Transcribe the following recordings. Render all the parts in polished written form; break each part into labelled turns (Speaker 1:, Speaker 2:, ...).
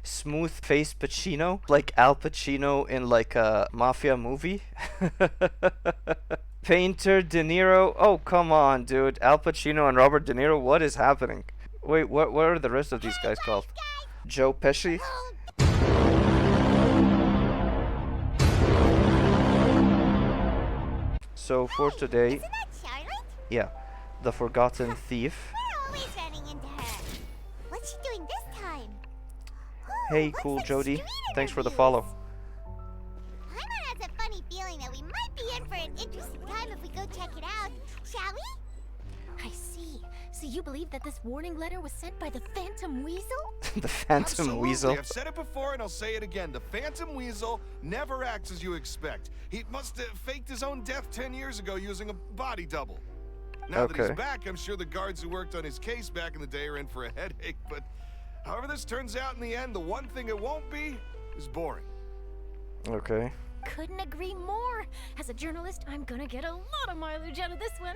Speaker 1: smooth face Pacino, like Al Pacino in like a mafia movie. Painter De Niro. Oh, come on, dude. Al Pacino and Robert De Niro. What is happening? Wait, what are the rest of these guys called? Joe Pesci? So for today,
Speaker 2: Isn't that Charlotte?
Speaker 1: yeah, the Forgotten Thief.
Speaker 2: We're always running into her. What's she doing this time? Ooh,
Speaker 1: Hey,
Speaker 2: looks
Speaker 1: cool
Speaker 2: like
Speaker 1: Jody.
Speaker 2: street
Speaker 1: Thanks for the
Speaker 2: interviews.
Speaker 1: follow.
Speaker 2: Paimon has a funny feeling that we might be in for an interesting time if we go check it out. Shall we?
Speaker 3: I see. So you believe that this warning letter was sent by the Phantom Weasel?
Speaker 1: The Phantom
Speaker 4: Absolutely.
Speaker 1: Weasel.
Speaker 4: I've said it before and I'll say it again. The Phantom Weasel never acts as you expect. He must have faked his own death 10 years ago using a body double. Now that
Speaker 1: Okay.
Speaker 4: he's back, I'm sure the guards who worked on his case back in the day are in for a headache, but however this turns out in the end, the one thing it won't be is boring.
Speaker 1: Okay.
Speaker 3: Couldn't agree more. As a journalist, I'm gonna get a lot of mileage out of this one.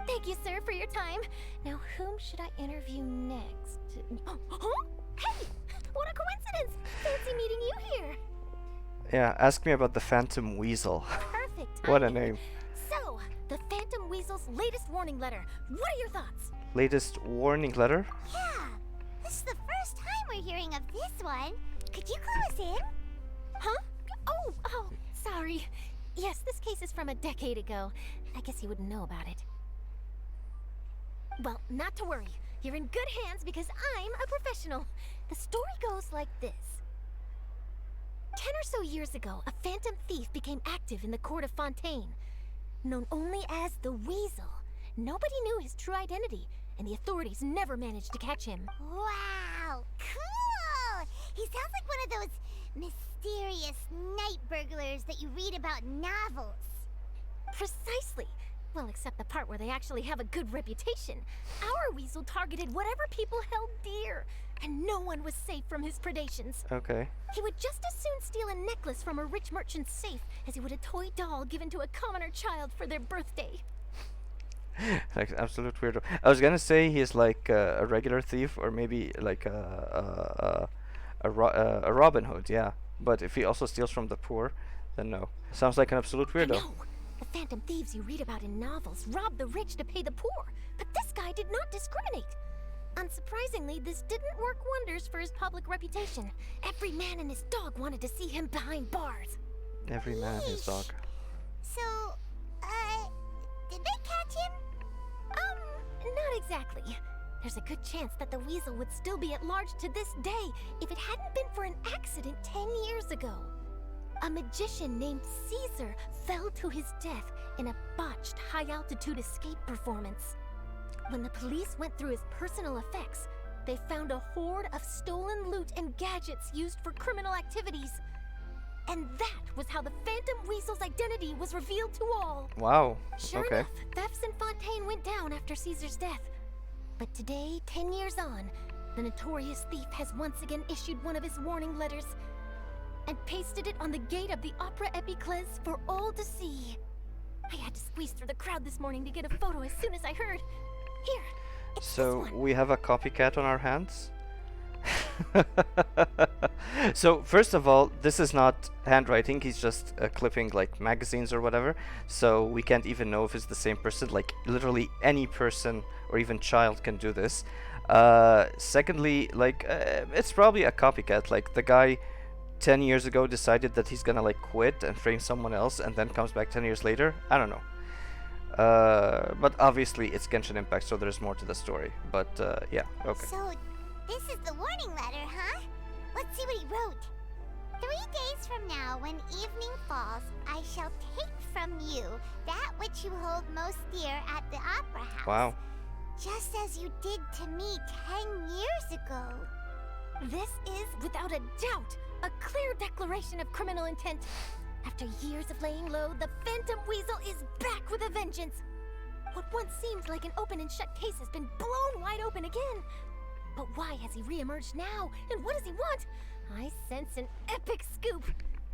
Speaker 3: Thank you, sir, for your time. Now, whom should I interview next? Huh? Hey! What a coincidence! Fancy meeting you here.
Speaker 1: Yeah, ask me about the Phantom Weasel.
Speaker 3: Perfect.
Speaker 1: What a
Speaker 3: timing.
Speaker 1: name.
Speaker 3: So, the Phantom Weasel's latest warning letter. What are your thoughts?
Speaker 1: Latest warning letter?
Speaker 2: Yeah. This is the first time we're hearing of this one. Could you clue us in?
Speaker 3: Huh? Oh, sorry. Yes, this case is from a decade ago. I guess you wouldn't know about it. Well, not to worry. You're in good hands because I'm a professional. The story goes like this. 10 or so years ago, a phantom thief became active in the court of Fontaine. Known only as the Weasel, nobody knew his true identity, and the authorities never managed to catch him.
Speaker 2: Wow, cool! He sounds like one of those mysterious night burglars that you read about in novels.
Speaker 3: Precisely. Well, except the part where they actually have a good reputation. Our Weasel targeted whatever people held dear, and no one was safe from his predations.
Speaker 1: Okay.
Speaker 3: He would just as soon steal a necklace from a rich merchant's safe as he would a toy doll given to a commoner child for their birthday.
Speaker 1: Like absolute weirdo. I was gonna say he's like a regular thief or maybe like a Robin Hood, yeah. But if he also steals from the poor, then no. Sounds like an absolute weirdo.
Speaker 3: No, the phantom thieves you read about in novels rob the rich to pay the poor, but this guy did not discriminate. Unsurprisingly, this didn't work wonders for his public reputation. Every man and his dog wanted to see him behind bars.
Speaker 1: Every man his dog.
Speaker 2: So, did they catch him?
Speaker 3: Not exactly. There's a good chance that the Weasel would still be at large to this day if it hadn't been for an accident 10 years ago. A magician named Caesar fell to his death in a botched high-altitude escape performance. When the police went through his personal effects, they found a hoard of stolen loot and gadgets used for criminal activities. And that was how the Phantom Weasel's identity was revealed to all.
Speaker 1: Wow.
Speaker 3: Sure
Speaker 1: Okay.
Speaker 3: enough, thefts in Fontaine went down after Caesar's death. But today, 10 years on, the notorious thief has once again issued one of his warning letters and pasted it on the gate of the Opera Epiclese for all to see. I had to squeeze through the crowd this morning to get a photo as soon as I heard. Here, it's
Speaker 1: So
Speaker 3: this one.
Speaker 1: we have a copycat on our hands. So first of all, this is not handwriting. He's just clipping like magazines or whatever. So we can't even know if it's the same person. Like literally any person or even child can do this. Secondly, like it's probably a copycat. Like the guy 10 years ago decided that he's gonna like quit and frame someone else, and then comes back 10 years later. I don't know. But obviously it's Genshin Impact, so there's more to the story. But yeah, okay.
Speaker 2: So, this is the warning letter, huh? Let's see what he wrote. 3 days from now, when evening falls, I shall take from you that which you hold most dear at the Opera House.
Speaker 1: Wow.
Speaker 2: Just as you did to me 10 years ago.
Speaker 3: This is, without a doubt, a clear declaration of criminal intent. After years of laying low, the Phantom Weasel is back with a vengeance. What once seemed like an open and shut case has been blown wide open again. But why has he reemerged now? And what does he want? I sense an epic scoop,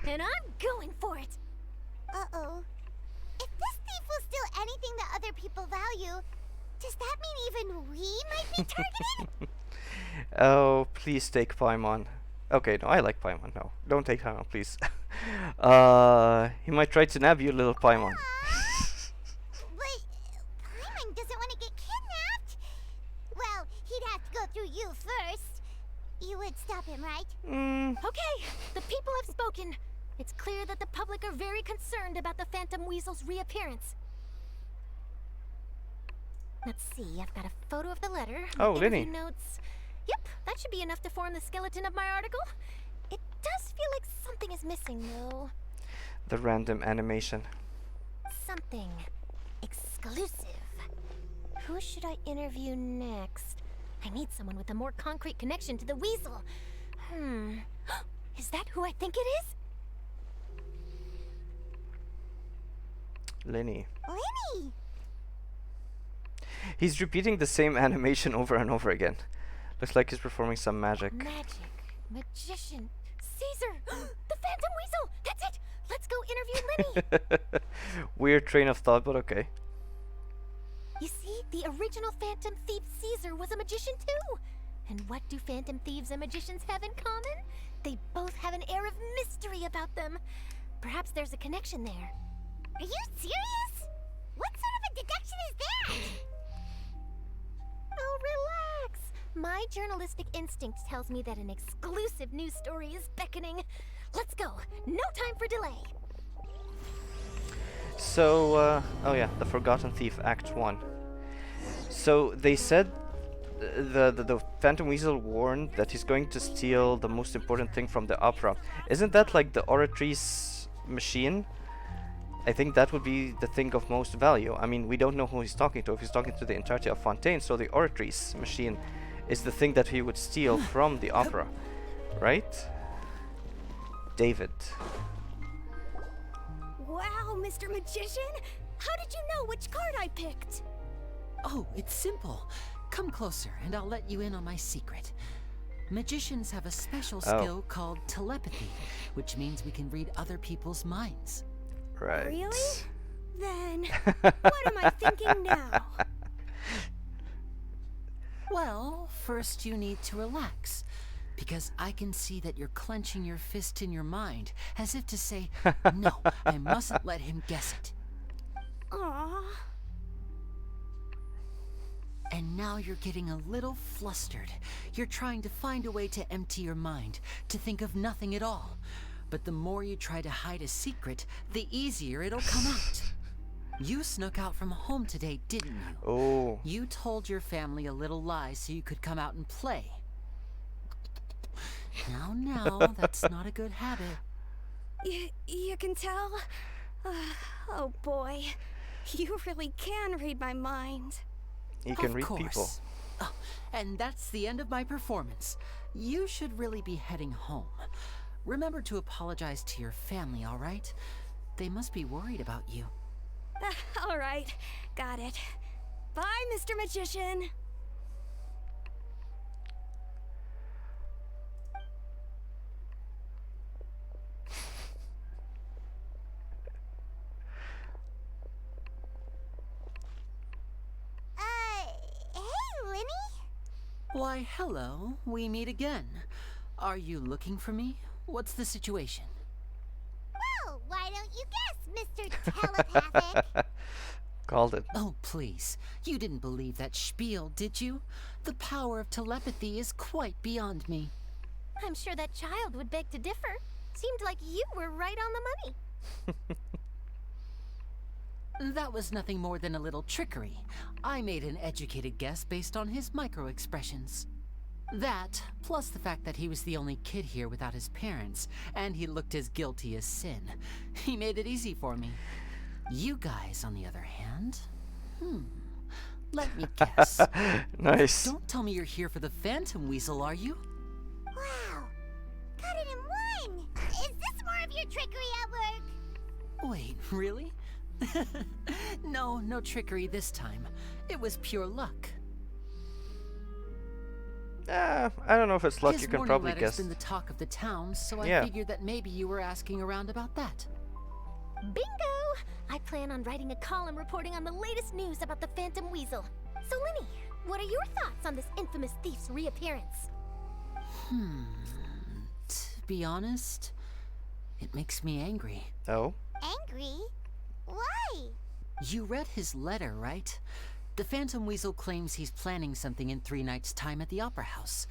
Speaker 3: and I'm going for it.
Speaker 2: Uh-oh. If this thief will steal anything that other people value, does that mean even we might be targeted?
Speaker 1: Oh, please take Paimon. Okay, no, I like Paimon. No, don't take Paimon, please. He might try to nab you, little Paimon.
Speaker 2: But Paimon doesn't want to get kidnapped. Well, he'd have to go through you first. You would stop him, right?
Speaker 3: Okay, the people have spoken. It's clear that the public are very concerned about the Phantom Weasel's reappearance. Let's see, I've got a photo of the letter.
Speaker 1: Oh,
Speaker 3: the
Speaker 1: Linny.
Speaker 3: interview notes. Yep, that should be enough to form the skeleton of my article. It does feel like something is missing, though.
Speaker 1: The random animation.
Speaker 3: Something exclusive. Who should I interview next? I need someone with a more concrete connection to the weasel. Is that who I think it is?
Speaker 1: Linny.
Speaker 2: Linny!
Speaker 1: He's repeating the same animation over and over again. Looks like he's performing some magic.
Speaker 3: Magic. Magician. Caesar! The Phantom Weasel! That's it! Let's go interview Linny!
Speaker 1: Weird train of thought, but okay.
Speaker 3: You see, the original Phantom Thief Caesar was a magician too! And what do Phantom Thieves and magicians have in common? They both have an air of mystery about them. Perhaps there's a connection there.
Speaker 2: Are you serious? What sort of a deduction is that?
Speaker 3: Oh, relax! My journalistic instinct tells me that an exclusive news story is beckoning. Let's go. No time for delay.
Speaker 1: So, oh yeah, The Forgotten Thief, Act 1. So, they said the Phantom Weasel warned that he's going to steal the most important thing from the opera. Isn't that like the Oratrice machine? I think that would be the thing of most value. I mean, we don't know who he's talking to, if he's talking to the entirety of Fontaine, so the Oratrice machine is the thing that he would steal from the opera, right? David.
Speaker 3: Wow, Mr. Magician! How did you know which card I picked?
Speaker 5: Oh, it's simple. Come closer and I'll let you in on my secret. Magicians have a special skill called telepathy, which means we can read other people's minds.
Speaker 1: Right.
Speaker 3: Really? Then, what am I thinking now?
Speaker 5: Well, first you need to relax, because I can see that you're clenching your fist in your mind, as if to say, no, I mustn't let him guess it.
Speaker 3: Aww.
Speaker 5: And now you're getting a little flustered. You're trying to find a way to empty your mind, to think of nothing at all. But the more you try to hide a secret, the easier it'll come out. You snuck out from home today, didn't you?
Speaker 1: Oh.
Speaker 5: You told your family a little lie so you could come out and play. Now, that's not a good habit.
Speaker 3: You can tell? Oh boy, you really can read my mind.
Speaker 1: He can
Speaker 5: Of
Speaker 1: read
Speaker 5: course.
Speaker 1: people.
Speaker 5: Oh, and that's the end of my performance. You should really be heading home. Remember to apologize to your family, all right? They must be worried about you.
Speaker 3: All right, got it. Bye, Mr. Magician.
Speaker 2: Hey, Linny?
Speaker 5: Why, hello. We meet again. Are you looking for me? What's the situation?
Speaker 2: Well, why don't you guess, Mr. Telepathic?
Speaker 1: Called it.
Speaker 5: Oh, please. You didn't believe that spiel, did you? The power of telepathy is quite beyond me.
Speaker 3: I'm sure that child would beg to differ. Seemed like you were right on the money.
Speaker 5: That was nothing more than a little trickery. I made an educated guess based on his micro-expressions. That, plus the fact that he was the only kid here without his parents, and he looked as guilty as sin. He made it easy for me. You guys, on the other hand, let me guess.
Speaker 1: Nice.
Speaker 5: Don't tell me you're here for the Phantom Weasel, are you?
Speaker 2: Wow, got it in one. Is this more of your trickery at work?
Speaker 5: Wait, really? No trickery this time. It was pure luck.
Speaker 1: I don't know if it's luck.
Speaker 5: His
Speaker 1: You can
Speaker 5: warning
Speaker 1: probably
Speaker 5: letter's
Speaker 1: guess.
Speaker 5: been the talk of the town, so
Speaker 1: Yeah.
Speaker 5: I figured that maybe you were asking around about that.
Speaker 3: Bingo! I plan on writing a column reporting on the latest news about the Phantom Weasel. So, Linny, what are your thoughts on this infamous thief's reappearance?
Speaker 5: be honest, it makes me angry.
Speaker 1: Oh?
Speaker 2: Angry? Why?
Speaker 5: You read his letter, right? The Phantom Weasel claims he's planning something in 3 nights' time at the Opera House.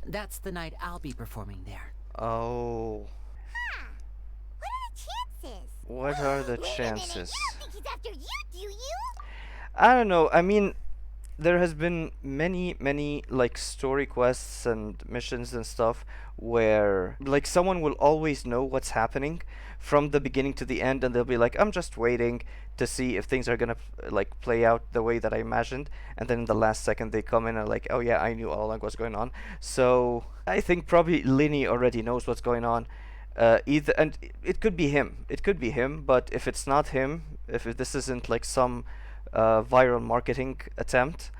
Speaker 5: That's the night I'll be performing there.
Speaker 1: Oh.
Speaker 2: Huh. What are the chances?
Speaker 1: What are the
Speaker 2: Wait
Speaker 1: chances?
Speaker 2: a minute, you don't think he's after you, do you?
Speaker 1: I don't know. I mean, there has been many like story quests and missions and stuff where like someone will always know what's happening from the beginning to the end, and they'll be like, I'm just waiting to see if things are gonna like play out the way that I imagined, and then in the last second they come in and like, oh yeah, I knew all along what's going on. So I think probably Linny already knows what's going on. Either, and it could be him. It could be him, but if it's not him, if this isn't like some viral marketing attempt,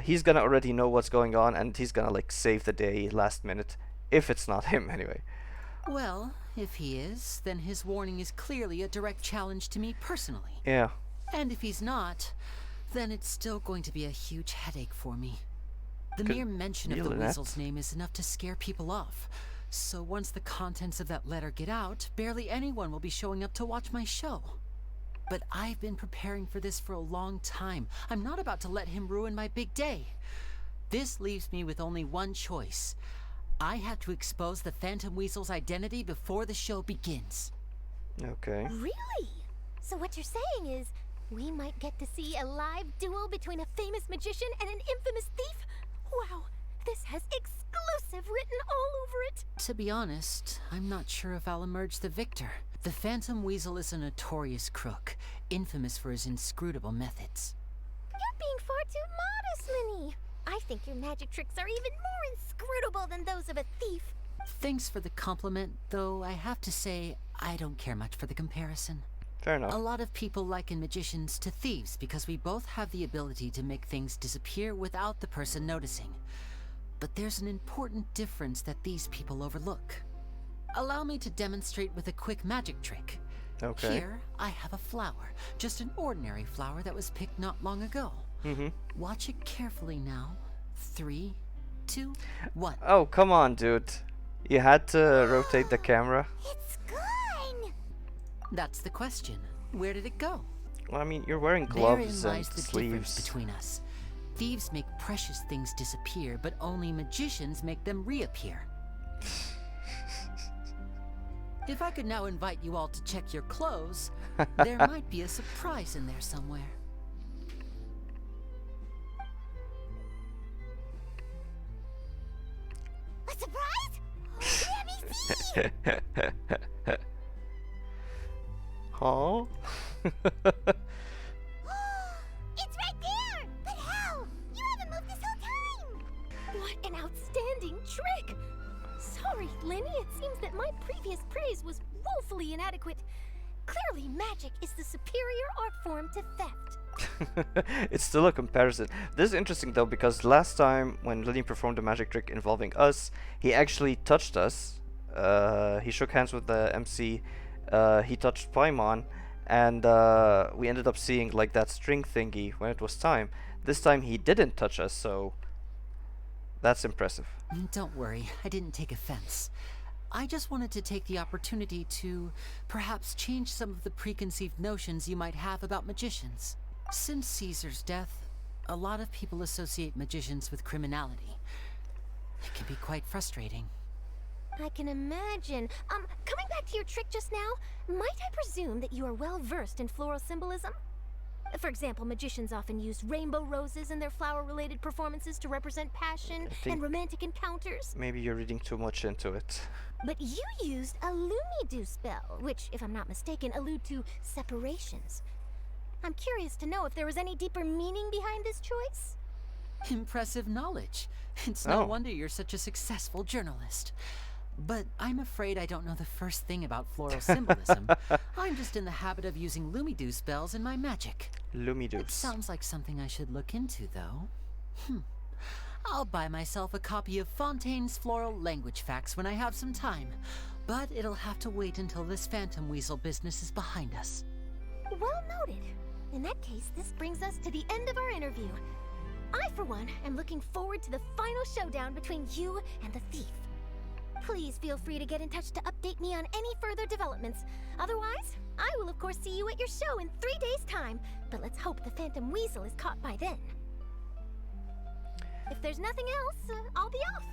Speaker 1: he's gonna already know what's going on, and he's gonna like save the day last minute. If it's not him, anyway.
Speaker 5: Well, if he is, then his warning is clearly a direct challenge to me personally.
Speaker 1: Yeah.
Speaker 5: And if he's not, then it's still going to be a huge headache for me. The
Speaker 1: Could
Speaker 5: mere mention of
Speaker 1: deal
Speaker 5: the
Speaker 1: with that.
Speaker 5: Weasel's name is enough to scare people off. So once the contents of that letter get out, barely anyone will be showing up to watch my show. But I've been preparing for this for a long time. I'm not about to let him ruin my big day. This leaves me with only one choice. I have to expose the Phantom Weasel's identity before the show begins.
Speaker 1: Okay.
Speaker 3: Really? So what you're saying is, we might get to see a live duel between a famous magician and an infamous thief? Wow, this has exclusive written all over it.
Speaker 5: To be honest, I'm not sure if I'll emerge the victor. The Phantom Weasel is a notorious crook, infamous for his inscrutable methods.
Speaker 3: You're being far too modest, Linny. I think your magic tricks are even more inscrutable than those of a thief.
Speaker 5: Thanks for the compliment, though I have to say, I don't care much for the comparison.
Speaker 1: Fair enough.
Speaker 5: A lot of people liken magicians to thieves because we both have the ability to make things disappear without the person noticing. But there's an important difference that these people overlook. Allow me to demonstrate with a quick magic trick.
Speaker 1: Okay.
Speaker 5: Here, I have a flower. Just an ordinary flower that was picked not long ago.
Speaker 1: Mm-hmm.
Speaker 5: Watch it carefully now. 3, 2, 1.
Speaker 1: Oh, come on, dude. You had to rotate the camera.
Speaker 2: It's gone!
Speaker 5: That's the question. Where did it go?
Speaker 1: Well, I mean, you're wearing
Speaker 5: Therein
Speaker 1: gloves
Speaker 5: lies
Speaker 1: and
Speaker 5: the difference
Speaker 1: sleeves.
Speaker 5: between us. Thieves make precious things disappear, but only magicians make them reappear. If I could now invite you all to check your clothes, there might be a surprise in there somewhere.
Speaker 2: A surprise? Let me see!
Speaker 1: Huh?
Speaker 2: It's right there! But how? You haven't moved this whole time!
Speaker 3: What an outstanding trick! Sorry, Linny, it seems that my previous praise was woefully inadequate. Clearly, magic is the superior art form to theft.
Speaker 1: It's still a comparison. This is interesting though, because last time when Lily performed a magic trick involving us, he actually touched us. He shook hands with the MC. He touched Paimon, and we ended up seeing like that string thingy when it was time. This time he didn't touch us, so that's impressive.
Speaker 5: Don't worry, I didn't take offense. I just wanted to take the opportunity to perhaps change some of the preconceived notions you might have about magicians. Since Caesar's death, a lot of people associate magicians with criminality. It can be quite frustrating.
Speaker 3: I can imagine. Coming back to your trick just now, might I presume that you are well versed in floral symbolism? For example, magicians often use rainbow roses in their flower-related performances to represent passion
Speaker 1: think-
Speaker 3: and romantic encounters.
Speaker 1: Maybe you're reading too much into it.
Speaker 3: But you used a Lumidu spell, which, if I'm not mistaken, allude to separations. I'm curious to know if there was any deeper meaning behind this choice.
Speaker 5: Impressive knowledge. It's no
Speaker 1: Oh.
Speaker 5: wonder you're such a successful journalist. But I'm afraid I don't know the first thing about floral symbolism. I'm just in the habit of using Lumidu spells in my magic. It
Speaker 1: Lumidus.
Speaker 5: sounds like something I should look into, though. I'll buy myself a copy of Fontaine's Floral Language Facts when I have some time. But it'll have to wait until this Phantom Weasel business is behind us.
Speaker 3: Well noted. In that case, this brings us to the end of our interview. I, for one, am looking forward to the final showdown between you and the thief. Please feel free to get in touch to update me on any further developments. Otherwise, I will of course see you at your show in 3 days' time, but let's hope the Phantom Weasel is caught by then. If there's nothing else, I'll be off.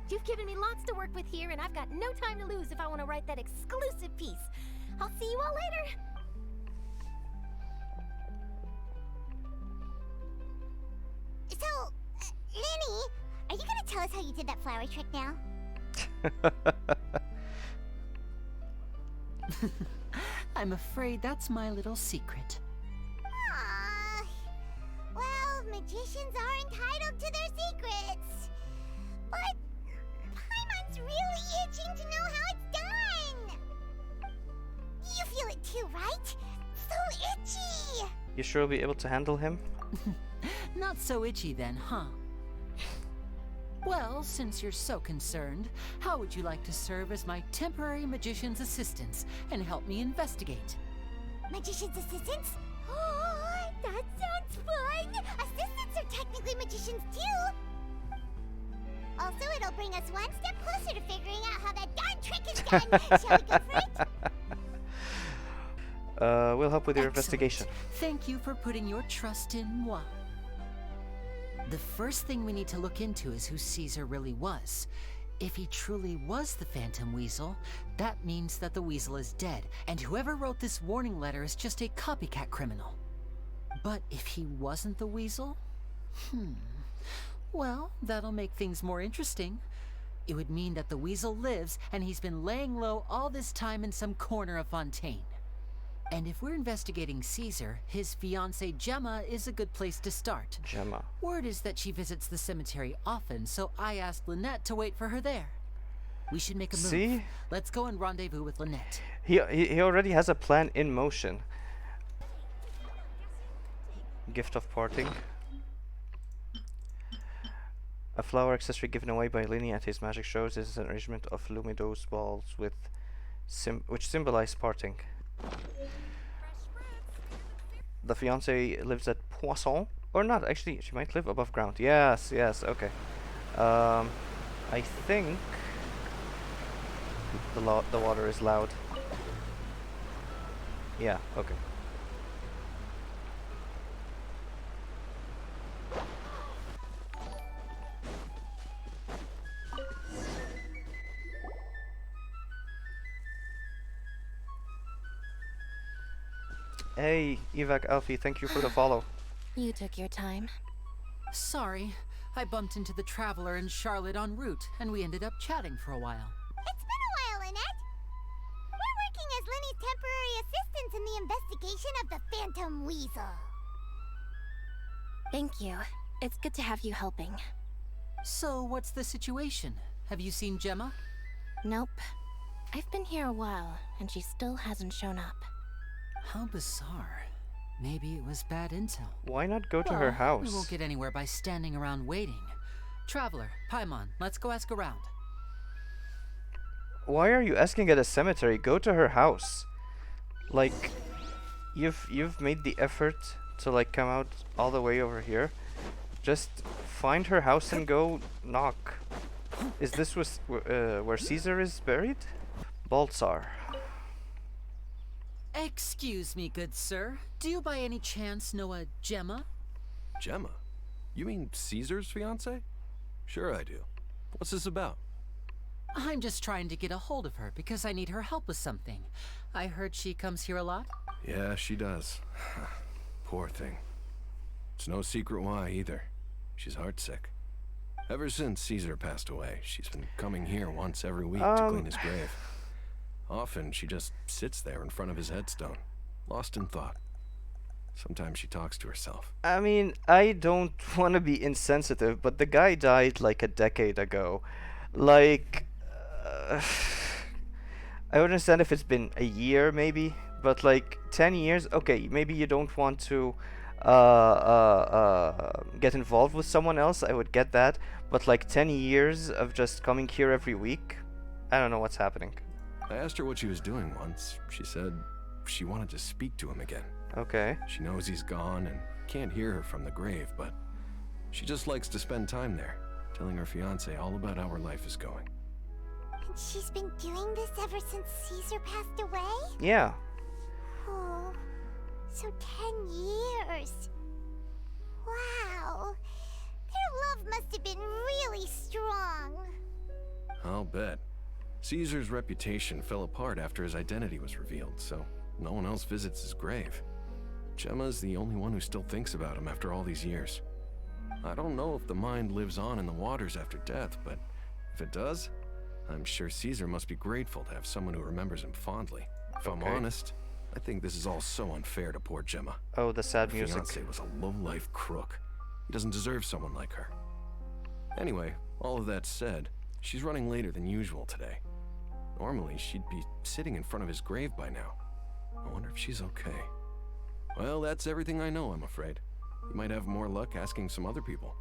Speaker 3: You've given me lots to work with here, and I've got no time to lose if I want to write that exclusive piece. I'll see you all later.
Speaker 2: So, Lenny, are you gonna tell us how you did that flower trick now?
Speaker 5: I'm afraid that's my little secret.
Speaker 2: Aww. Well, magicians are entitled to their secrets. But Paimon's really itching to know how it's done. You feel it too, right? So itchy.
Speaker 1: You sure will be able to handle him?
Speaker 5: Not so itchy then, huh? Well, since you're so concerned, how would you like to serve as my temporary magician's assistants and help me investigate?
Speaker 2: Magician's assistants? Oh, that sounds fun! Assistants are technically magicians too! Also, it'll bring us one step closer to figuring out how that darn trick is done! Shall we go for it?
Speaker 1: We'll help with your
Speaker 5: Excellent.
Speaker 1: investigation.
Speaker 5: Thank you for putting your trust in moi. The first thing we need to look into is who Caesar really was. If he truly was the Phantom Weasel, that means that the Weasel is dead, and whoever wrote this warning letter is just a copycat criminal. But if he wasn't the Weasel? Well, that'll make things more interesting. It would mean that the Weasel lives, and he's been laying low all this time in some corner of Fontaine. And if we're investigating Caesar, his fiancée Gemma is a good place to start.
Speaker 1: Gemma.
Speaker 5: Word is that she visits the cemetery often, so I asked Lynette to wait for her there. We should make a move.
Speaker 1: See?
Speaker 5: Let's go and rendezvous with Lynette.
Speaker 1: He already has a plan in motion. Gift of parting. A flower accessory given away by Lenny at his magic shows is an arrangement of luminous balls with which symbolize parting. The fiancée lives at Poisson, or not? Actually, she might live above ground. Yes, yes. Okay. I think the water is loud. Yeah. Okay. Hey, Evac Alfie, thank you for the follow.
Speaker 3: You took your time.
Speaker 5: Sorry, I bumped into the Traveler and Charlotte en route, and we ended up chatting for a while.
Speaker 2: It's been a while, Lynette. We're working as Lenny's temporary assistants in the investigation of the Phantom Weasel.
Speaker 3: Thank you. It's good to have you helping.
Speaker 5: So, what's the situation? Have you seen Gemma?
Speaker 3: Nope. I've been here a while, and she still hasn't shown up.
Speaker 5: How bizarre. Maybe it was bad intel.
Speaker 1: Why not go to her
Speaker 5: Well,
Speaker 1: house?
Speaker 5: We won't get anywhere by standing around waiting. Traveler, Paimon, let's go ask around.
Speaker 1: Why are you asking at a cemetery? Go to her house. Like, you've made the effort to like come out all the way over here. Just find her house and go knock. Is this where Caesar is buried? Baltzar.
Speaker 5: Excuse me, good sir. Do you by any chance know a Gemma?
Speaker 6: Gemma? You mean Caesar's fiance? Sure I do. What's this about?
Speaker 5: I'm just trying to get a hold of her because I need her help with something. I heard she comes here a lot.
Speaker 6: Yeah, she does. Poor thing. It's no secret why either. She's heartsick. Ever since Caesar passed away, she's been coming here once every week to clean his grave. Often she just sits there in front of his headstone, lost in thought. Sometimes she talks to herself.
Speaker 1: I mean, I don't want to be insensitive, but the guy died like a decade ago. Like, I would understand if it's been a year maybe, but like 10 years, okay, maybe you don't want to get involved with someone else, I would get that, but like 10 years of just coming here every week, I don't know what's happening.
Speaker 6: I asked her what she was doing once. She said she wanted to speak to him again.
Speaker 1: Okay.
Speaker 6: She knows he's gone and can't hear her from the grave, but she just likes to spend time there, telling her fiancé all about how her life is going.
Speaker 2: And she's been doing this ever since Caesar passed away?
Speaker 1: Yeah.
Speaker 2: Oh, so 10 years. Wow. Their love must have been really strong.
Speaker 6: I'll bet. Caesar's reputation fell apart after his identity was revealed, so no one else visits his grave. Gemma's the only one who still thinks about him after all these years. I don't know if the mind lives on in the waters after death, but if it does, I'm sure Caesar must be grateful to have someone who remembers him fondly. If I'm honest, I think this is all so unfair to poor Gemma.
Speaker 1: Oh, the sad
Speaker 6: Her
Speaker 1: music.
Speaker 6: fiancé was a low-life crook. He doesn't deserve someone like her. Anyway, all of that said, she's running later than usual today. Normally, she'd be sitting in front of his grave by now. I wonder if she's okay. Well, that's everything I know, I'm afraid. You might have more luck asking some other people.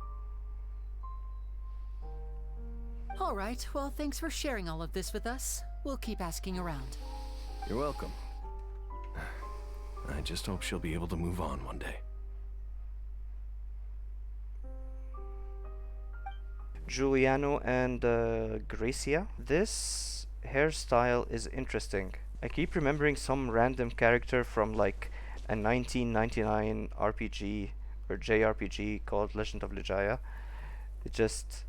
Speaker 5: All right, well, thanks for sharing all of this with us. We'll keep asking around.
Speaker 6: You're welcome. I just hope she'll be able to move on one day.
Speaker 1: Giuliano and Gracia. This hairstyle is interesting. I keep remembering some random character from like a 1999 RPG or JRPG called Legend of Legaia. It just...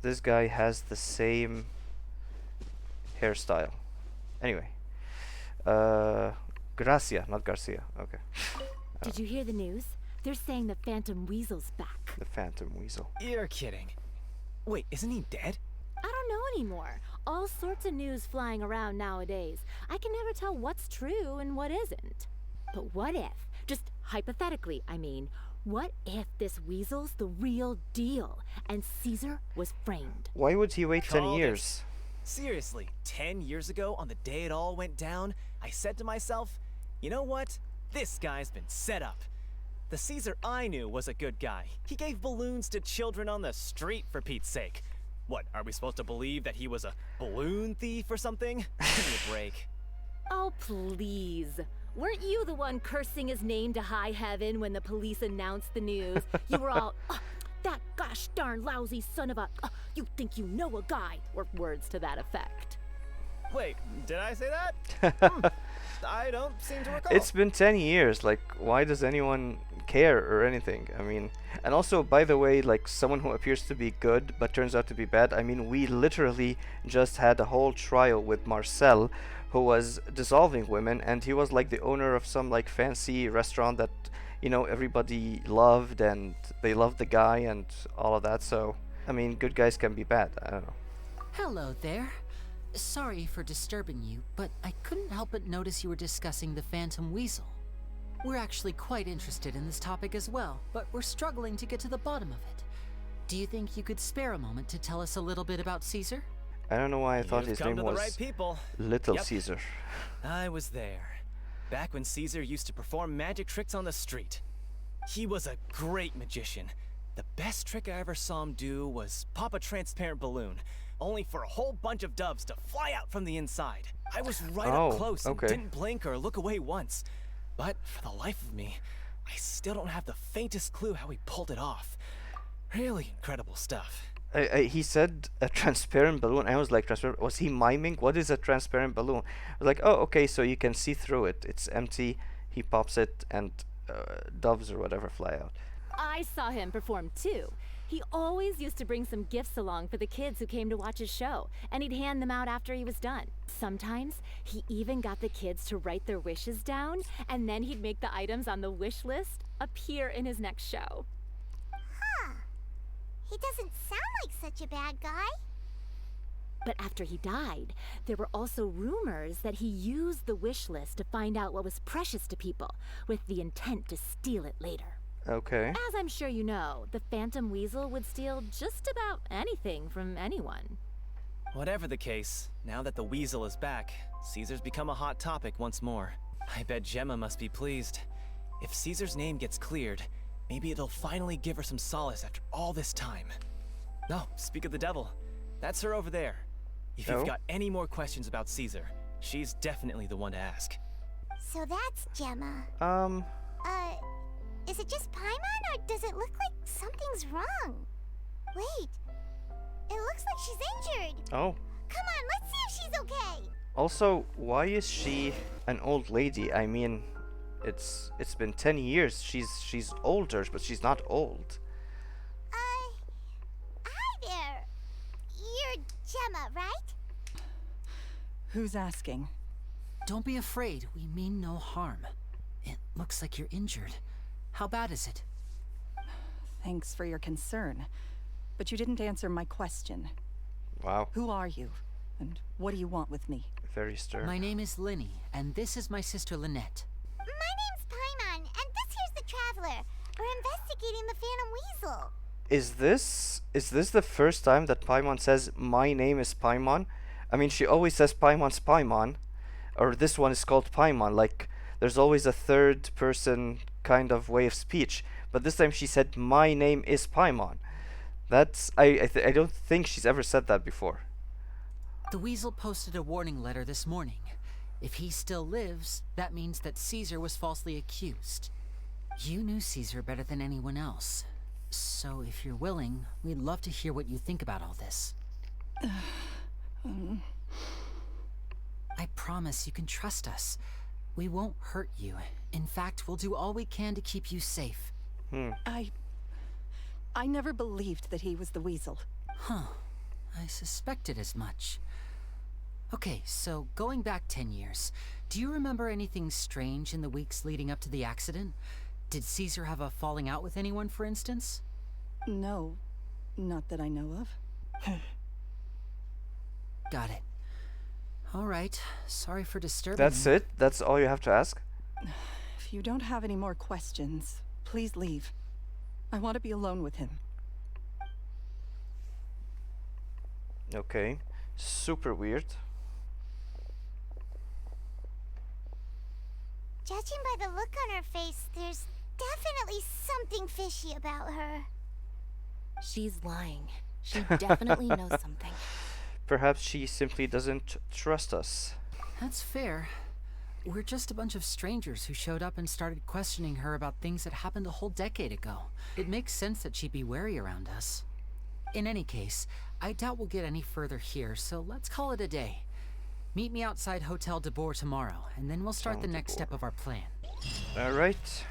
Speaker 1: This guy has the same hairstyle. Anyway. Gracia, not Garcia. Okay.
Speaker 7: Did you hear the news? They're saying the Phantom Weasel's back.
Speaker 1: The Phantom Weasel.
Speaker 8: You're kidding. Wait, isn't he dead?
Speaker 7: I don't know anymore. All sorts of news flying around nowadays. I can never tell what's true and what isn't. But what if, just hypothetically, I mean, what if this Weasel's the real deal and Caesar was framed?
Speaker 1: Why would he wait 10
Speaker 8: Called it.
Speaker 1: years?
Speaker 8: Seriously, 10 years ago, on the day it all went down, I said to myself, you know what? This guy's been set up. The Caesar I knew was a good guy. He gave balloons to children on the street, for Pete's sake. What, are we supposed to believe that he was a balloon thief or something? Give me a break.
Speaker 7: Oh, please. Weren't you the one cursing his name to high heaven when the police announced the news? You were all, that gosh darn lousy son of a, you think you know a guy, or words to that effect.
Speaker 8: Wait, did I say that? I don't seem to recall.
Speaker 1: It's been 10 years. Like, why does anyone care or anything? I mean, and also, by the way, like, someone who appears to be good but turns out to be bad. I mean, we literally just had a whole trial with Marcel, who was dissolving women, and he was like the owner of some like fancy restaurant that, you know, everybody loved, and they loved the guy and all of that. So, I mean, good guys can be bad. I don't know.
Speaker 5: Hello there. Sorry for disturbing you, but I couldn't help but notice you were discussing the Phantom Weasel. We're actually quite interested in this topic as well, but we're struggling to get to the bottom of it. Do you think you could spare a moment to tell us a little bit about Caesar?
Speaker 1: I don't know why I thought
Speaker 8: You've
Speaker 1: his
Speaker 8: come
Speaker 1: name
Speaker 8: to
Speaker 1: was
Speaker 8: the right people.
Speaker 1: Little
Speaker 8: Yep.
Speaker 1: Caesar.
Speaker 8: I was there. Back when Caesar used to perform magic tricks on the street. He was a great magician. The best trick I ever saw him do was pop a transparent balloon, only for a whole bunch of doves to fly out from the inside. I was right
Speaker 1: Oh,
Speaker 8: up close
Speaker 1: okay.
Speaker 8: and didn't blink or look away once. But for the life of me, I still don't have the faintest clue how he pulled it off. Really incredible stuff.
Speaker 1: He said a transparent balloon. I was like, transparent? Was he miming? What is a transparent balloon? I was like, oh, okay, so you can see through it. It's empty. He pops it, and doves or whatever fly out.
Speaker 7: I saw him perform too. He always used to bring some gifts along for the kids who came to watch his show, and he'd hand them out after he was done. Sometimes, he even got the kids to write their wishes down, and then he'd make the items on the wish list appear in his next show.
Speaker 2: Huh. He doesn't sound like such a bad guy.
Speaker 7: But after he died, there were also rumors that he used the wish list to find out what was precious to people, with the intent to steal it later.
Speaker 1: Okay.
Speaker 7: As I'm sure you know, the Phantom Weasel would steal just about anything from anyone.
Speaker 8: Whatever the case, now that the Weasel is back, Caesar's become a hot topic once more. I bet Gemma must be pleased. If Caesar's name gets cleared, maybe it'll finally give her some solace after all this time. No, speak of the devil. That's her over there. If
Speaker 1: Oh?
Speaker 8: you've got any more questions about Caesar, she's definitely the one to ask.
Speaker 2: So that's Gemma. Is it just Paimon, or does it look like something's wrong? Wait, it looks like she's injured.
Speaker 1: Oh.
Speaker 2: Come on, let's see if she's okay.
Speaker 1: Also, why is she an old lady? I mean, it's been 10 years. She's older, but she's not old.
Speaker 2: Hi there. You're Gemma, right?
Speaker 9: Who's asking?
Speaker 5: Don't be afraid. We mean no harm. It looks like you're injured. How bad is it?
Speaker 9: Thanks for your concern. But you didn't answer my question.
Speaker 1: Wow,
Speaker 9: Who are you? And what do you want with me?
Speaker 1: very stern.
Speaker 5: My name is Linny, and this is my sister Lynette.
Speaker 2: My name's Paimon, and this here's the Traveler. We're investigating the Phantom Weasel.
Speaker 1: Is this the first time that Paimon says my name is Paimon? I mean, she always says Paimon's Paimon, or this one is called Paimon. Like, there's always a third person kind of way of speech, but this time she said my name is Paimon. That's I don't think she's ever said that before.
Speaker 5: The Weasel posted a warning letter this morning. If he still lives, that means that Caesar was falsely accused. You knew Caesar better than anyone else. So if you're willing, we'd love to hear what you think about all this. I promise you can trust us. We won't hurt you. In fact, we'll do all we can to keep you safe.
Speaker 9: I never believed that he was the Weasel.
Speaker 5: Huh. I suspected as much. Okay, so going back 10 years, do you remember anything strange in the weeks leading up to the accident? Did Caesar have a falling out with anyone, for instance?
Speaker 9: No, not that I know of.
Speaker 5: Got it. All right. Sorry for disturbing
Speaker 1: That's
Speaker 5: you.
Speaker 1: it? That's all you have to ask?
Speaker 9: If you don't have any more questions, please leave. I want to be alone with him.
Speaker 1: Okay. Super weird.
Speaker 2: Judging by the look on her face, there's definitely something fishy about her.
Speaker 3: She's lying. She definitely knows something.
Speaker 1: Perhaps she simply doesn't trust us.
Speaker 5: That's fair. We're just a bunch of strangers who showed up and started questioning her about things that happened a whole decade ago. It makes sense that she'd be wary around us. In any case, I doubt we'll get any further here, so let's call it a day. Meet me outside Hotel de Boer tomorrow, and then we'll start the next step of our plan.
Speaker 1: Alright.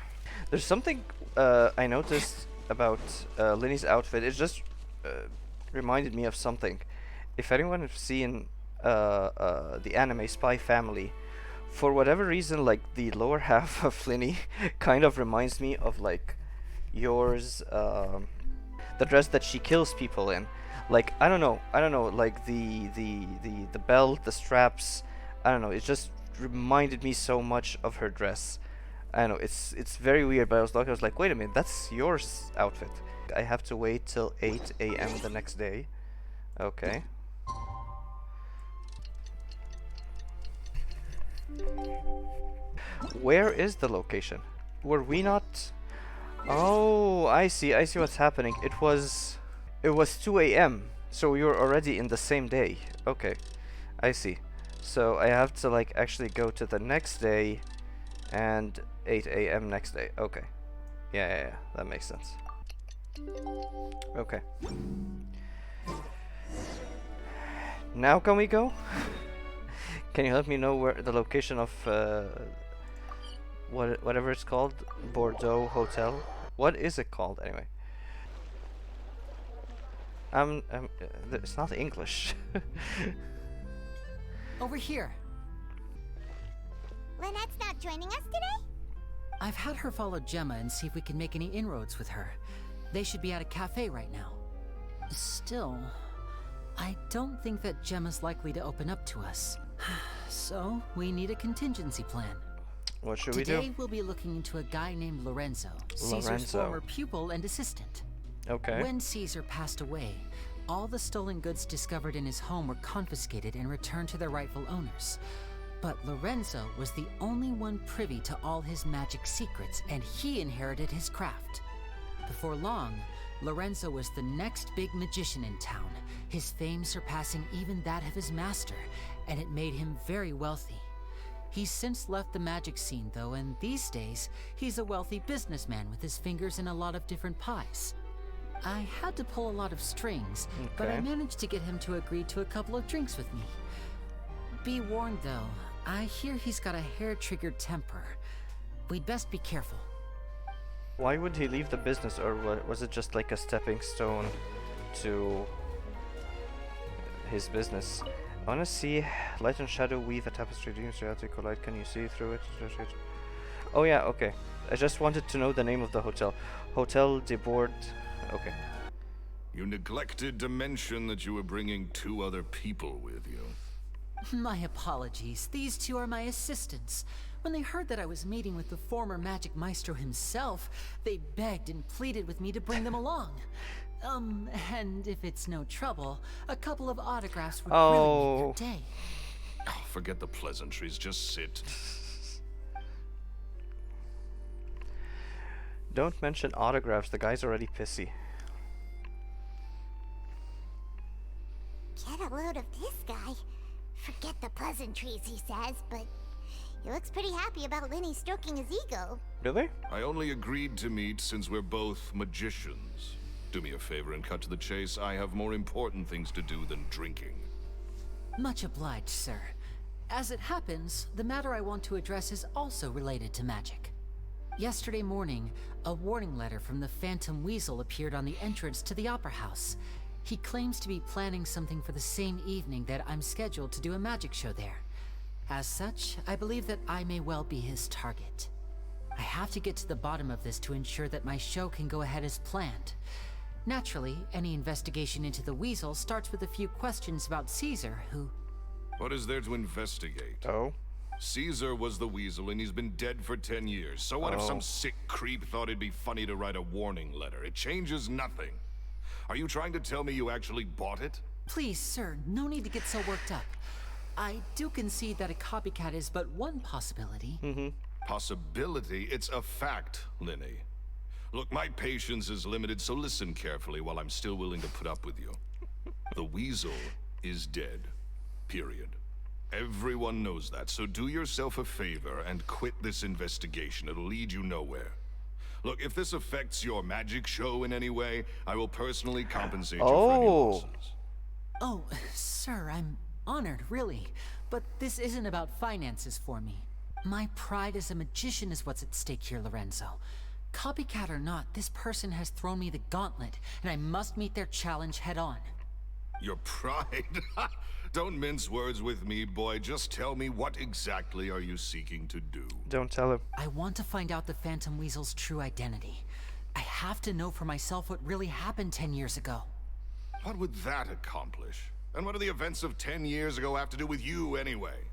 Speaker 1: There's something I noticed about Linny's outfit. It just reminded me of something. If anyone has seen the anime Spy Family, for whatever reason, like, the lower half of Linny kind of reminds me of, like, yours, the dress that she kills people in. Like, I don't know, like the belt, the straps, I don't know, it just reminded me so much of her dress. I don't know, it's very weird, but I was like, wait a minute, that's yours outfit. I have to wait till 8 a.m. the next day. Okay. Where is the location? Were we not? Oh, I see what's happening. It was 2 a.m. so we were already in the same day. Okay, I see. So I have to, like, actually go to the next day and 8 a.m. next day. Okay. Yeah, that makes sense. Okay. Now can we go? Can you let me know where the location of whatever it's called? Bordeaux Hotel? What is it called anyway? It's not English.
Speaker 5: Over here.
Speaker 2: Lynette's not joining us today?
Speaker 5: I've had her follow Gemma and see if we can make any inroads with her. They should be at a cafe right now. Still, I don't think that Gemma's likely to open up to us. So, we need a contingency plan.
Speaker 1: What should we
Speaker 5: Today
Speaker 1: do?
Speaker 5: we'll be looking into a guy named Lorenzo, Caesar's
Speaker 1: Lorenzo.
Speaker 5: former pupil and assistant.
Speaker 1: Okay.
Speaker 5: When Caesar passed away, all the stolen goods discovered in his home were confiscated and returned to their rightful owners. But Lorenzo was the only one privy to all his magic secrets, and he inherited his craft. Before long, Lorenzo was the next big magician in town, his fame surpassing even that of his master, and it made him very wealthy. He's since left the magic scene, though, and these days, he's a wealthy businessman with his fingers in a lot of different pies. I had to pull a lot of strings, but I
Speaker 1: Okay.
Speaker 5: managed to get him to agree to a couple of drinks with me. Be warned though, I hear he's got a hair-triggered temper. We'd best be careful.
Speaker 1: Why would he leave the business, or was it just like a stepping stone to his business? I wanna see light and shadow weave a tapestry. Do you see theoretical light? Can you see through it? Oh yeah, okay. I just wanted to know the name of the hotel. Hotel de Bord. Okay.
Speaker 4: You neglected to mention that you were bringing 2 other people with you.
Speaker 5: My apologies. These 2 are my assistants. When they heard that I was meeting with the former magic maestro himself, they begged and pleaded with me to bring them along. And if it's no trouble, a couple of autographs would really make your day.
Speaker 4: Oh, forget the pleasantries, just sit.
Speaker 1: Don't mention autographs, the guy's already pissy.
Speaker 2: Get a load of this guy. Forget the pleasantries, he says, but he looks pretty happy about Lenny stroking his ego.
Speaker 1: Really?
Speaker 4: I only agreed to meet since we're both magicians. Do me a favor and cut to the chase. I have more important things to do than drinking.
Speaker 5: Much obliged, sir. As it happens, the matter I want to address is also related to magic. Yesterday morning, a warning letter from the Phantom Weasel appeared on the entrance to the Opera House. He claims to be planning something for the same evening that I'm scheduled to do a magic show there. As such, I believe that I may well be his target. I have to get to the bottom of this to ensure that my show can go ahead as planned. Naturally, any investigation into the Weasel starts with a few questions about Caesar, who...
Speaker 4: What is there to investigate?
Speaker 1: Oh.
Speaker 4: Caesar was the Weasel, and he's been dead for 10 years. So what if
Speaker 1: Oh.
Speaker 4: some sick creep thought it'd be funny to write a warning letter? It changes nothing. Are you trying to tell me you actually bought it?
Speaker 5: Please, sir, no need to get so worked up. I do concede that a copycat is but one possibility.
Speaker 4: Possibility? It's a fact, Lenny. Look, my patience is limited, so listen carefully while I'm still willing to put up with you. The Weasel is dead. Period. Everyone knows that, so do yourself a favor and quit this investigation. It'll lead you nowhere. Look, if this affects your magic show in any way, I will personally compensate you for any
Speaker 1: Oh.
Speaker 4: losses.
Speaker 5: Oh, sir, I'm honored, really. But this isn't about finances for me. My pride as a magician is what's at stake here, Lorenzo. Copycat or not, this person has thrown me the gauntlet, and I must meet their challenge head on.
Speaker 4: Your pride? Don't mince words with me, boy. Just tell me, what exactly are you seeking to do?
Speaker 1: Don't tell him.
Speaker 5: I want to find out the Phantom Weasel's true identity. I have to know for myself what really happened 10 years ago.
Speaker 4: What would that accomplish? And what do the events of 10 years ago have to do with you, anyway?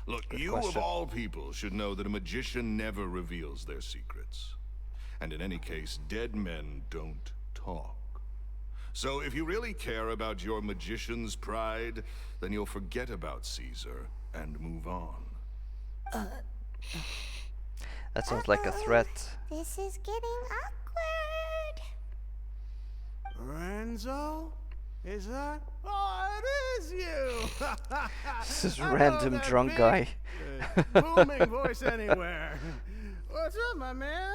Speaker 4: Look, you of
Speaker 1: question.
Speaker 4: all people should know that a magician never reveals their secrets. And in any case, dead men don't talk. So if you really care about your magician's pride, then you'll forget about Caesar and move on.
Speaker 1: That sounds like a threat.
Speaker 2: This is getting awkward.
Speaker 10: Renzo? Is that? Oh, it is you!
Speaker 1: This is
Speaker 10: I know
Speaker 1: random
Speaker 10: that
Speaker 1: drunk
Speaker 10: big,
Speaker 1: guy.
Speaker 10: booming voice anywhere. What's up, my man?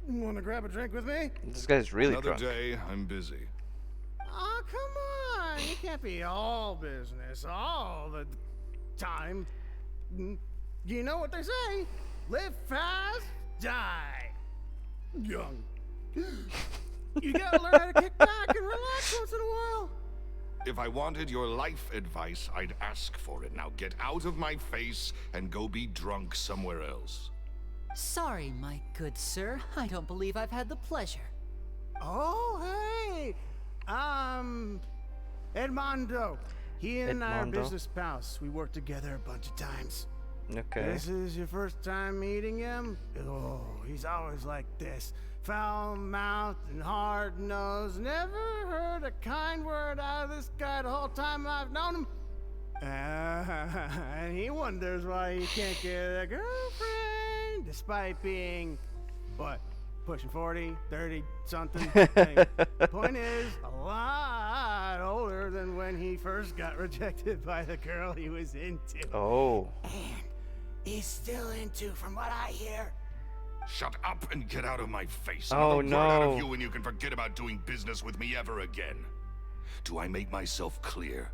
Speaker 10: Want to grab a drink with me?
Speaker 1: This guy's really
Speaker 4: Another
Speaker 1: drunk.
Speaker 4: day, I'm busy.
Speaker 10: Oh, come on. You can't be all business all the time. You know what they say? Live fast, die young. You gotta learn how to kick back and relax once in a while.
Speaker 4: If I wanted your life advice, I'd ask for it. Now get out of my face and go be drunk somewhere else.
Speaker 5: Sorry, my good sir. I don't believe I've had the pleasure.
Speaker 10: Oh, hey. Edmondo. He and I are
Speaker 1: Edmondo?
Speaker 10: business pals. We worked together a bunch of times.
Speaker 1: Okay.
Speaker 10: This is your first time meeting him? Oh, he's always like this. Foul-mouthed and hard-nosed. Never heard a kind word out of this guy the whole time I've known him. And he wonders why he can't get a girlfriend, despite being, what, pushing 40, 30, something? Anyway, point is, a lot older than when he first got rejected by the girl he was into.
Speaker 1: Oh.
Speaker 10: And he's still into, from what I hear,
Speaker 4: Shut up and get out of my face.
Speaker 1: Oh,
Speaker 4: Another word out
Speaker 1: no.
Speaker 4: of you and you can forget about doing business with me ever again. Do I make myself clear?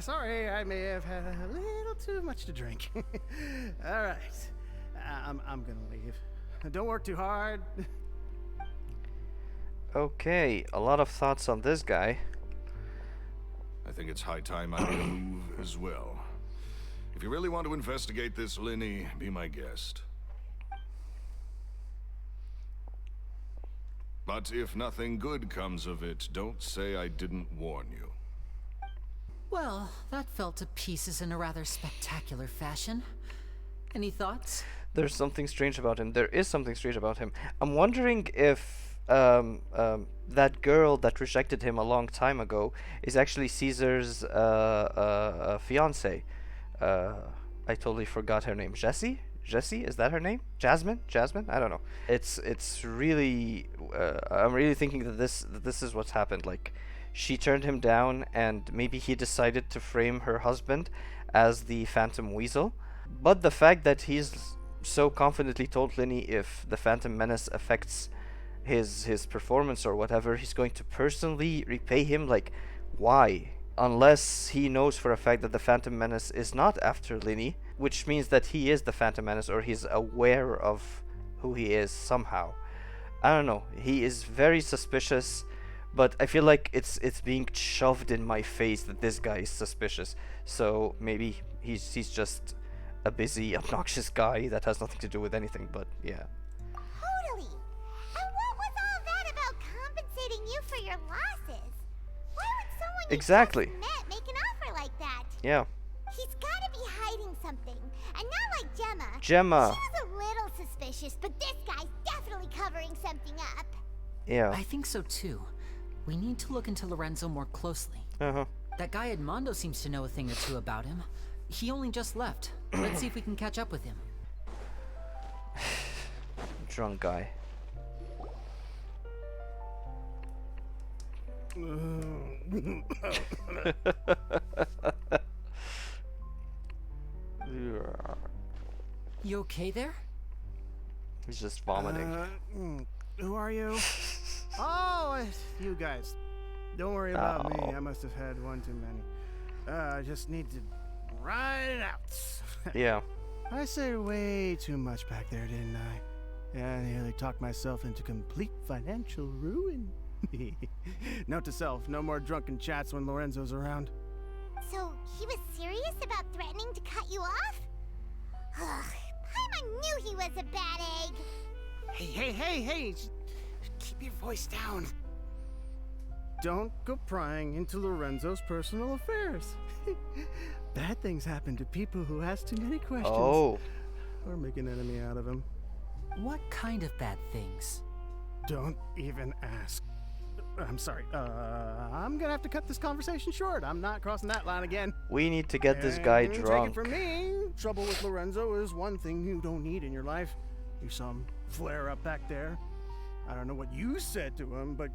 Speaker 10: Sorry, I may have had a little too much to drink. All right, I'm gonna leave. Don't work too hard.
Speaker 1: Okay, a lot of thoughts on this guy.
Speaker 4: I think it's high time I made a move as well. If you really want to investigate this, Linny, be my guest. But if nothing good comes of it, don't say I didn't warn you.
Speaker 5: Well, that fell to pieces in a rather spectacular fashion. Any thoughts?
Speaker 1: There's something strange about him. There is something strange about him. I'm wondering if that girl that rejected him a long time ago is actually Caesar's fiance. I totally forgot her name. Jessie? Jessie? Is that her name? Jasmine? Jasmine? I don't know. It's really I'm really thinking that this is what's happened. Like, she turned him down, and maybe he decided to frame her husband as the Phantom Weasel. But the fact that he's so confidently told Linny if the Phantom Menace affects his performance or whatever, he's going to personally repay him, like, why? Unless he knows for a fact that the Phantom Menace is not after Linny, which means that he is the Phantom Menace, or he's aware of who he is somehow. I don't know. He is very suspicious, but I feel like it's being shoved in my face that this guy is suspicious. So maybe he's just a busy, obnoxious guy that has nothing to do with anything. But yeah.
Speaker 2: Totally. And what was all that about compensating you for your losses? Why would someone you
Speaker 1: Exactly.
Speaker 2: just met make an offer like that?
Speaker 1: Yeah.
Speaker 2: He's gotta be hiding something. And not like Gemma.
Speaker 1: Gemma.
Speaker 2: She was a little suspicious, but this guy's definitely covering something up.
Speaker 1: Yeah.
Speaker 5: I think so too. We need to look into Lorenzo more closely.
Speaker 1: Uh-huh.
Speaker 5: That guy Edmondo seems to know a thing or two about him. He only just left. Let's see if we can catch up with him.
Speaker 1: Drunk guy.
Speaker 5: You okay there?
Speaker 1: He's just vomiting.
Speaker 10: Who are you? Oh, it's you guys. Don't worry about me.
Speaker 1: Oh.
Speaker 10: I must have had one too many. I just need to ride it out.
Speaker 1: Yeah.
Speaker 10: I said way too much back there, didn't I? Yeah, I nearly talked myself into complete financial ruin. Note to self, no more drunken chats when Lorenzo's around.
Speaker 2: So, he was serious about threatening to cut you off? Ugh, Paimon knew he was a bad egg.
Speaker 10: Hey, keep your voice down. Don't go prying into Lorenzo's personal affairs. Bad things happen to people who ask too many questions.
Speaker 1: Oh.
Speaker 10: Or make an enemy out of him.
Speaker 5: What kind of bad things?
Speaker 10: Don't even ask. I'm sorry. I'm gonna have to cut this conversation short. I'm not crossing that line again.
Speaker 1: We need to get this guy
Speaker 10: And
Speaker 1: drunk.
Speaker 10: Take it from me, trouble with Lorenzo is one thing you don't need in your life. You saw him flare up back there. I don't know what you said to him, but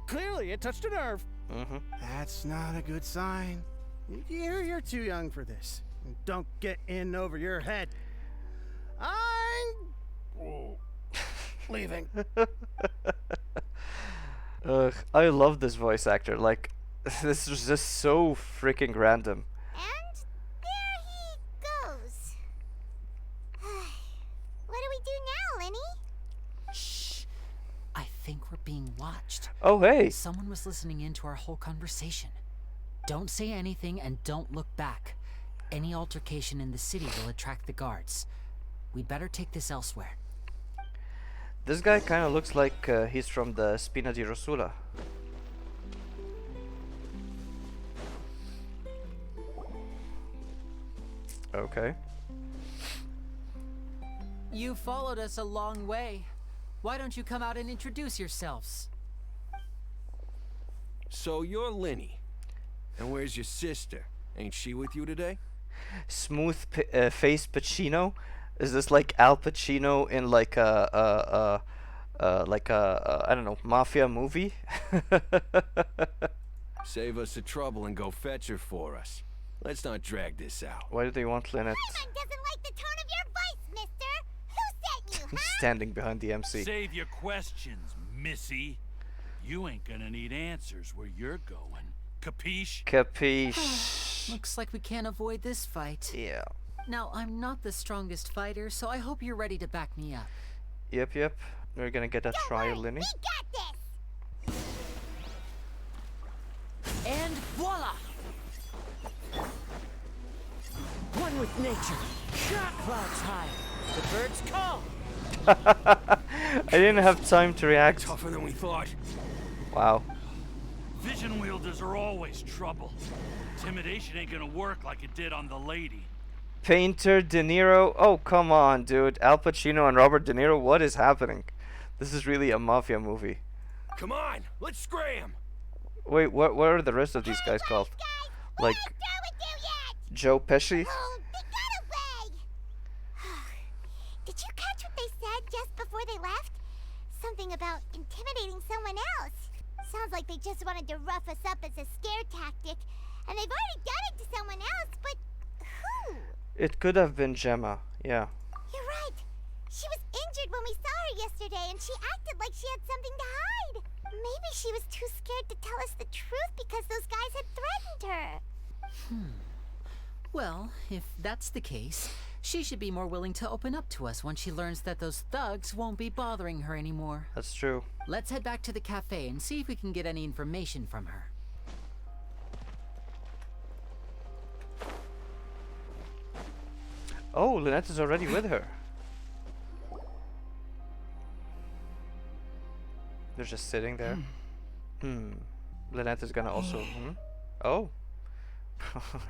Speaker 10: clearly it touched a nerve.
Speaker 1: Mm-hmm.
Speaker 10: That's not a good sign. You're too young for this. Don't get in over your head. I'm leaving.
Speaker 1: Ugh, I love this voice actor. Like, this was just so freaking random.
Speaker 2: And there he goes. What do we do now, Lenny?
Speaker 5: Shh. I think we're being watched.
Speaker 1: Oh, hey.
Speaker 5: Someone was listening in to our whole conversation. Don't say anything and don't look back. Any altercation in the city will attract the guards. We'd better take this elsewhere.
Speaker 1: This guy kind of looks like he's from the Spina di Rosula. Okay.
Speaker 5: You followed us a long way. Why don't you come out and introduce yourselves?
Speaker 6: So you're Linny. And where's your sister? Ain't she with you today?
Speaker 1: Smooth face Pacino. Is this like Al Pacino in like a I don't know, mafia movie?
Speaker 6: Save us the trouble and go fetch her for us. Let's not drag this out.
Speaker 1: Why do they want Lynette
Speaker 2: Paimon doesn't like the tone of your voice, mister. Who sent you, huh?
Speaker 1: standing behind the MC?
Speaker 11: Save your questions, missy. You ain't gonna need answers where you're going. Capiche?
Speaker 1: Capiche.
Speaker 5: Looks like we can't avoid this fight.
Speaker 1: Yeah.
Speaker 5: Now, I'm not the strongest fighter, so I hope you're ready to back me up.
Speaker 1: Yep. We're gonna get that
Speaker 2: Don't
Speaker 1: trial,
Speaker 2: worry,
Speaker 1: Linny.
Speaker 2: we got this.
Speaker 5: And voila!
Speaker 12: One with nature. Shot clouds high. The birds call.
Speaker 1: I didn't have time to react.
Speaker 6: Tougher than we thought.
Speaker 1: Wow.
Speaker 11: Vision wielders are always trouble. Intimidation ain't gonna work like it did on the lady.
Speaker 1: Painter, De Niro. Oh, come on, dude. Al Pacino and Robert De Niro. What is happening? This is really a mafia movie.
Speaker 6: Come on, let's scram.
Speaker 1: Wait, what are the rest of these guys called? Like
Speaker 2: Through with you yet?
Speaker 1: Joe Pesci?
Speaker 2: Oh, they got away. Did you catch what they said just before they left? Something about intimidating someone else. Sounds like they just wanted to rough us up as a scare tactic, and they've already done it to someone else, but who?
Speaker 1: It could have been Gemma. Yeah.
Speaker 2: You're right. She was injured when we saw her yesterday, and she acted like she had something to hide. Maybe she was too scared to tell us the truth because those guys had threatened her.
Speaker 5: Well, if that's the case, she should be more willing to open up to us once she learns that those thugs won't be bothering her anymore.
Speaker 1: That's true.
Speaker 5: Let's head back to the cafe and see if we can get any information from her.
Speaker 1: Oh, Lynette is already with her. They're just sitting there. Lynette is gonna also... Oh.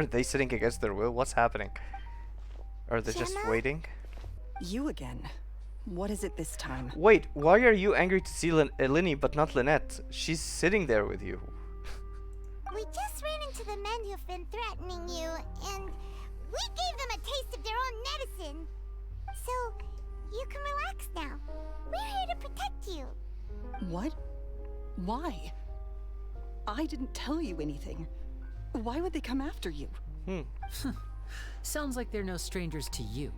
Speaker 1: Are they sitting against their will? What's happening? Are they just
Speaker 2: Gemma?
Speaker 1: waiting?
Speaker 9: You again. What is it this time?
Speaker 1: Wait, why are you angry to see Linny but not Lynette? She's sitting there with you.
Speaker 2: We just ran into the men who've been threatening you, and we gave them a taste of their own medicine. So, you can relax now. We're here to protect you.
Speaker 9: What? Why? I didn't tell you anything. Why would they come after you?
Speaker 5: Sounds like they're no strangers to you.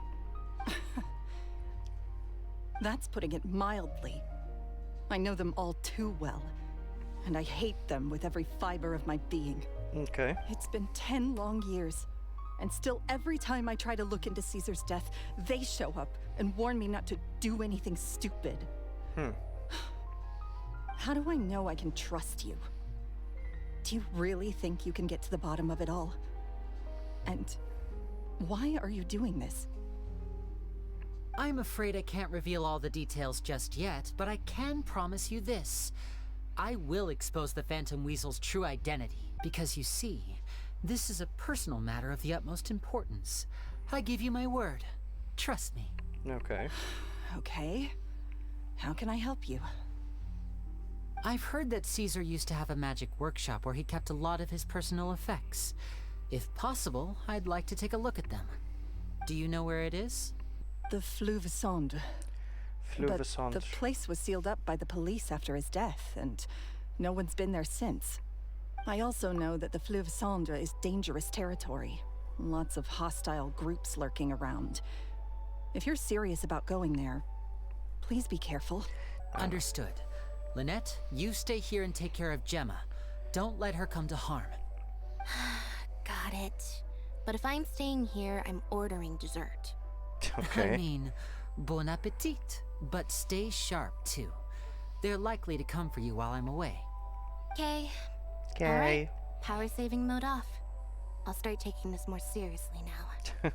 Speaker 9: That's putting it mildly. I know them all too well, and I hate them with every fiber of my being.
Speaker 1: Okay.
Speaker 9: It's been 10 long years, and still every time I try to look into Caesar's death, they show up and warn me not to do anything stupid. How do I know I can trust you? Do you really think you can get to the bottom of it all? And why are you doing this?
Speaker 5: I'm afraid I can't reveal all the details just yet, but I can promise you this. I will expose the Phantom Weasel's true identity, because you see, this is a personal matter of the utmost importance. I give you my word. Trust me.
Speaker 1: Okay.
Speaker 9: Okay. How can I help you?
Speaker 5: I've heard that Caesar used to have a magic workshop where he kept a lot of his personal effects. If possible, I'd like to take a look at them. Do you know where it is?
Speaker 9: The Fleuve Sonde. But the place was sealed up by the police after his death, and no one's been there since. I also know that the Fleuve Sonde is dangerous territory. Lots of hostile groups lurking around. If you're serious about going there, please be careful.
Speaker 5: Understood. Lynette, you stay here and take care of Gemma. Don't let her come to harm.
Speaker 3: Got it. But if I'm staying here, I'm ordering dessert.
Speaker 1: Okay.
Speaker 5: I mean, bon appetit. But stay sharp, too. They're likely to come for you while I'm away.
Speaker 3: Okay.
Speaker 1: Okay.
Speaker 3: Alright. Power saving mode off. I'll start taking this more seriously now.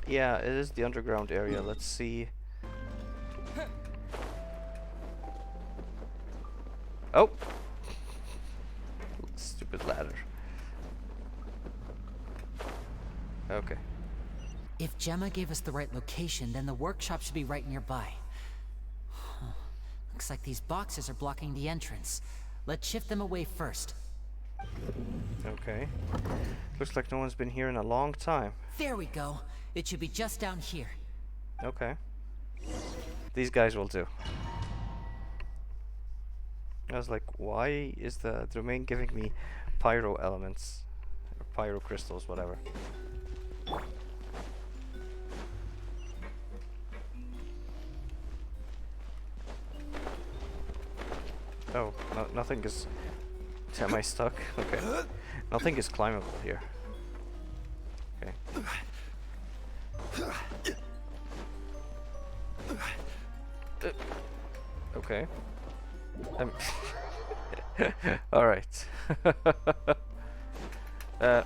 Speaker 1: Yeah, it is the underground area. Let's see. Oh! Stupid ladder. Okay.
Speaker 5: If Gemma gave us the right location, then the workshop should be right nearby. Looks like these boxes are blocking the entrance. Let's shift them away first.
Speaker 1: Okay. Looks like no one's been here in a long time.
Speaker 5: There we go. It should be just down here.
Speaker 1: Okay. These guys will do. I was like, why is the domain giving me pyro elements? pyro crystals, whatever. Oh, no, nothing is... Am I stuck? Okay. Nothing is climbable here. Okay. Okay. Alright.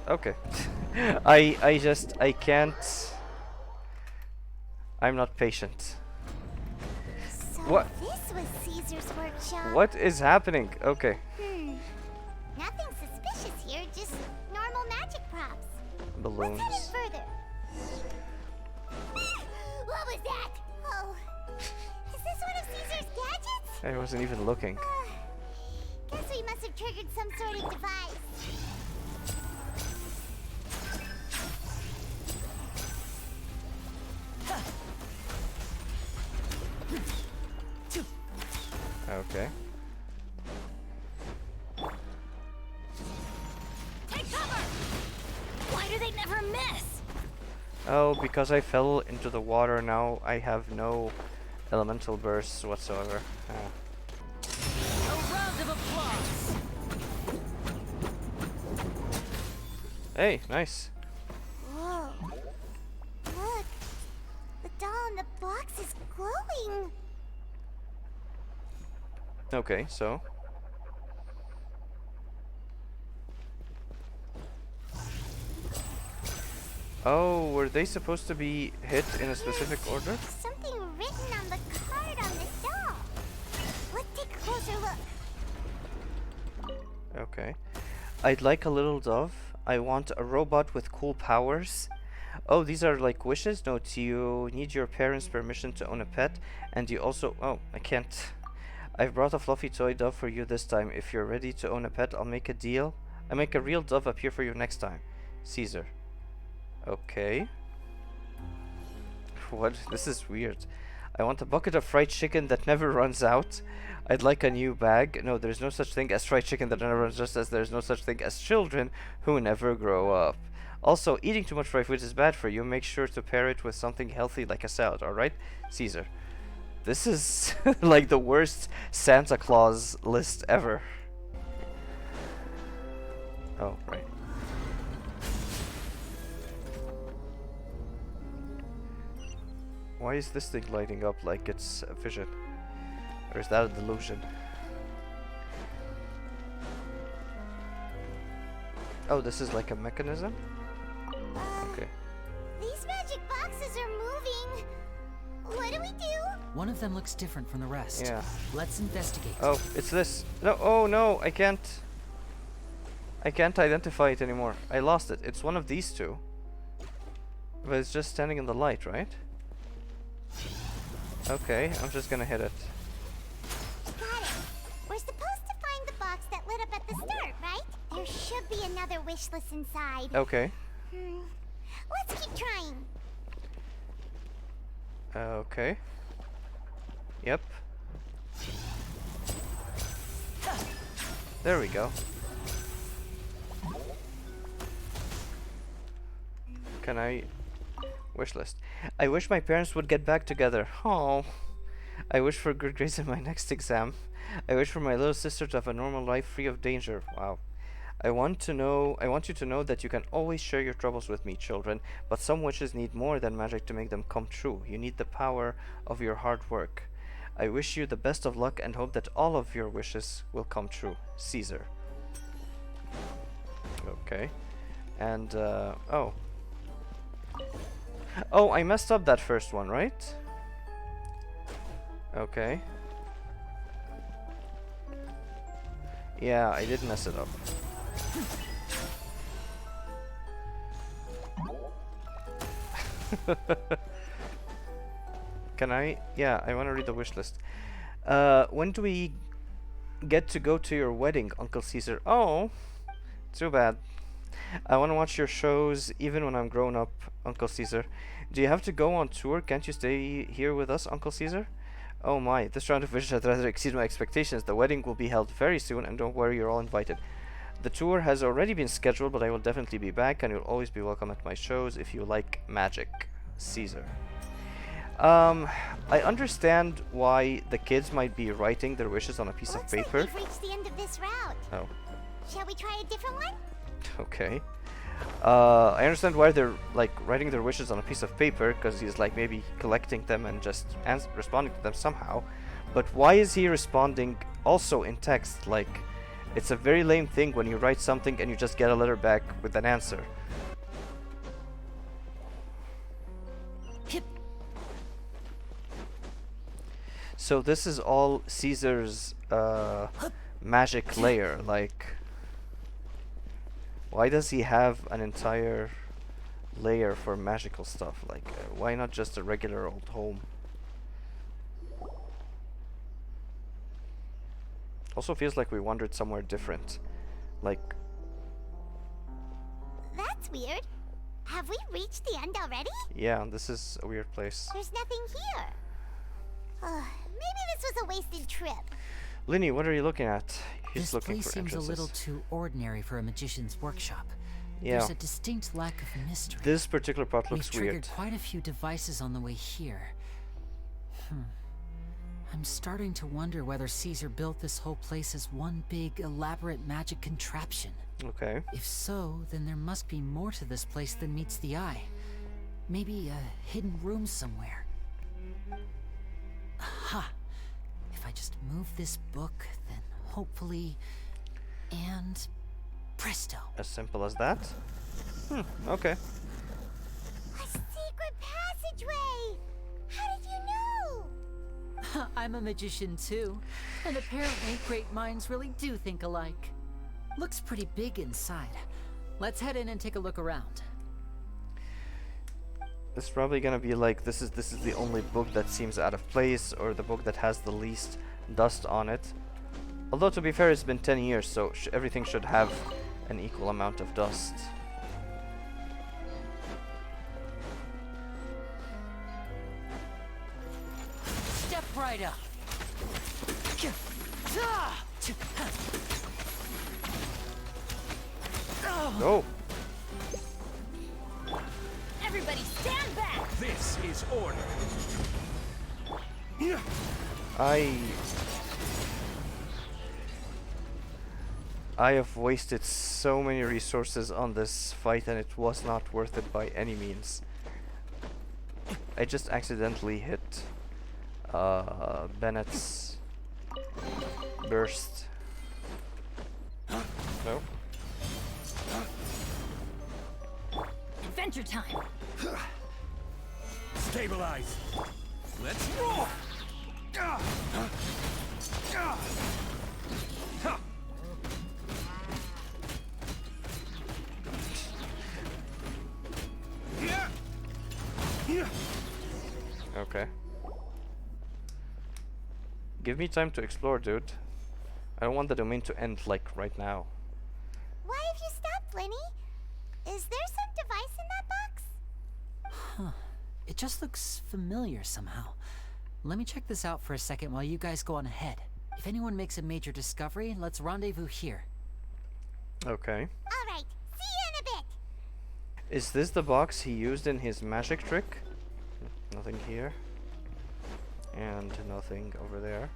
Speaker 1: Okay. I can't... I'm not patient.
Speaker 2: So
Speaker 1: What?
Speaker 2: this was Caesar's workshop.
Speaker 1: What is happening? Okay.
Speaker 2: Nothing suspicious here, just normal magic props.
Speaker 1: Balloons.
Speaker 2: Let's head in further. What was that? Oh, is this one of Caesar's gadgets?
Speaker 1: I wasn't even looking.
Speaker 2: Guess we must have triggered some sort of device.
Speaker 1: Okay.
Speaker 3: Take cover! Why do they never miss?
Speaker 1: Oh, because I fell into the water, now I have no elemental bursts whatsoever.
Speaker 3: A round of applause!
Speaker 1: Hey, nice.
Speaker 2: Whoa. Look. The doll in the box is glowing.
Speaker 1: Okay, so... Oh, were they supposed to be hit in a specific order?
Speaker 2: Something written on the card on this doll. Let's take a closer look.
Speaker 1: Okay. I'd like a little dove. I want a robot with cool powers. Oh, these are like wishes? Note, you need your parents' permission to own a pet. And you also... Oh, I can't... I've brought a fluffy toy dove for you this time. If you're ready to own a pet, I'll make a deal. I'll make a real dove appear for you next time. Caesar. Okay. What? This is weird. I want a bucket of fried chicken that never runs out. I'd like a new bag. No, there's no such thing as fried chicken that never runs, just as there's no such thing as children who never grow up. Also, eating too much fried food is bad for you. Make sure to pair it with something healthy like a salad, alright? Caesar. This is like the worst Santa Claus list ever. Oh, right. Why is this thing lighting up like it's a vision? Or is that a delusion? Oh, this is like a mechanism? Okay.
Speaker 2: These magic boxes are moving. What do we do?
Speaker 5: One of them looks different from the rest.
Speaker 1: Yeah.
Speaker 5: Let's investigate.
Speaker 1: Oh, it's this. No, oh no, I can't identify it anymore. I lost it. It's one of these two. But it's just standing in the light, right? Okay, I'm just gonna hit it.
Speaker 2: Got it. We're supposed to find the box that lit up at the start, right? There should be another wish list inside.
Speaker 1: Okay.
Speaker 2: Let's keep trying.
Speaker 1: Okay. Yep. There we go. Can I... Wish list. I wish my parents would get back together. Oh. I wish for good grades in my next exam. I wish for my little sister to have a normal life free of danger. Wow. I want you to know that you can always share your troubles with me, children, but some wishes need more than magic to make them come true. You need the power of your hard work. I wish you the best of luck and hope that all of your wishes will come true. Caesar. Okay. And, oh. Oh, I messed up that first one, right? Okay. Yeah, I did mess it up. Can I? Yeah, I want to read the wish list. When do we get to go to your wedding, Uncle Caesar? Oh, too bad. I want to watch your shows even when I'm grown up, Uncle Caesar. Do you have to go on tour? Can't you stay here with us, Uncle Caesar? Oh my, this round of wishes has rather exceeded my expectations. The wedding will be held very soon, and don't worry, you're all invited. The tour has already been scheduled, but I will definitely be back, and you'll always be welcome at my shows if you like magic. Caesar. I understand why the kids might be writing their wishes on a piece of paper.
Speaker 2: Looks like we've reached the end of this route.
Speaker 1: Oh,
Speaker 2: Shall we try a different one?
Speaker 1: okay. I understand why they're like writing their wishes on a piece of paper, because he's like maybe collecting them and just responding to them somehow. But why is he responding also in text? Like, it's a very lame thing when you write something and you just get a letter back with an answer. So this is all Caesar's magic layer. Like, why does he have an entire layer for magical stuff? Like, why not just a regular old home? Also feels like we wandered somewhere different. Like,
Speaker 2: That's weird. Have we reached the end already?
Speaker 1: yeah, this is a weird place.
Speaker 2: There's nothing here. Maybe this was a wasted trip.
Speaker 1: Linny, what are you looking at? He's
Speaker 5: This
Speaker 1: looking
Speaker 5: place
Speaker 1: for
Speaker 5: seems a
Speaker 1: entrances.
Speaker 5: little too ordinary for a magician's workshop.
Speaker 1: Yeah.
Speaker 5: There's a distinct lack of mystery.
Speaker 1: This particular part
Speaker 5: We've
Speaker 1: looks
Speaker 5: triggered
Speaker 1: weird.
Speaker 5: quite a few devices on the way here. I'm starting to wonder whether Caesar built this whole place as one big, elaborate magic contraption.
Speaker 1: Okay.
Speaker 5: If so, then there must be more to this place than meets the eye. Maybe a hidden room somewhere. Aha! If I just move this book, then hopefully... And... presto!
Speaker 1: As simple as that? Okay.
Speaker 2: A secret passageway! How did you know?
Speaker 5: I'm a magician too, and apparently great minds really do think alike. Looks pretty big inside. Let's head in and take a look around.
Speaker 1: It's probably gonna be like this is the only book that seems out of place, or the book that has the least dust on it. Although to be fair, it's been 10 years, so everything should have an equal amount of dust.
Speaker 5: Step right up.
Speaker 1: Oh,
Speaker 3: Everybody stand back!
Speaker 8: This is order.
Speaker 1: I have wasted so many resources on this fight, and it was not worth it by any means. I just accidentally hit Bennett's burst. No?
Speaker 3: Adventure time!
Speaker 11: Stabilize. Let's roll.
Speaker 1: Okay. Give me time to explore, dude. I don't want the domain to end like right now.
Speaker 2: Why have you stopped, Lenny? Is there some device in that box?
Speaker 5: Huh. It just looks familiar somehow. Let me check this out for a second while you guys go on ahead. If anyone makes a major discovery, let's rendezvous here.
Speaker 1: Okay.
Speaker 2: Alright, see you in a bit!
Speaker 1: Is this the box he used in his magic trick? Nothing here. And nothing over there.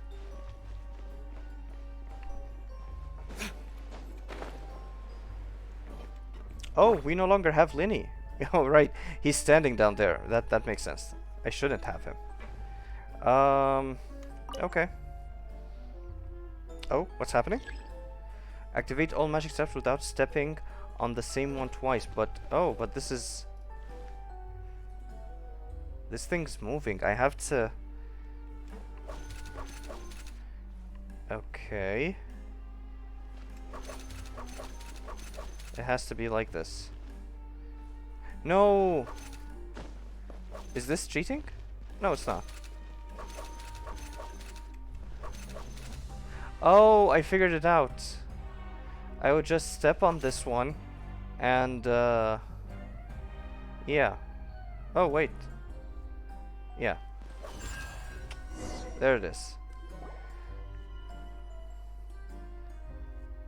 Speaker 1: Oh, we no longer have Linny. Oh, right. He's standing down there. That makes sense. I shouldn't have him. Okay. Oh, what's happening? Activate all magic steps without stepping on the same one twice. But, oh, but this is... This thing's moving. I have to... Okay. It has to be like this. No! Is this cheating? No, it's not. Oh, I figured it out. I would just step on this one and yeah. Oh, wait. Yeah. There it is.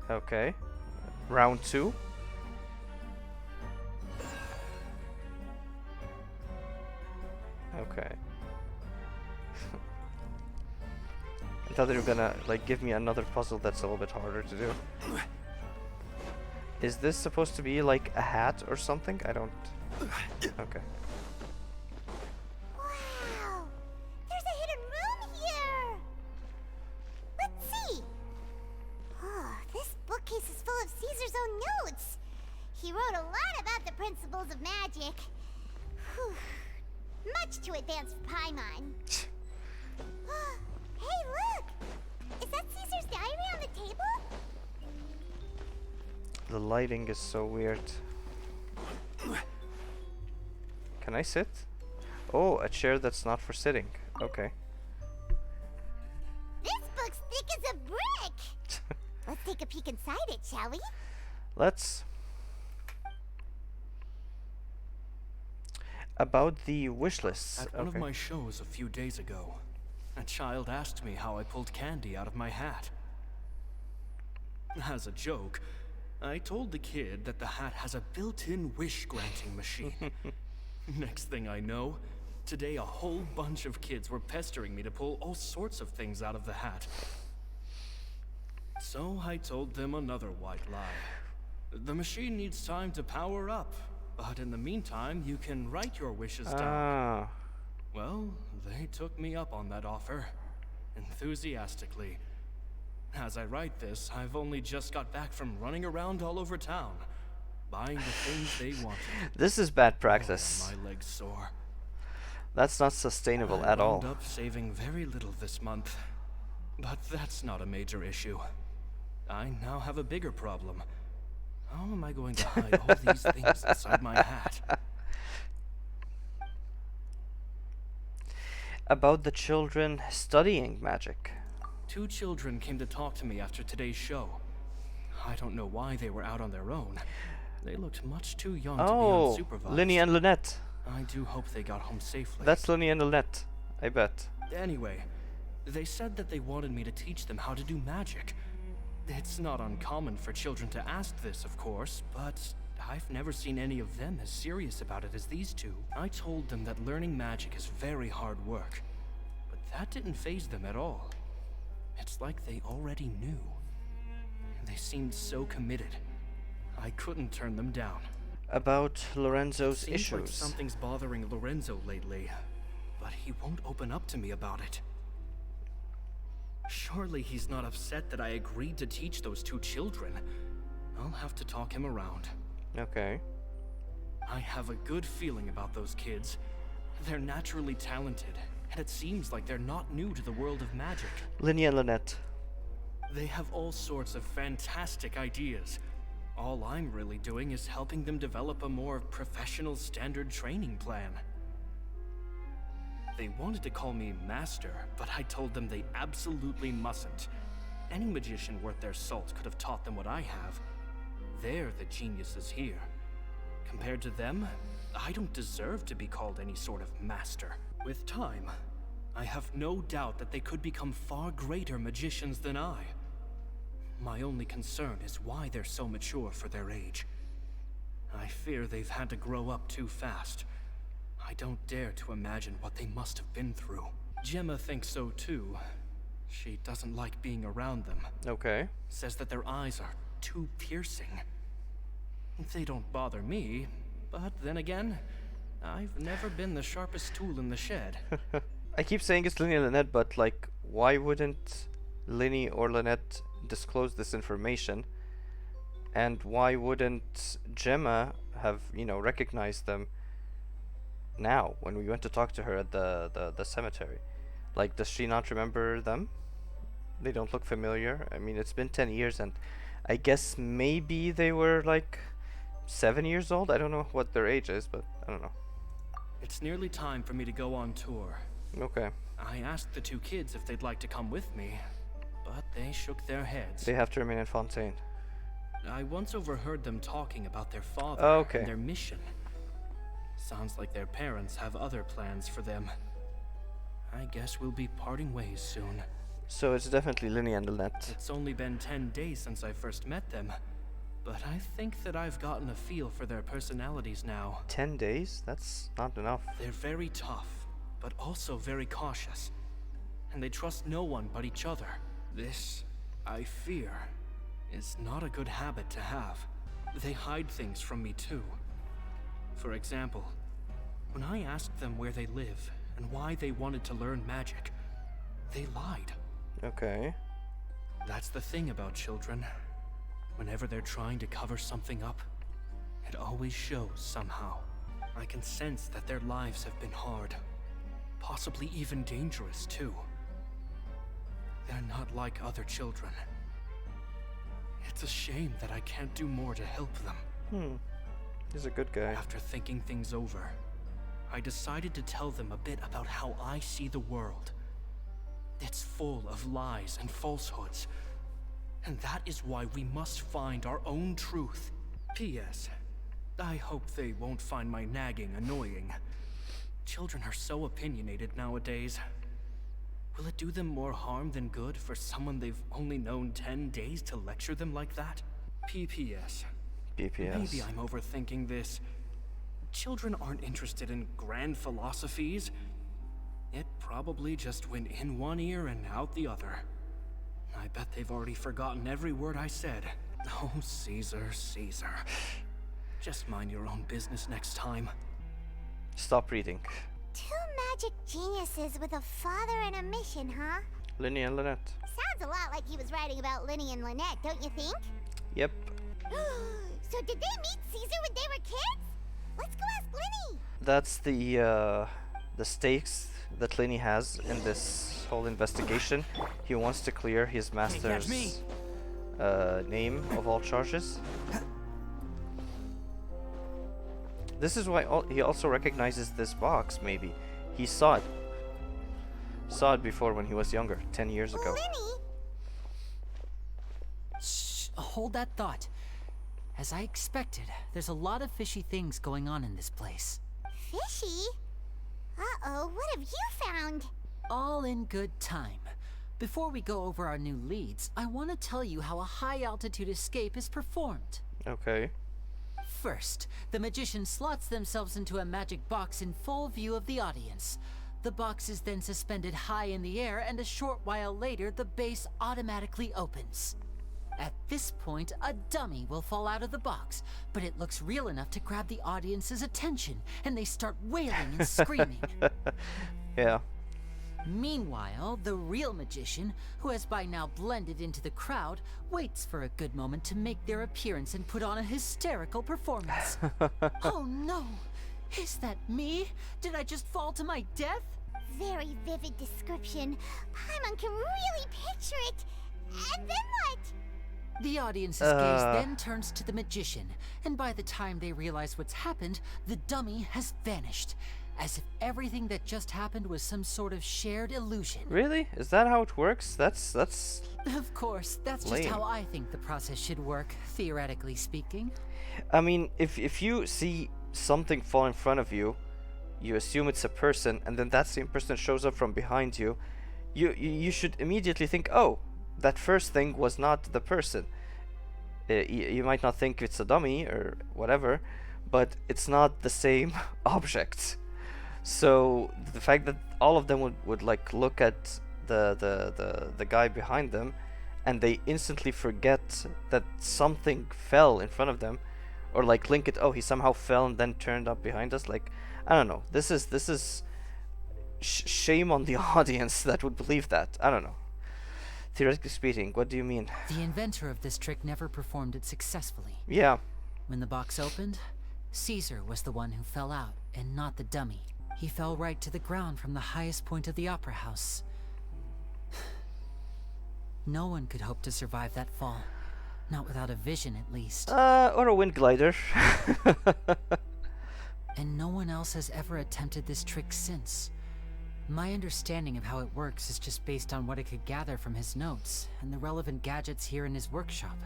Speaker 1: Okay. Round 2. Okay. I thought they were gonna like give me another puzzle that's a little bit harder to do. Is this supposed to be like a hat or something? I don't... Okay.
Speaker 2: Wow! There's a hidden room here! Let's see! Oh, this bookcase is full of Caesar's own notes! He wrote a lot about the principles of magic. Whew. Much too advanced for Paimon. Hey, look! Is that Caesar's diary on the table?
Speaker 1: The lighting is so weird. Can I sit? Oh, a chair that's not for sitting. Okay.
Speaker 2: This book's thick as a brick! Let's take a peek inside it, shall we?
Speaker 1: Let's. About the wish lists.
Speaker 13: At one of my shows a few days ago, a child asked me how I pulled candy out of my hat. As a joke, I told the kid that the hat has a built-in wish-granting machine. Next thing I know, today a whole bunch of kids were pestering me to pull all sorts of things out of the hat. So I told them another white lie. The machine needs time to power up, but in the meantime, you can write your wishes down. Well, they took me up on that offer, enthusiastically. As I write this, I've only just got back from running around all over town, buying the things they wanted.
Speaker 1: This is bad practice.
Speaker 13: Oh, my legs sore.
Speaker 1: That's not sustainable at all.
Speaker 13: I wound up saving very little this month, but that's not a major issue. I now have a bigger problem. How am I going to hide all these things inside my hat?
Speaker 1: About the children studying magic.
Speaker 13: 2 children came to talk to me after today's show. I don't know why they were out on their own. They looked much too young to be unsupervised.
Speaker 1: Linny and Lynette.
Speaker 13: I do hope they got home safely.
Speaker 1: That's Linny and Lynette, I bet.
Speaker 13: Anyway, they said that they wanted me to teach them how to do magic. It's not uncommon for children to ask this, of course, but I've never seen any of them as serious about it as these 2. I told them that learning magic is very hard work, but that didn't faze them at all. It's like they already knew. They seemed so committed. I couldn't turn them down.
Speaker 1: About Lorenzo's
Speaker 13: Seems
Speaker 1: issues.
Speaker 13: like something's bothering Lorenzo lately, but he won't open up to me about it. Surely he's not upset that I agreed to teach those 2 children. I'll have to talk him around.
Speaker 1: Okay.
Speaker 13: I have a good feeling about those kids. They're naturally talented, and it seems like they're not new to the world of magic.
Speaker 1: Linny and Lynette.
Speaker 13: They have all sorts of fantastic ideas. All I'm really doing is helping them develop a more professional standard training plan. They wanted to call me Master, but I told them they absolutely mustn't. Any magician worth their salt could have taught them what I have. They're the geniuses here. Compared to them, I don't deserve to be called any sort of master. With time, I have no doubt that they could become far greater magicians than I. My only concern is why they're so mature for their age. I fear they've had to grow up too fast. I don't dare to imagine what they must have been through. Gemma thinks so too. She doesn't like being around them.
Speaker 1: Okay.
Speaker 13: Says that their eyes are too piercing. They don't bother me, but then again, I've never been the sharpest tool in the shed.
Speaker 1: I keep saying it's Linny and Lynette, but like, why wouldn't Linny or Lynette disclose this information? And why wouldn't Gemma have, you know, recognized them now when we went to talk to her at the cemetery? Like, does she not remember them? They don't look familiar. I mean, it's been 10 years, and I guess maybe they were like 7 years old. I don't know what their age is, but I don't know.
Speaker 13: It's nearly time for me to go on tour.
Speaker 1: Okay.
Speaker 13: I asked the 2 kids if they'd like to come with me, but they shook their heads.
Speaker 1: They have to remain in Fontaine.
Speaker 13: I once overheard them talking about their father and their mission. Sounds like their parents have other plans for them. I guess we'll be parting ways soon.
Speaker 1: So it's definitely Linny and Lynette.
Speaker 13: It's only been 10 days since I first met them. but I think that I've gotten a feel for their personalities now.
Speaker 1: 10 days? That's not enough.
Speaker 13: They're very tough, but also very cautious. And they trust no one but each other. This, I fear, is not a good habit to have. They hide things from me too. For example, when I asked them where they live and why they wanted to learn magic, they lied.
Speaker 1: Okay.
Speaker 13: That's the thing about children. Whenever they're trying to cover something up, it always shows somehow. I can sense that their lives have been hard. Possibly even dangerous, too. They're not like other children. It's a shame that I can't do more to help them.
Speaker 1: He's a good guy.
Speaker 13: After thinking things over, I decided to tell them a bit about how I see the world. It's full of lies and falsehoods. And that is why we must find our own truth. P.S. I hope they won't find my nagging annoying. Children are so opinionated nowadays. Will it do them more harm than good for someone they've only known 10 days to lecture them like that? PPS.
Speaker 1: PPS.
Speaker 13: Maybe I'm overthinking this. Children aren't interested in grand philosophies. It probably just went in one ear and out the other. I bet they've already forgotten every word I said. Oh, Caesar, Caesar. Just mind your own business next time.
Speaker 1: Stop reading.
Speaker 2: Two magic geniuses with a father and a mission, huh?
Speaker 1: Linny and Lynette.
Speaker 2: Sounds a lot like he was writing about Linny and Lynette, don't you think?
Speaker 1: Yep.
Speaker 2: So did they meet Caesar when they were kids? Let's go ask Linny.
Speaker 1: That's the stakes that Linny has in this whole investigation. He wants to clear his master's name of all charges. This is why he also recognizes this box, maybe. He saw it before when he was younger, 10 years ago.
Speaker 2: Linny?
Speaker 5: Shh, hold that thought. As I expected, there's a lot of fishy things going on in this place.
Speaker 2: Fishy? Uh-oh, what have you found?
Speaker 5: All in good time. Before we go over our new leads, I want to tell you how a high-altitude escape is performed.
Speaker 1: Okay.
Speaker 5: First, the magician slots themselves into a magic box in full view of the audience. The box is then suspended high in the air, and a short while later, the base automatically opens. At this point, a dummy will fall out of the box, but it looks real enough to grab the audience's attention, and they start wailing and screaming.
Speaker 1: Yeah.
Speaker 5: Meanwhile, the real magician, who has by now blended into the crowd, waits for a good moment to make their appearance and put on a hysterical performance. Oh no! Is that me? Did I just fall to my death?
Speaker 2: Very vivid description. Paimon can really picture it. And then what?
Speaker 5: The audience's gaze then turns to the magician, and by the time they realize what's happened, the dummy has vanished. As if everything that just happened was some sort of shared illusion.
Speaker 1: Really? Is that how it works? That's
Speaker 5: Of course, that's
Speaker 1: lame.
Speaker 5: just how I think the process should work, theoretically speaking.
Speaker 1: I mean, if you see something fall in front of you, you assume it's a person, and then that same person shows up from behind you, you should immediately think, oh, that first thing was not the person. You might not think it's a dummy or whatever, but it's not the same object. So the fact that all of them would like look at the guy behind them, and they instantly forget that something fell in front of them, or like link it, oh, he somehow fell and then turned up behind us. Like, I don't know. This is shame on the audience that would believe that. I don't know. Theoretically speaking, what do you mean?
Speaker 5: The inventor of this trick never performed it successfully.
Speaker 1: Yeah.
Speaker 5: When the box opened, Caesar was the one who fell out, and not the dummy. He fell right to the ground from the highest point of the opera house. No one could hope to survive that fall. Not without a vision, at least.
Speaker 1: Or a wind glider.
Speaker 5: And no one else has ever attempted this trick since. My understanding of how it works is just based on what I could gather from his notes and the relevant gadgets here in his workshop.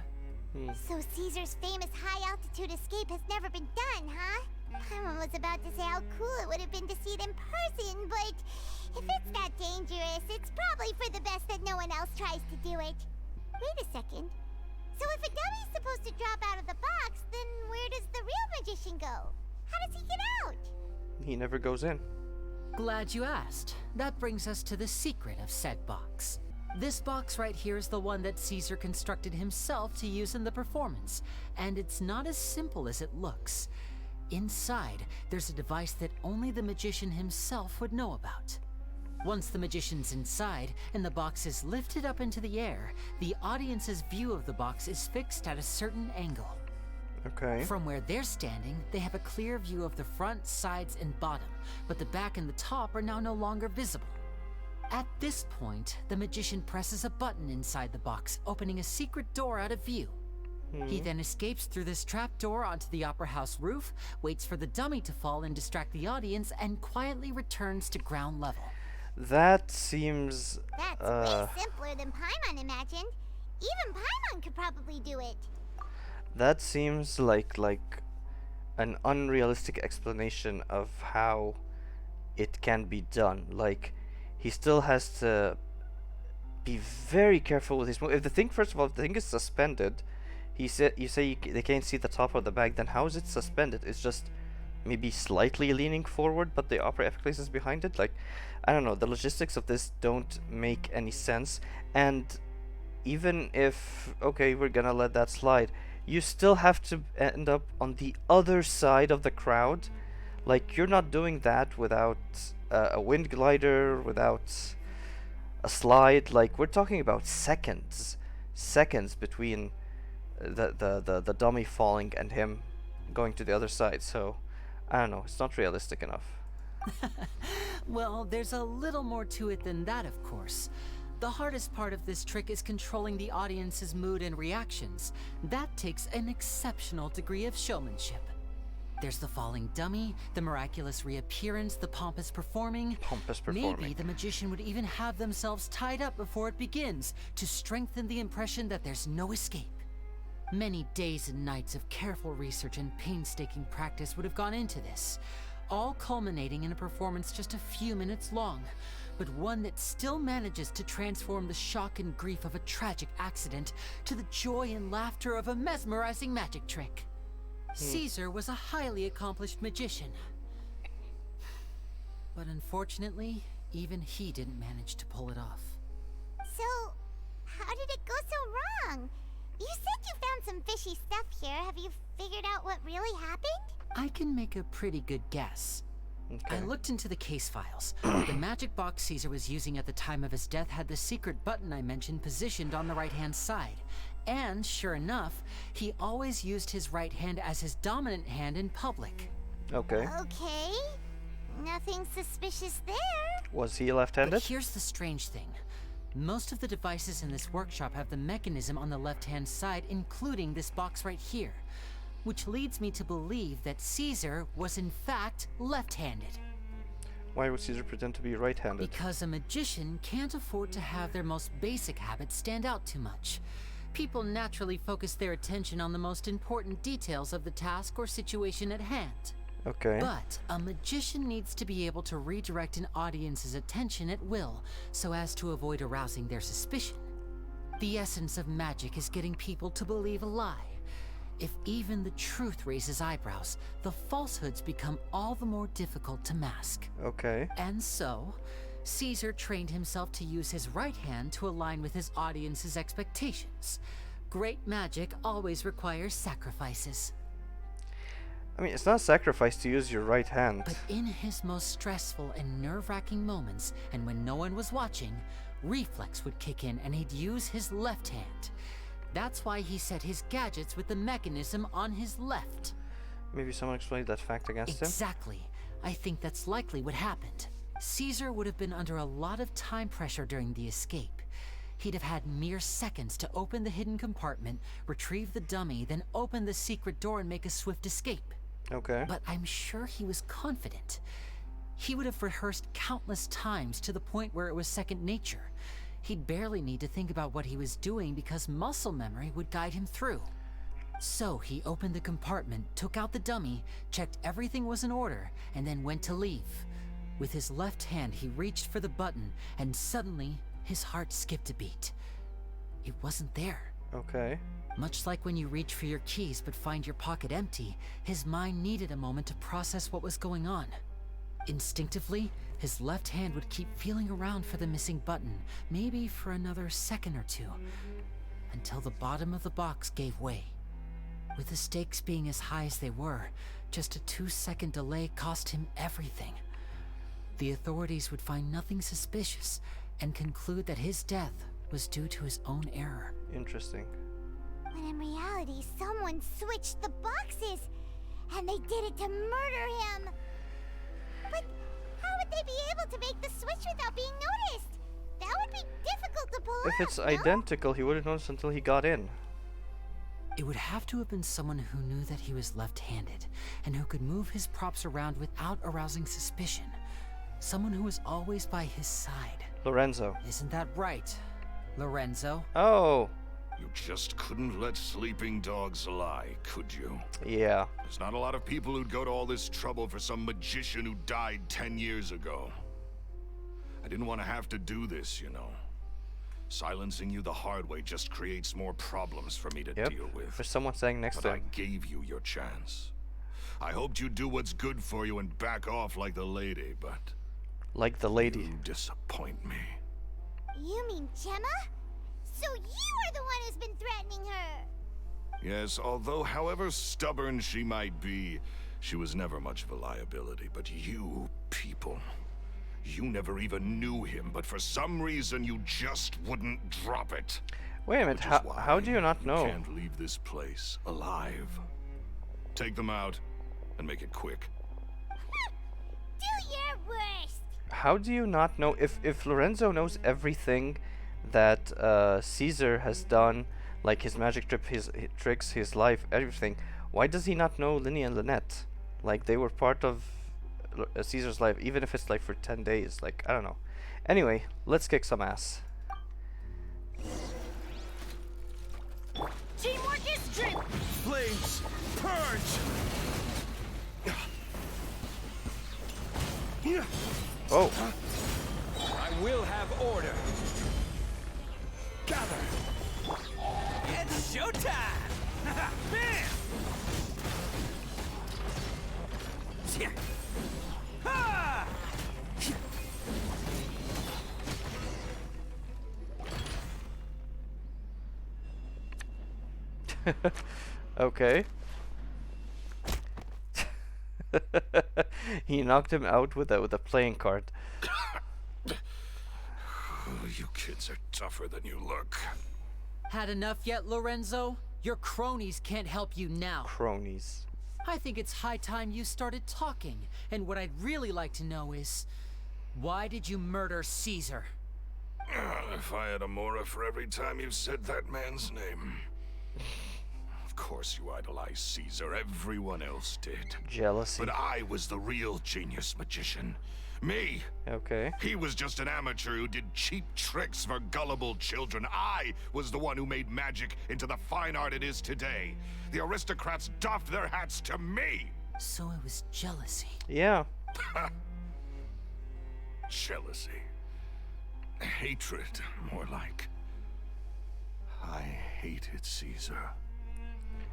Speaker 2: So Caesar's famous high-altitude escape has never been done, huh? Paimon was about to say how cool it would have been to see it in person, but if it's that dangerous, it's probably for the best that no one else tries to do it. Wait a second. So if a dummy's supposed to drop out of the
Speaker 1: he never goes in.
Speaker 5: Glad you asked. That brings us to the secret of said box. This box right here is the one that Caesar constructed himself to use in the performance, and it's not as simple as it looks. Inside, there's a device that only the magician himself would know about. Once the magician's inside and the box is lifted up into the air, the audience's view of the box is fixed at a certain angle.
Speaker 1: Okay.
Speaker 5: From where they're standing, they have a clear view of the front, sides, and bottom, but the back and the top are now no longer visible. At this point, the magician presses a button inside the box, opening a secret door out of view. He then escapes through this trap door onto the opera house roof, waits for the dummy to fall and distract the audience, and quietly returns to ground level.
Speaker 1: That seems...
Speaker 2: That's way simpler than Paimon imagined. Even Paimon could probably do it.
Speaker 1: That seems like an unrealistic explanation of how it can be done. Like, he still has to be very careful with his move. If the thing, first of all, if the thing is suspended, you say they can't see the top of the bag, then how is it suspended? It's just maybe slightly leaning forward, but the opera efficacy is behind it. Like, I don't know, the logistics of this don't make any sense. And even if, okay, we're gonna let that slide, you still have to end up on the other side of the crowd. Like, you're not doing that without a wind glider, without a slide. Like, we're talking about seconds between the dummy falling and him going to the other side. So I don't know, it's not realistic enough.
Speaker 5: Well, there's a little more to it than that, of course. The hardest part of this trick is controlling the audience's mood and reactions. That takes an exceptional degree of showmanship. There's the falling dummy, the miraculous reappearance, the pompous performing. Maybe the magician would even have themselves tied up before it begins to strengthen the impression that there's no escape. Many days and nights of careful research and painstaking practice would have gone into this, all culminating in a performance just a few minutes long, but one that still manages to transform the shock and grief of a tragic accident to the joy and laughter of a mesmerizing magic trick. Caesar was a highly accomplished magician, but unfortunately, even he didn't manage to pull it off.
Speaker 2: So, how did it go so wrong? You said you found some fishy stuff here. Have you figured out what really happened?
Speaker 5: I can make a pretty good guess.
Speaker 1: Okay.
Speaker 5: I looked into the case files. The magic box Caesar was using at the time of his death had the secret button I mentioned positioned on the right-hand side. And, sure enough, he always used his right hand as his dominant hand in public.
Speaker 1: Okay.
Speaker 2: Okay. Nothing suspicious there.
Speaker 1: Was he left-handed?
Speaker 5: But here's the strange thing. Most of the devices in this workshop have the mechanism on the left-hand side, including this box right here, which leads me to believe that Caesar was in fact left-handed.
Speaker 1: Why would Caesar pretend to be right-handed?
Speaker 5: Because a magician can't afford to have their most basic habits stand out too much. People naturally focus their attention on the most important details of the task or situation at hand.
Speaker 1: Okay.
Speaker 5: But a magician needs to be able to redirect an audience's attention at will, so as to avoid arousing their suspicion. The essence of magic is getting people to believe a lie. If even the truth raises eyebrows, the falsehoods become all the more difficult to mask.
Speaker 1: Okay.
Speaker 5: And so, Caesar trained himself to use his right hand to align with his audience's expectations. Great magic always requires sacrifices.
Speaker 1: I mean, it's not a sacrifice to use your right hand.
Speaker 5: But in his most stressful and nerve-wracking moments, and when no one was watching, reflex would kick in and he'd use his left hand. That's why he set his gadgets with the mechanism on his left.
Speaker 1: Maybe someone explained that fact against him?
Speaker 5: Exactly. I think that's likely what happened. Caesar would have been under a lot of time pressure during the escape. He'd have had mere seconds to open the hidden compartment, retrieve the dummy, then open the secret door and make a swift escape.
Speaker 1: Okay.
Speaker 5: But I'm sure he was confident. He would have rehearsed countless times to the point where it was second nature. He'd barely need to think about what he was doing because muscle memory would guide him through. So he opened the compartment, took out the dummy, checked everything was in order, and then went to leave. With his left hand, he reached for the button, and suddenly, his heart skipped a beat. It wasn't there.
Speaker 1: Okay.
Speaker 5: Much like when you reach for your keys but find your pocket empty, his mind needed a moment to process what was going on. Instinctively, his left hand would keep feeling around for the missing button, maybe for another second or two, until the bottom of the box gave way. With the stakes being as high as they were, just a 2-second delay cost him everything. The authorities would find nothing suspicious and conclude that his death was due to his own error.
Speaker 1: Interesting.
Speaker 2: When in reality, someone switched the boxes, and they did it to murder him. But how would they be able to make the switch without being noticed? That would be difficult to pull off.
Speaker 1: If it's
Speaker 2: no?
Speaker 1: identical, he wouldn't notice until he got in.
Speaker 5: It would have to have been someone who knew that he was left-handed, and who could move his props around without arousing suspicion. Someone who was always by his side.
Speaker 1: Lorenzo.
Speaker 5: Isn't that right, Lorenzo?
Speaker 1: Oh.
Speaker 4: You just couldn't let sleeping dogs lie, could you?
Speaker 1: Yeah.
Speaker 4: There's not a lot of people who'd go to all this trouble for some magician who died 10 years ago. I didn't want to have to do this, you know. Silencing you the hard way just creates more problems for me to deal with.
Speaker 1: For someone standing next to him.
Speaker 4: But I gave you your chance. I hoped you'd do what's good for you and back off like the lady, but...
Speaker 1: Like the lady.
Speaker 4: You disappoint me.
Speaker 2: You mean Gemma? So you are the one who's been threatening her!
Speaker 4: Yes, although however stubborn she might be, she was never much of a liability. But you people... You never even knew him, but for some reason you just wouldn't drop it.
Speaker 1: Wait a minute, how do you not know?
Speaker 4: You can't leave this place alive. Take them out, and make it quick.
Speaker 2: Do your worst!
Speaker 1: How do you not know? If Lorenzo knows everything that Caesar has done, like his magic trip, his tricks, his life, everything, why does he not know Lyney and Lynette? Like, they were part of Caesar's life, even if it's like for 10 days. Like, I don't know. Anyway, let's kick some ass.
Speaker 12: Teamwork is strength!
Speaker 10: Flames, purge!
Speaker 1: Oh.
Speaker 12: I will have order. Gather!
Speaker 8: It's showtime! Bam! Yeah. Ha!
Speaker 1: Okay. He knocked him out with a playing card.
Speaker 4: Oh, you kids are tougher than you look.
Speaker 5: Had enough yet, Lorenzo? Your cronies can't help you now.
Speaker 1: Cronies.
Speaker 5: I think it's high time you started talking. And what I'd really like to know is, why did you murder Caesar?
Speaker 4: If I had a Mora for every time you said that man's name. Of course you idolized Caesar, everyone else did.
Speaker 1: Jealousy.
Speaker 4: But I was the real genius magician. Me.
Speaker 1: Okay.
Speaker 4: He was just an amateur who did cheap tricks for gullible children. I was the one who made magic into the fine art it is today. The aristocrats doffed their hats to me.
Speaker 5: So it was jealousy.
Speaker 1: Yeah.
Speaker 4: Jealousy. Hatred, more like. I hated Caesar.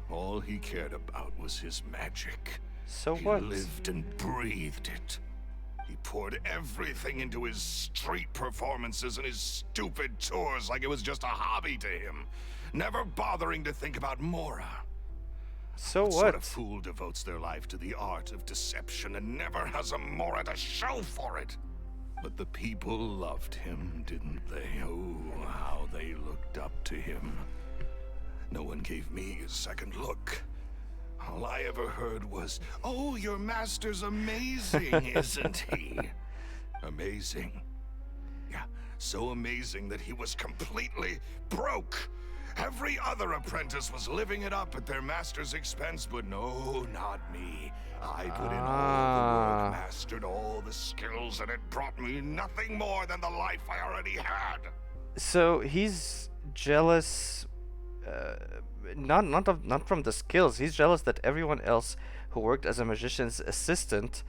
Speaker 4: All he cared about was his magic.
Speaker 1: So
Speaker 4: he
Speaker 1: what?
Speaker 4: lived and breathed it. He poured everything into his street performances and his stupid tours like it was just a hobby to him, never bothering to think about Mora.
Speaker 1: So
Speaker 4: What sort of
Speaker 1: what?
Speaker 4: fool devotes their life to the art of deception and never has a Mora to show for it? But the people loved him, didn't they? Oh, how they looked up to him. No one gave me a second look. All I ever heard was, "Oh, your master's amazing, isn't he?" Amazing. Yeah, so amazing that he was completely broke. Every other apprentice was living it up at their master's expense, but no, not me. I put in all the work, mastered all the skills, and it brought me nothing more than the life I already had.
Speaker 1: So he's jealous, not from the skills. He's jealous that everyone else who worked as a magician's assistant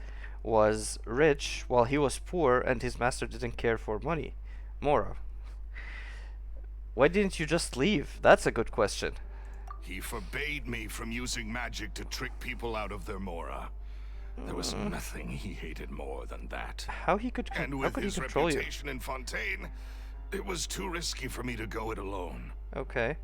Speaker 1: was rich while he was poor, and his master didn't care for money. Mora. Why didn't you just leave? That's a good question.
Speaker 4: He forbade me from using magic to trick people out of their Mora. There was nothing he hated more than that.
Speaker 1: How he could
Speaker 4: And
Speaker 1: how
Speaker 4: with
Speaker 1: could he
Speaker 4: his
Speaker 1: control you?
Speaker 4: reputation in Fontaine, it was too risky for me to go it alone.
Speaker 1: Okay.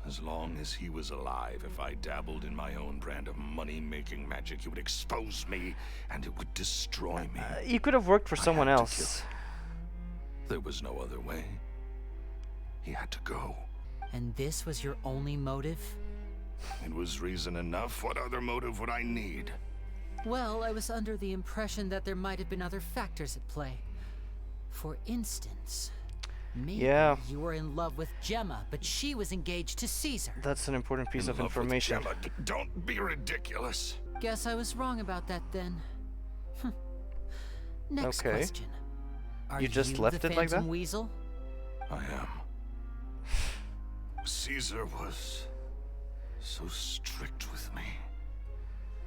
Speaker 4: As long as he was alive, if I dabbled in my own brand of money-making magic, he would expose me, and it would destroy me.
Speaker 1: You could have worked for
Speaker 4: I
Speaker 1: someone
Speaker 4: had to
Speaker 1: else.
Speaker 4: kill him. There was no other way. He had to go.
Speaker 5: And this was your only motive?
Speaker 4: It was reason enough. What other motive would I need?
Speaker 5: Well, I was under the impression that there might have been other factors at play. For instance, maybe you were in love with Gemma, but she was engaged to Caesar.
Speaker 1: That's an important piece
Speaker 4: In
Speaker 1: of
Speaker 4: love with
Speaker 1: information.
Speaker 4: Gemma. Don't be ridiculous.
Speaker 5: Guess I was wrong about that then. Next
Speaker 1: Okay.
Speaker 5: question. Are
Speaker 1: You just left
Speaker 5: the
Speaker 1: it like
Speaker 5: Phantom
Speaker 1: that?
Speaker 5: Weasel?
Speaker 4: I am. Caesar was so strict with me.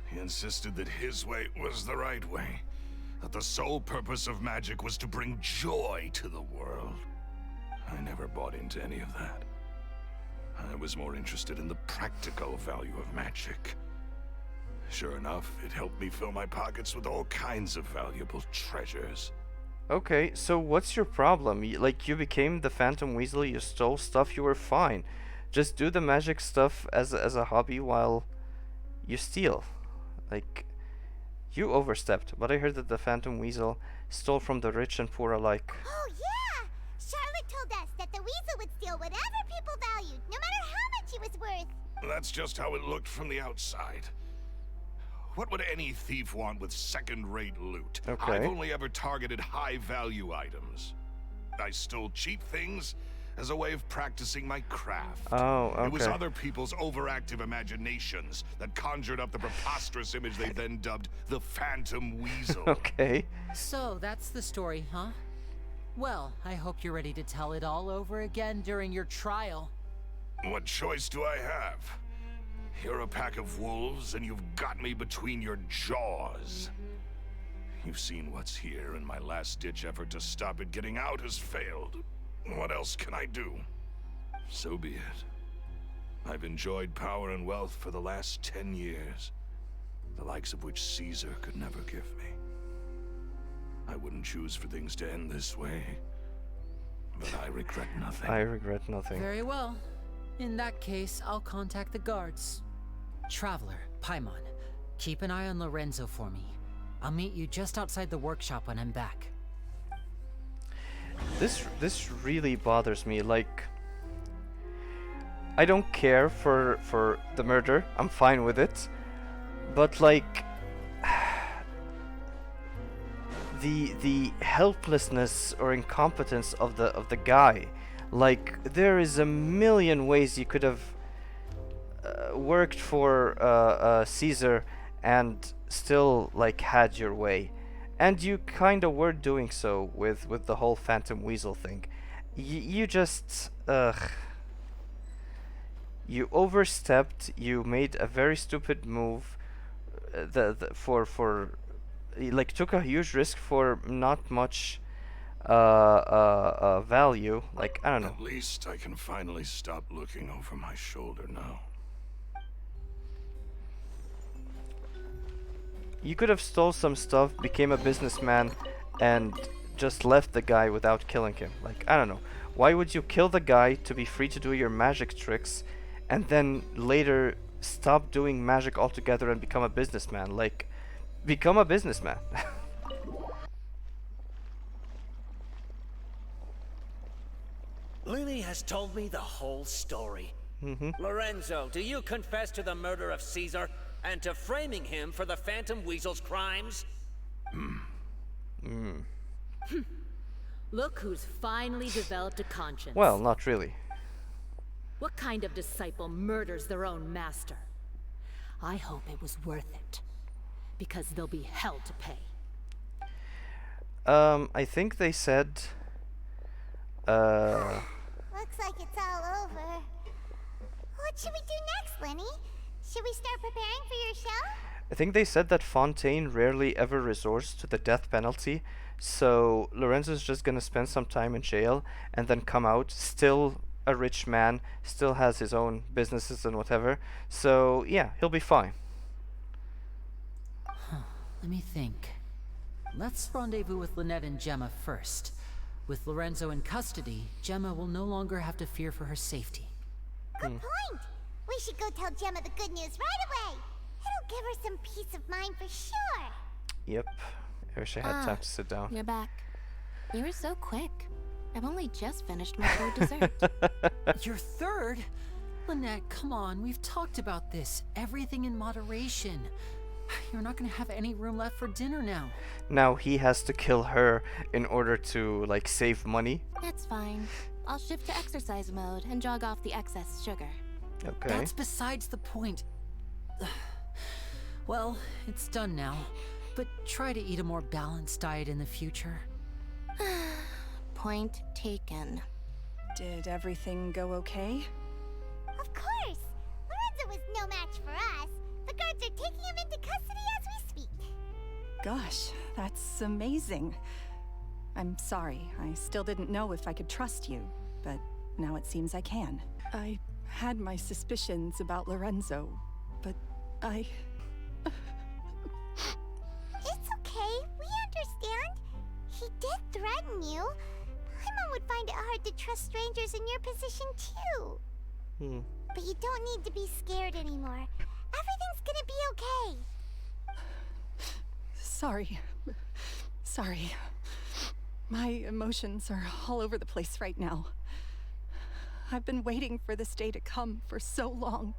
Speaker 4: He insisted that his way was the right way, that the sole purpose of magic was to bring joy to the world. I never bought into any of that. I was more interested in the practical value of magic. Sure enough, it helped me fill my pockets with all kinds of valuable treasures.
Speaker 1: Okay, so what's your problem? Like, you became the Phantom Weasel, you stole stuff, you were fine. Just do the magic stuff as a hobby while you steal. Like, you overstepped, but I heard that the Phantom Weasel stole from the rich and poor alike.
Speaker 2: Oh, yeah! Charlotte told us that the weasel would steal whatever people valued, no matter how much it was worth.
Speaker 4: That's just how it looked from the outside. What would any thief want with second-rate loot?
Speaker 1: Okay.
Speaker 4: I've only ever targeted high-value items. I stole cheap things as a way of practicing my craft.
Speaker 1: Oh, okay.
Speaker 4: It was other people's overactive imaginations that conjured up the preposterous image they then dubbed the Phantom Weasel.
Speaker 1: Okay.
Speaker 5: So, that's the story, huh? Well, I hope you're ready to tell it all over again during your trial.
Speaker 4: What choice do I have? You're a pack of wolves, and you've got me between your jaws. You've seen what's here, and my last-ditch effort to stop it getting out has failed. What else can I do? So be it. I've enjoyed power and wealth for the last 10 years, the likes of which Caesar could never give me. I wouldn't choose for things to end this way, but I regret nothing.
Speaker 1: I regret nothing.
Speaker 5: Very well. In that case, I'll contact the guards. Traveler, Paimon, keep an eye on Lorenzo for me. I'll meet you just outside the workshop when I'm back.
Speaker 1: This really bothers me. Like, I don't care for the murder. I'm fine with it. But like, the helplessness or incompetence of the guy. Like, there is a million ways you could have worked for Caesar and still like had your way, and you kind of were doing so with the whole Phantom Weasel thing. You just you overstepped. You made a very stupid move. For like took a huge risk for not much value. Like, I don't know.
Speaker 4: At least I can finally stop looking over my shoulder now.
Speaker 1: You could have stole some stuff, became a businessman, and just left the guy without killing him. Like, I don't know. Why would you kill the guy to be free to do your magic tricks, and then later stop doing magic altogether and become a businessman? Like, become a businessman.
Speaker 12: Lily has told me the whole story. Lorenzo, do you confess to the murder of Caesar and to framing him for the Phantom Weasel's crimes?
Speaker 7: Look who's finally developed a conscience.
Speaker 1: Well, not really.
Speaker 7: What kind of disciple murders their own master? I hope it was worth it, because there'll be hell to pay.
Speaker 1: I think they said
Speaker 2: Looks like it's all over. What should we do next, Lenny? Should we start preparing for your show?
Speaker 1: I think they said that Fontaine rarely ever resorts to the death penalty, so Lorenzo's just gonna spend some time in jail and then come out, still a rich man, still has his own businesses and whatever, so yeah, he'll be fine.
Speaker 5: Let me think. Let's rendezvous with Lynette and Gemma first. With Lorenzo in custody, Gemma will no longer have to fear for her safety.
Speaker 2: Good point. We should go tell Gemma the good news right away. It'll give her some peace of mind for sure.
Speaker 1: Yep. I wish I had time to sit down.
Speaker 3: You're back. You were so quick. I've only just finished my third dessert.
Speaker 5: Your third? Lynette, come on. We've talked about this. Everything in moderation. You're not gonna have any room left for dinner now.
Speaker 1: Now he has to kill her in order to, like, save money.
Speaker 3: That's fine. I'll shift to exercise mode and jog off the excess sugar.
Speaker 1: Okay.
Speaker 5: That's besides the point. Well, it's done now. But try to eat a more balanced diet in the future.
Speaker 3: Point taken.
Speaker 9: Did everything go okay?
Speaker 2: Of course. Lorenzo was no match for us. The guards are taking him into custody as we speak.
Speaker 9: Gosh, that's amazing. I'm sorry. I still didn't know if I could trust you, but now it seems I can. I had my suspicions about Lorenzo, but I...
Speaker 2: It's okay. We understand. He did threaten you. Paimon would find it hard to trust strangers in your position, too. But you don't need to be scared anymore. Everything's gonna be okay.
Speaker 9: Sorry. Sorry. My emotions are all over the place right now. I've been waiting for this day to come for so long.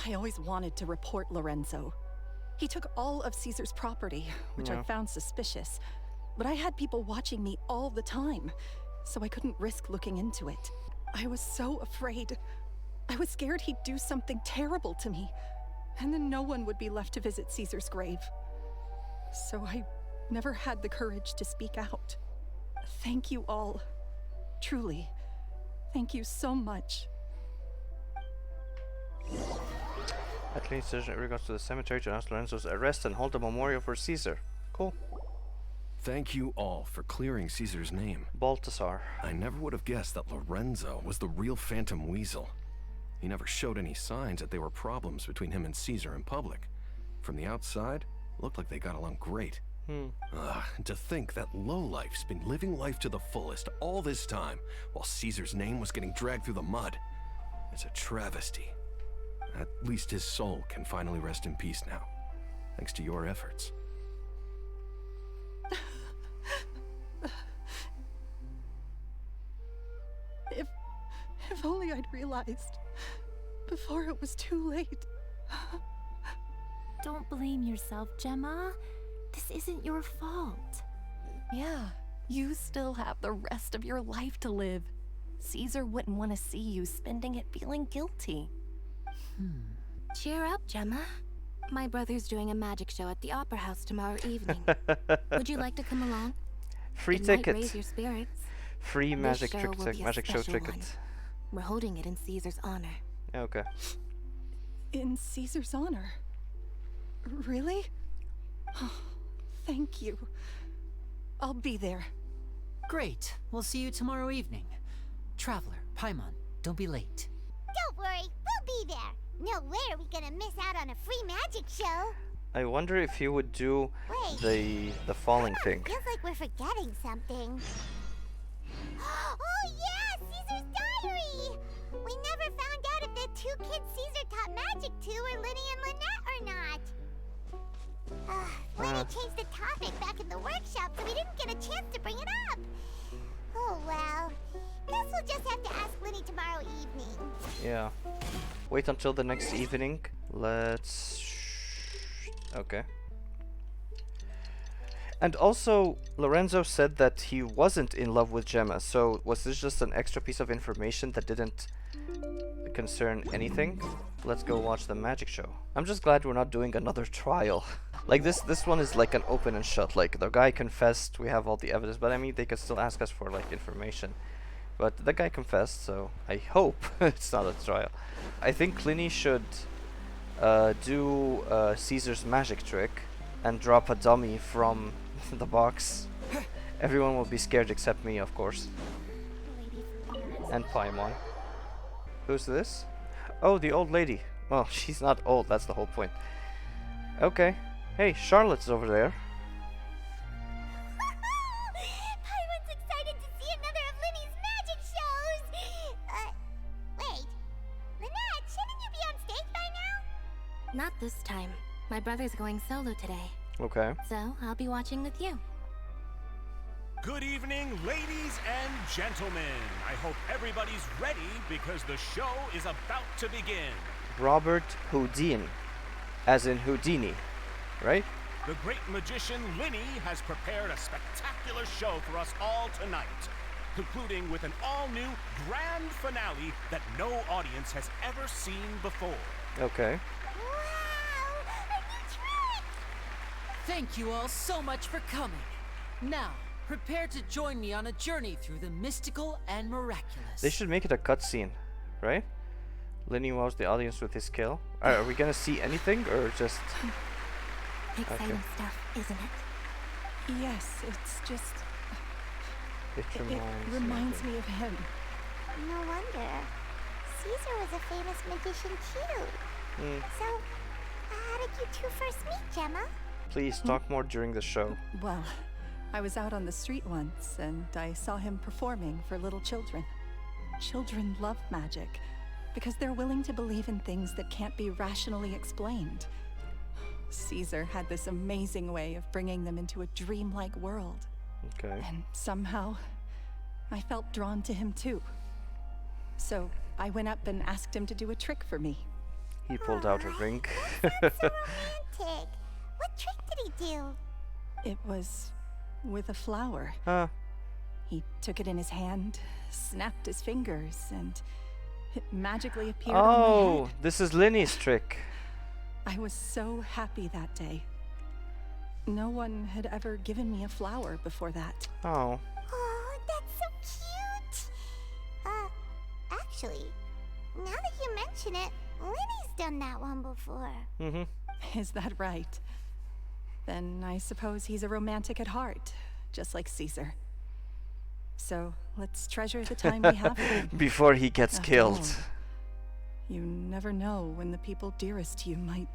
Speaker 9: I always wanted to report Lorenzo. He took all of Caesar's property, which I found suspicious. But I had people watching me all the time, so I couldn't risk looking into it. I was so afraid. I was scared he'd do something terrible to me, and then no one would be left to visit Caesar's grave. So I never had the courage to speak out. Thank you all. Truly. Thank you so much.
Speaker 1: Athlete decision in regards to the cemetery to announce Lorenzo's arrest and hold a memorial for Caesar. Cool.
Speaker 6: Thank you all for clearing Caesar's name.
Speaker 1: Balthazar.
Speaker 6: I never would have guessed that Lorenzo was the real Phantom Weasel. He never showed any signs that there were problems between him and Caesar in public. From the outside, it looked like they got along great. And to think that lowlife's been living life to the fullest all this time, while Caesar's name was getting dragged through the mud. It's a travesty. At least his soul can finally rest in peace now, thanks to your efforts.
Speaker 9: If only I'd realized before it was too late.
Speaker 7: Don't blame yourself, Gemma. This isn't your fault.
Speaker 3: Yeah, you still have the rest of your life to live. Caesar wouldn't want to see you spending it feeling guilty. Cheer up, Gemma. My brother's doing a magic show at the Opera House tomorrow evening. Would you like to come along?
Speaker 1: Free
Speaker 3: It
Speaker 1: ticket.
Speaker 3: might raise your spirits.
Speaker 1: Free
Speaker 3: This
Speaker 1: magic
Speaker 3: show
Speaker 1: trick
Speaker 3: will
Speaker 1: ticket.
Speaker 3: be a
Speaker 1: Magic show
Speaker 3: special
Speaker 1: ticket.
Speaker 3: one. We're holding it in Caesar's honor.
Speaker 1: Okay.
Speaker 9: In Caesar's honor? Really? Oh, thank you. I'll be there.
Speaker 5: Great. We'll see you tomorrow evening. Traveler, Paimon, don't be late.
Speaker 2: Don't worry, we'll be there. No way are we gonna miss out on a free magic show.
Speaker 1: I wonder if he would do
Speaker 2: Wait.
Speaker 1: the falling thing.
Speaker 2: Feels like we're forgetting something. Oh yeah, Caesar's diary! We never found out if the two kids Caesar taught magic to were Linny and Lynette or not. Linny changed the topic back in the workshop, so we didn't get a chance to bring it up. Oh well. Guess we'll just have to ask Linny tomorrow evening.
Speaker 1: Yeah. Wait until the next evening. Let's... Okay. And also, Lorenzo said that he wasn't in love with Gemma, so was this just an extra piece of information that didn't concern anything? Let's go watch the magic show. I'm just glad we're not doing another trial. Like this one is like an open and shut. Like the guy confessed, we have all the evidence, but I mean they could still ask us for like information. But the guy confessed, so I hope it's not a trial. I think Clinny should do Caesar's magic trick and drop a dummy from the box. Everyone will be scared except me, of course. And Paimon. Who's this? Oh, the old lady. Well, she's not old, that's the whole point. Okay. Hey, Charlotte's over there.
Speaker 2: Paimon's excited to see another of Linny's magic shows! Wait. Lynette, shouldn't you be on stage by now?
Speaker 3: Not this time. My brother's going solo today.
Speaker 1: Okay.
Speaker 3: So, I'll be watching with you.
Speaker 14: Good evening, ladies and gentlemen. I hope everybody's ready because the show is about to begin.
Speaker 1: Robert Houdin, as in Houdini, right?
Speaker 14: The great magician Linny has prepared a spectacular show for us all tonight, concluding with an all-new grand finale that no audience has ever seen before.
Speaker 1: Okay.
Speaker 2: Wow! A new trick!
Speaker 5: Thank you all so much for coming. Now, prepare to join me on a journey through the mystical and miraculous.
Speaker 1: They should make it a cutscene, right? Linny wows the audience with his skill. Are we gonna see anything or just...
Speaker 3: Exciting stuff, isn't it?
Speaker 9: Yes, it's just...
Speaker 1: It
Speaker 9: reminds me of him.
Speaker 2: No wonder. Caesar was a famous magician too. So, how did you two first meet, Gemma?
Speaker 1: Please talk more during the show.
Speaker 9: Well, I was out on the street once, and I saw him performing for little children. Children love magic, because they're willing to believe in things that can't be rationally explained. Caesar had this amazing way of bringing them into a dreamlike world.
Speaker 1: Okay.
Speaker 9: And somehow, I felt drawn to him too. So, I went up and asked him to do a trick for me.
Speaker 1: He pulled out a ring.
Speaker 2: That's so romantic. What trick did he do?
Speaker 9: It was with a flower.
Speaker 1: Huh.
Speaker 9: He took it in his hand, snapped his fingers, and it magically appeared on my
Speaker 1: Oh,
Speaker 9: head.
Speaker 1: this is Linny's trick.
Speaker 9: I was so happy that day. No one had ever given me a flower before that.
Speaker 1: Oh.
Speaker 2: Oh, that's so cute. Actually, now that you mention it, Linny's done that one before.
Speaker 1: Mm-hmm.
Speaker 9: Is that right? Then I suppose he's a romantic at heart, just like Caesar. So let's treasure the time we have with him.
Speaker 1: Before he gets
Speaker 9: After
Speaker 1: killed.
Speaker 9: all, you never know when the people dearest to you might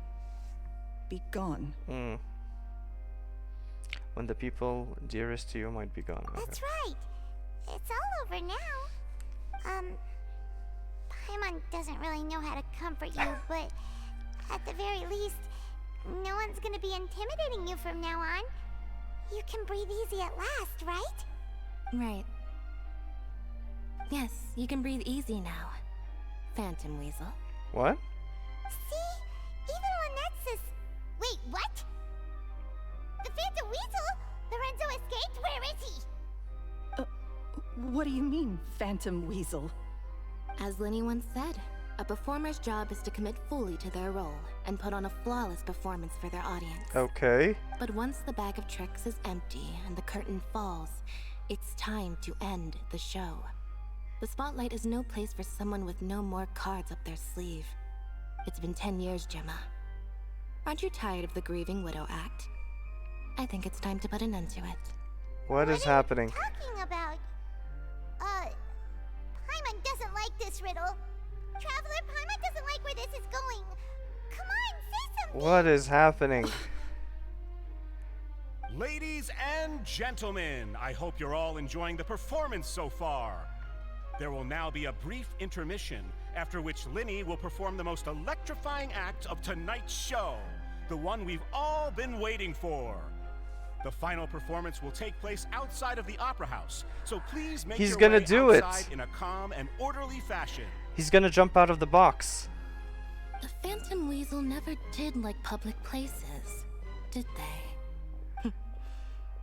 Speaker 9: be gone.
Speaker 1: When the people dearest to you might be gone.
Speaker 2: That's right. It's all over now. Paimon doesn't really know how to comfort you, but at the very least, no one's gonna be intimidating you from now on. You can breathe easy at last, right?
Speaker 3: Right. Yes, you can breathe easy now. Phantom Weasel.
Speaker 1: What?
Speaker 2: See? Even Lynette says... Wait, what? The Phantom Weasel? Lorenzo escaped? Where is he?
Speaker 9: What do you mean, Phantom Weasel?
Speaker 3: As Linny once said, a performer's job is to commit fully to their role and put on a flawless performance for their audience.
Speaker 1: Okay.
Speaker 3: But once the bag of tricks is empty and the curtain falls, it's time to end the show. The spotlight is no place for someone with no more cards up their sleeve. It's been 10 years, Gemma. Aren't you tired of the grieving widow act? I think it's time to put an end to it.
Speaker 1: What is happening?
Speaker 2: Talking about... Paimon doesn't like this riddle. Traveler, Paimon doesn't like where this is going. Come on, say something!
Speaker 1: What is happening?
Speaker 14: Ladies and gentlemen, I hope you're all enjoying the performance so far. There will now be a brief intermission, after which Linny will perform the most electrifying act of tonight's show, the one we've all been waiting for. The final performance will take place outside of the Opera House, so please make
Speaker 1: He's
Speaker 14: your
Speaker 1: gonna
Speaker 14: way
Speaker 1: do it.
Speaker 14: outside in a calm and orderly fashion.
Speaker 1: He's gonna jump out of the box.
Speaker 3: The Phantom Weasel never did like public places, did they?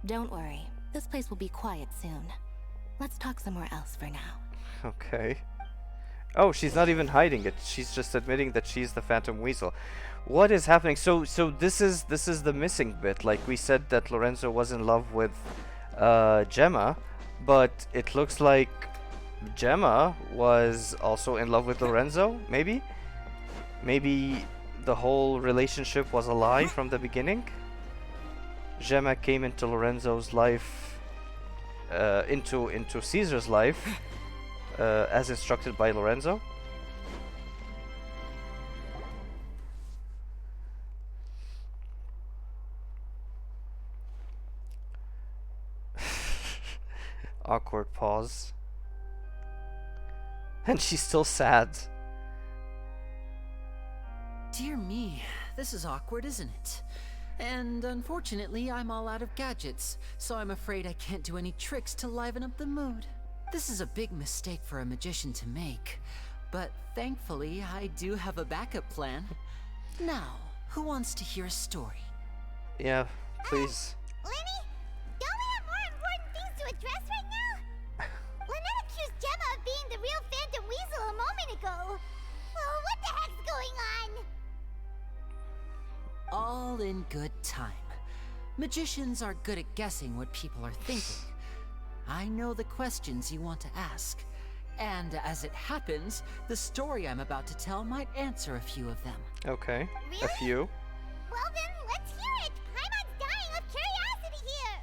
Speaker 3: Don't worry, this place will be quiet soon. Let's talk somewhere else for now.
Speaker 1: Okay. Oh, she's not even hiding it. She's just admitting that she's the Phantom Weasel. What is happening? So this is the missing bit. Like we said that Lorenzo was in love with Gemma, but it looks like Gemma was also in love with Lorenzo, maybe? Maybe the whole relationship was a lie from the beginning? Gemma came into Lorenzo's life, into Caesar's life, as instructed by Lorenzo. Awkward pause. And she's still sad.
Speaker 5: Dear me, this is awkward, isn't it? And unfortunately, I'm all out of gadgets, so I'm afraid I can't do any tricks to liven up the mood. This is a big mistake for a magician to make, but thankfully, I do have a backup plan. Now, who wants to hear a story?
Speaker 1: Yeah, please.
Speaker 2: Lenny, don't we have more important things to address right now? Lynette accused Gemma of being the real Phantom Weasel a moment ago. Oh, what the heck's going on?
Speaker 5: All in good time. Magicians are good at guessing what people are thinking. I know the questions you want to ask. And as it happens, the story I'm about to tell might answer a few of them.
Speaker 1: Okay,
Speaker 2: really?
Speaker 1: A few.
Speaker 2: Well then, let's hear it! Paimon's dying of curiosity here!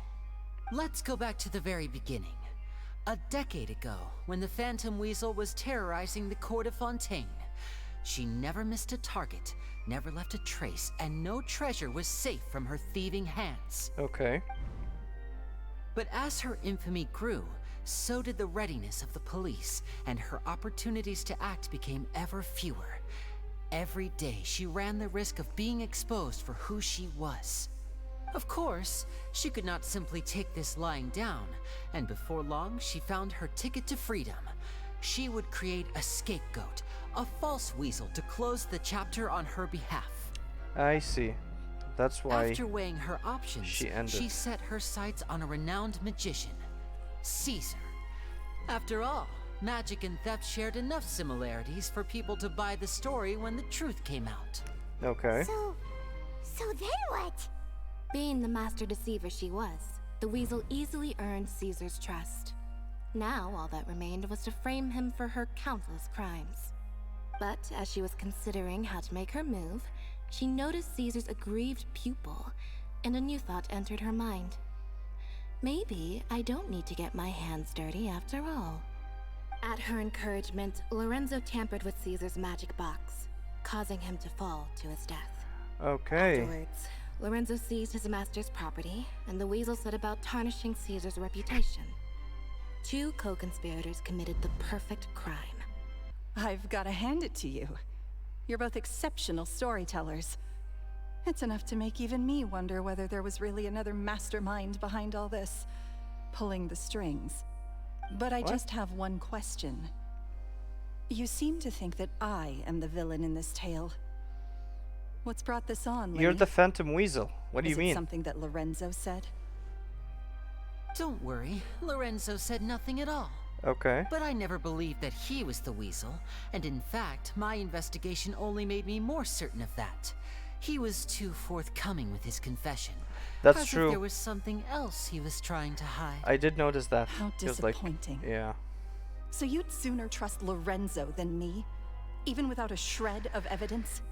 Speaker 5: Let's go back to the very beginning. A decade ago, when the Phantom Weasel was terrorizing the court of Fontaine. She never missed a target, never left a trace, and no treasure was safe from her thieving hands.
Speaker 1: Okay.
Speaker 5: But as her infamy grew, so did the readiness of the police, and her opportunities to act became ever fewer. Every day, she ran the risk of being exposed for who she was. Of course, she could not simply take this lying down, and before long, she found her ticket to freedom. She would create a scapegoat, a false weasel to close the chapter on her behalf.
Speaker 1: I see. That's why
Speaker 5: After weighing her options, she set her sights on a renowned magician, Caesar. After all, magic and theft shared enough similarities for people to buy the story when the truth came out.
Speaker 1: Okay.
Speaker 2: So then what?
Speaker 3: Being the master deceiver she was, the weasel easily earned Caesar's trust. Now, all that remained was to frame him for her countless crimes. But as she was considering how to make her move, she noticed Caesar's aggrieved pupil, and a new thought entered her mind. Maybe I don't need to get my hands dirty after all. At her encouragement, Lorenzo tampered with Caesar's magic box, causing him to fall to his death.
Speaker 1: Okay.
Speaker 3: Afterwards, Lorenzo seized his master's property, and the weasel set about tarnishing Caesar's reputation. Two co-conspirators committed the perfect crime.
Speaker 9: I've got to hand it to you. You're both exceptional storytellers. It's enough to make even me wonder whether there was really another mastermind behind all this, pulling the strings. But I just have one question. You seem to think that I am the villain in this tale. What's brought this on, Lenny?
Speaker 1: You're the Phantom Weasel. What do you
Speaker 9: Is
Speaker 1: mean?
Speaker 9: it something that Lorenzo said?
Speaker 5: Don't worry, Lorenzo said nothing at all.
Speaker 1: Okay.
Speaker 5: But I never believed that he was the weasel, and in fact, my investigation only made me more certain of that. He was too forthcoming with his confession.
Speaker 1: That's
Speaker 5: as
Speaker 1: true.
Speaker 5: If there was something else he was trying to hide.
Speaker 1: I did notice that.
Speaker 9: How
Speaker 1: It was like,
Speaker 9: disappointing.
Speaker 1: yeah.
Speaker 9: So you'd sooner trust Lorenzo than me? Even without a shred of evidence?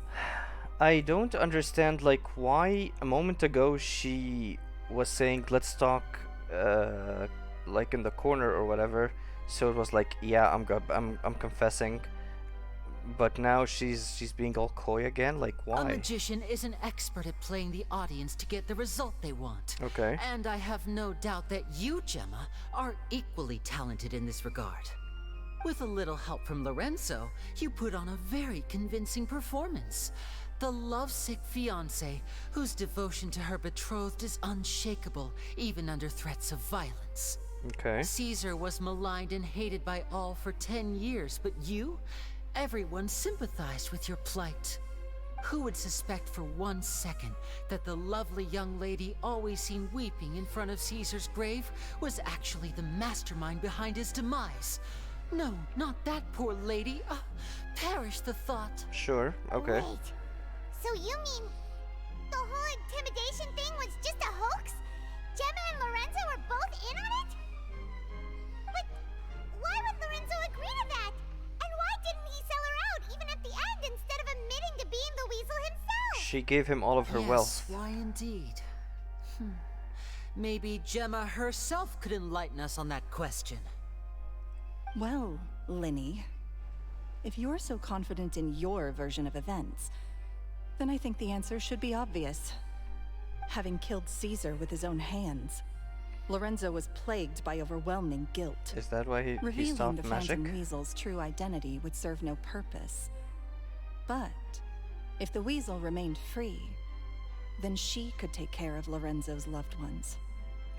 Speaker 1: I don't understand, like, why a moment ago she was saying, let's talk, like, in the corner or whatever. So it was like, yeah, I'm confessing. But now she's being all coy again. Like, why?
Speaker 5: A magician is an expert at playing the audience to get the result they want.
Speaker 1: Okay.
Speaker 5: And I have no doubt that you, Gemma, are equally talented in this regard. With a little help from Lorenzo, you put on a very convincing performance. The lovesick fiancé, whose devotion to her betrothed is unshakable, even under threats of violence.
Speaker 1: Okay.
Speaker 5: Caesar was maligned and hated by all for 10 years, but you? Everyone sympathized with your plight. Who would suspect for 1 second that the lovely young lady always seen weeping in front of Caesar's grave was actually the mastermind behind his demise? No, not that poor lady. Perish the thought.
Speaker 1: Sure, okay.
Speaker 2: Wait, so you mean the whole intimidation thing was just a hoax? Gemma and Lorenzo were both in on it? But why would Lorenzo agree to that? And why didn't he sell her out even at the end instead of admitting to being the weasel himself?
Speaker 1: She gave him all of her wealth.
Speaker 5: Why indeed? Maybe Gemma herself could enlighten us on that question.
Speaker 9: Well, Linny, if you're so confident in your version of events, then I think the answer should be obvious. Having killed Caesar with his own hands. Lorenzo was plagued by overwhelming guilt.
Speaker 1: Is that why he
Speaker 9: Revealing
Speaker 1: stopped
Speaker 9: the
Speaker 1: magic?
Speaker 9: Phantom Weasel's true identity would serve no purpose. But if the Weasel remained free, then she could take care of Lorenzo's loved ones.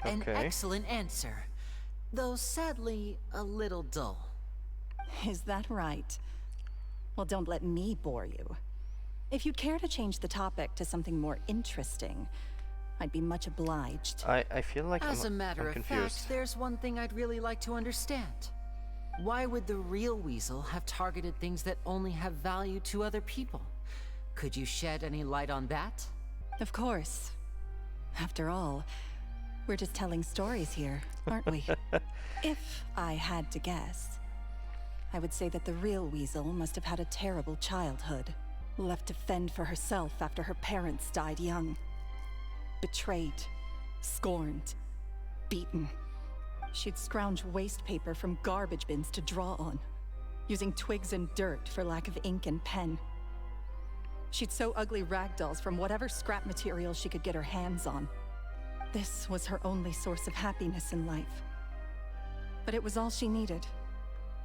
Speaker 5: An excellent answer, though sadly a little dull.
Speaker 9: Is that right? Well, don't let me bore you. If you'd care to change the topic to something more interesting, I'd be much obliged.
Speaker 1: I feel like
Speaker 5: As a matter
Speaker 1: I'm
Speaker 5: of
Speaker 1: confused.
Speaker 5: fact, there's one thing I'd really like to understand. Why would the real Weasel have targeted things that only have value to other people? Could you shed any light on that?
Speaker 9: Of course. After all, we're just telling stories here, aren't we? If I had to guess, I would say that the real Weasel must have had a terrible childhood, left to fend for herself after her parents died young. Betrayed, scorned, beaten. She'd scrounge waste paper from garbage bins to draw on, using twigs and dirt for lack of ink and pen. She'd sew ugly ragdolls from whatever scrap material she could get her hands on. This was her only source of happiness in life. But it was all she needed,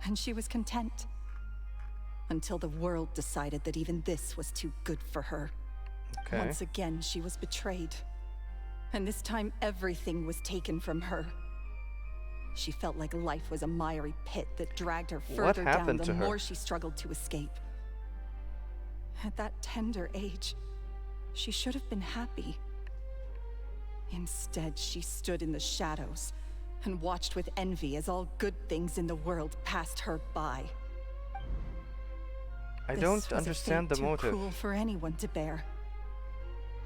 Speaker 9: and she was content. Until the world decided that even this was too good for her.
Speaker 1: Okay.
Speaker 9: Once again, she was betrayed. And this time, everything was taken from her. She felt like life was a miry pit that dragged her further down the more she struggled to escape. At that tender age, she should have been happy. Instead, she stood in the shadows and watched with envy as all good things in the world passed her by.
Speaker 1: I don't understand the motive.
Speaker 9: This was too cruel for anyone to bear.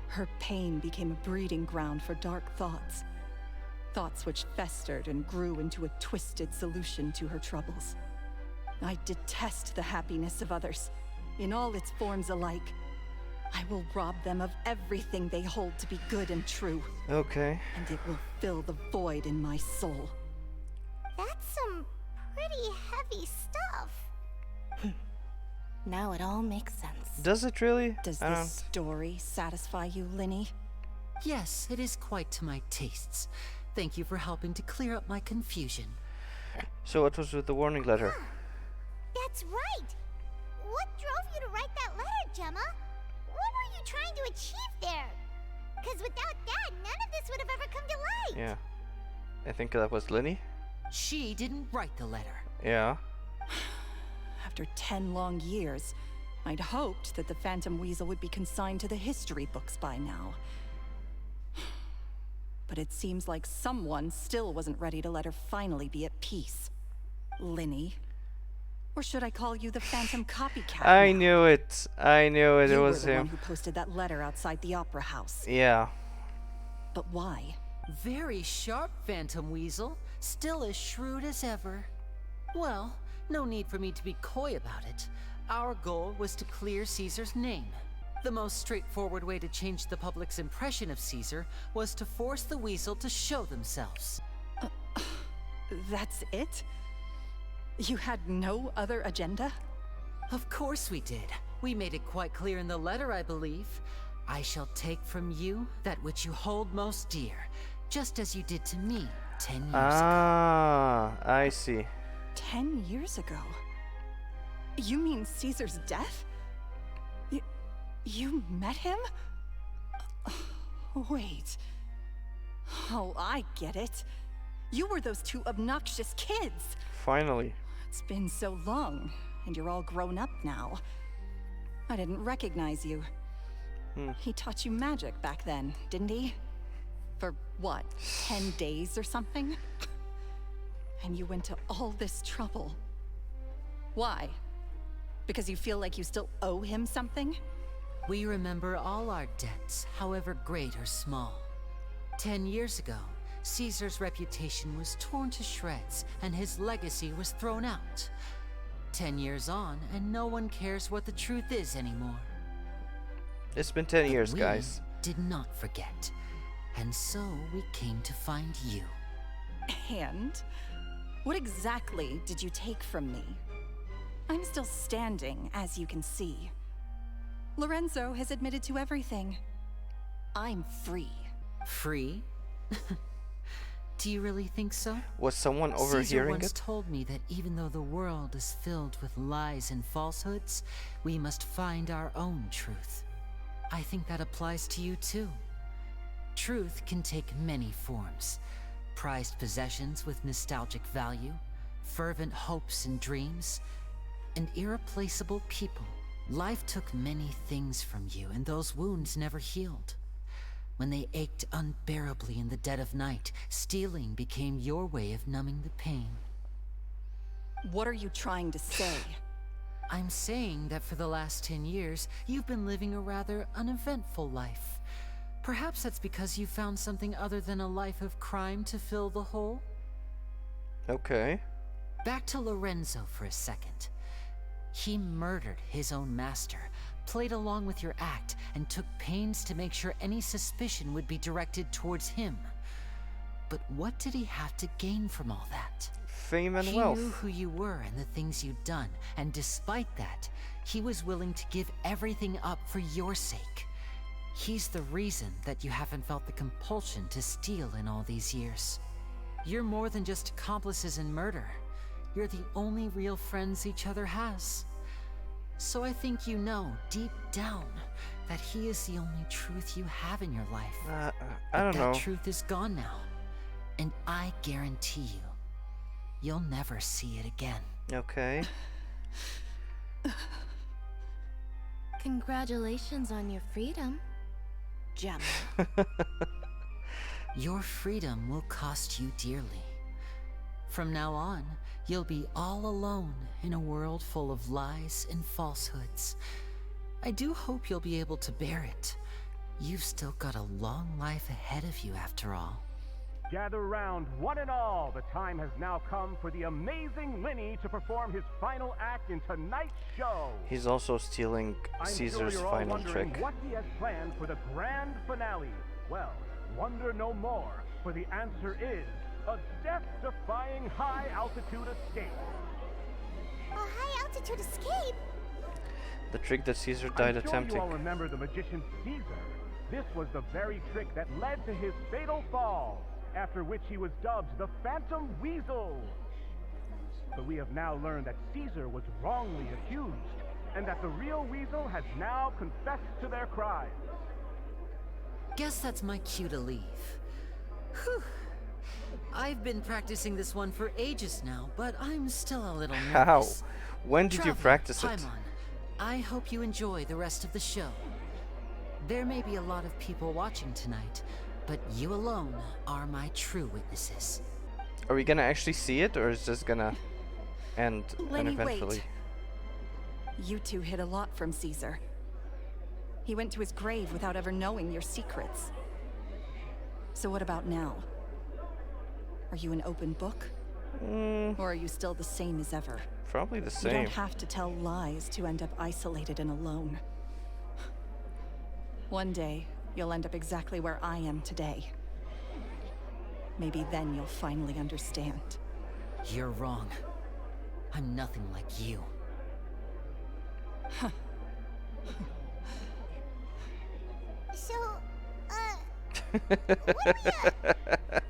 Speaker 9: Her pain became a breeding ground for dark thoughts. Thoughts which festered and grew into a twisted solution to her troubles. I detest the happiness of others, in all its forms alike. I will rob them of everything they hold to be good and true.
Speaker 1: Okay.
Speaker 9: And it will fill the void in my soul.
Speaker 2: That's some pretty heavy stuff.
Speaker 3: Now it all makes sense.
Speaker 1: Does it really?
Speaker 9: Does this story satisfy you, Lyney?
Speaker 5: Yes, it is quite to my tastes. Thank you for helping to clear up my confusion.
Speaker 1: So what was with the warning letter?
Speaker 2: That's right. What drove you to write that letter, Gemma? What were you trying to achieve there? Because without that, none of this would have ever come to light.
Speaker 1: Yeah. I think that was Lyney.
Speaker 5: She didn't write the letter.
Speaker 1: Yeah.
Speaker 9: After 10 long years, I'd hoped that the Phantom Weasel would be consigned to the history books by now. But it seems like someone still wasn't ready to let her finally be at peace. Lyney. Or should I call you the Phantom Copycat?
Speaker 1: I knew it. I knew it. It was
Speaker 9: You were the
Speaker 1: him.
Speaker 9: one who posted that letter outside the Opera House.
Speaker 1: Yeah.
Speaker 9: But why?
Speaker 5: Very sharp, Phantom Weasel. Still as shrewd as ever. Well, no need for me to be coy about it. Our goal was to clear Caesar's name. The most straightforward way to change the public's impression of Caesar was to force the Weasel to show themselves.
Speaker 9: That's it? You had no other agenda?
Speaker 5: Of course we did. We made it quite clear in the letter, I believe. I shall take from you that which you hold most dear, just as you did to me 10 years ago.
Speaker 1: Ah, I see.
Speaker 9: 10 years ago? You mean Caesar's death? You met him? Wait. Oh, I get it. You were those two obnoxious kids.
Speaker 1: Finally.
Speaker 9: It's been so long, and you're all grown up now. I didn't recognize you. He taught you magic back then, didn't he? For what, 10 days or something? And you went to all this trouble. Why? Because you feel like you still owe him something?
Speaker 5: We remember all our debts, however great or small. 10 years ago, Caesar's reputation was torn to shreds, and his legacy was thrown out. 10 years on, and no one cares what the truth is anymore.
Speaker 1: It's been 10 years,
Speaker 5: We
Speaker 1: guys.
Speaker 5: did not forget, and so we came to find you.
Speaker 9: And? What exactly did you take from me? I'm still standing, as you can see. Lorenzo has admitted to everything. I'm free.
Speaker 5: Free? Do you really think so?
Speaker 1: Was someone
Speaker 5: Caesar
Speaker 1: overhearing
Speaker 5: once
Speaker 1: it?
Speaker 5: told me that even though the world is filled with lies and falsehoods, we must find our own truth. I think that applies to you too. Truth can take many forms. Prized possessions with nostalgic value, fervent hopes and dreams, and irreplaceable people. Life took many things from you, and those wounds never healed. When they ached unbearably in the dead of night, stealing became your way of numbing the pain.
Speaker 9: What are you trying to say?
Speaker 5: I'm saying that for the last 10 years, you've been living a rather uneventful life. Perhaps that's because you found something other than a life of crime to fill the hole?
Speaker 1: Okay.
Speaker 5: Back to Lorenzo for a second. He murdered his own master, played along with your act, and took pains to make sure any suspicion would be directed towards him. But what did he have to gain from all that?
Speaker 1: Fame and
Speaker 5: he
Speaker 1: wealth.
Speaker 5: He knew who you were and the things you'd done, and despite that, he was willing to give everything up for your sake. He's the reason that you haven't felt the compulsion to steal in all these years. You're more than just accomplices in murder. You're the only real friends each other has. So I think you know, deep down, that he is the only truth you have in your life.
Speaker 1: I don't know.
Speaker 5: That truth is gone now. And I guarantee you, you'll never see it again.
Speaker 1: Okay.
Speaker 3: Congratulations on your freedom, Gemma.
Speaker 5: Your freedom will cost you dearly. From now on, you'll be all alone in a world full of lies and falsehoods. I do hope you'll be able to bear it. You've still got a long life ahead of you after all.
Speaker 14: Gather round, one and all. The time has now come for the amazing Linny to perform his final act in tonight's show.
Speaker 1: He's also stealing Caesar's
Speaker 14: I'm sure you're
Speaker 1: final
Speaker 14: all wondering
Speaker 1: trick.
Speaker 14: what he has planned for the grand finale. Well, wonder no more, for the answer is a death-defying high-altitude escape.
Speaker 2: A high-altitude escape?
Speaker 1: The trick that Caesar died
Speaker 14: I'm sure
Speaker 1: attempting.
Speaker 14: you all remember the magician Caesar. This was the very trick that led to his fatal fall, after which he was dubbed the Phantom Weasel. But we have now learned that Caesar was wrongly accused, and that the real Weasel has now confessed to their crimes.
Speaker 5: Guess that's my cue to leave. Whew. I've been practicing this one for ages now, but I'm still a little nervous.
Speaker 1: How? When did you practice it?
Speaker 5: Paimon, I hope you enjoy the rest of the show. There may be a lot of people watching tonight, but you alone are my true witnesses.
Speaker 1: Are we gonna actually see it, or is this gonna end
Speaker 9: Lenny,
Speaker 1: eventually?
Speaker 9: wait. You two hid a lot from Caesar. He went to his grave without ever knowing your secrets. So what about now? Are you an open book? Or are you still the same as ever?
Speaker 1: Probably the
Speaker 9: You
Speaker 1: same.
Speaker 9: don't have to tell lies to end up isolated and alone. One day, you'll end up exactly where I am today. Maybe then you'll finally understand.
Speaker 5: You're wrong. I'm nothing like you.
Speaker 2: So, what are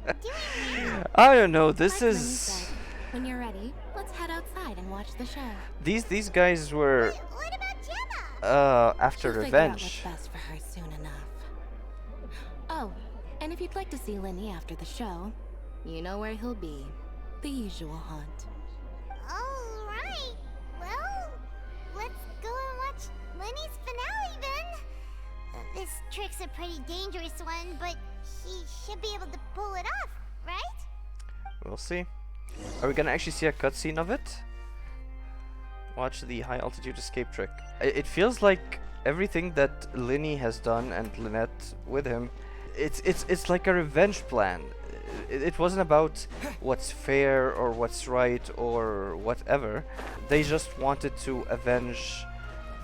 Speaker 2: we doing now?
Speaker 1: I don't know. This
Speaker 3: Like Lenny
Speaker 1: is.
Speaker 3: said, when you're ready, let's head outside and watch the show.
Speaker 1: These guys were.
Speaker 2: What about Gemma?
Speaker 1: After
Speaker 3: She'll figure out
Speaker 1: revenge.
Speaker 3: what's best for her soon enough. Oh, and if you'd like to see Lenny after the show, you know where he'll be. The usual haunt.
Speaker 2: Alright. Well, let's go and watch Lenny's finale then. This trick's a pretty dangerous one, but he should be able to pull it off, right?
Speaker 1: We'll see. Are we gonna actually see a cutscene of it? Watch the high altitude escape trick. It feels like everything that Linny has done and Lynette with him, it's like a revenge plan. It wasn't about what's fair or what's right or whatever. They just wanted to avenge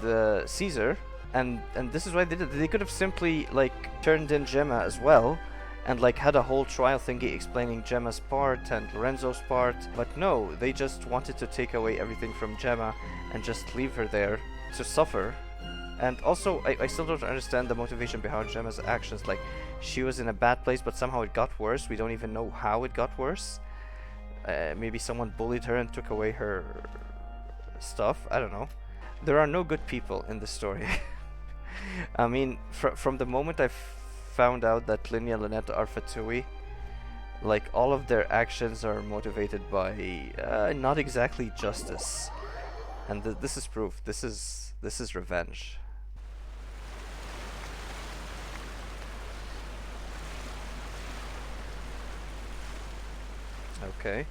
Speaker 1: the Caesar, and this is why they did it. They could have simply like turned in Gemma as well, and like had a whole trial thingy explaining Gemma's part and Lorenzo's part, but no, they just wanted to take away everything from Gemma and just leave her there to suffer, And also, I still don't understand the motivation behind Gemma's actions. Like, she was in a bad place, but somehow it got worse. We don't even know how it got worse. Maybe someone bullied her and took away her stuff. I don't know. There are no good people in this story. I mean, from the moment I found out that Lyney and Lynette are Fatui, like, all of their actions are motivated by not exactly justice. And this is proof. This is revenge. Okay,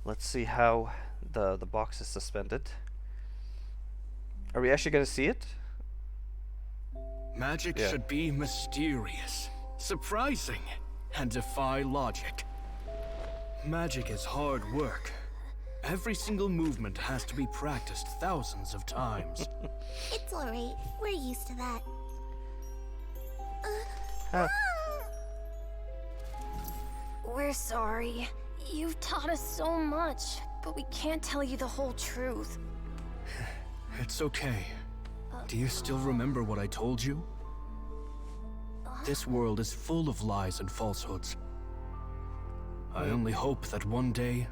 Speaker 1: let's see how the box is suspended. Are we actually gonna see it?
Speaker 13: Magic should be mysterious, surprising, and defy logic. Magic is hard work. Every single movement has to be practiced thousands of times.
Speaker 2: It's alright. We're used to that.
Speaker 3: We're sorry. You've taught us so much, but we can't tell you the whole truth.
Speaker 13: It's okay. Do you still remember what I told you? This world is full of lies and falsehoods. I only hope that one day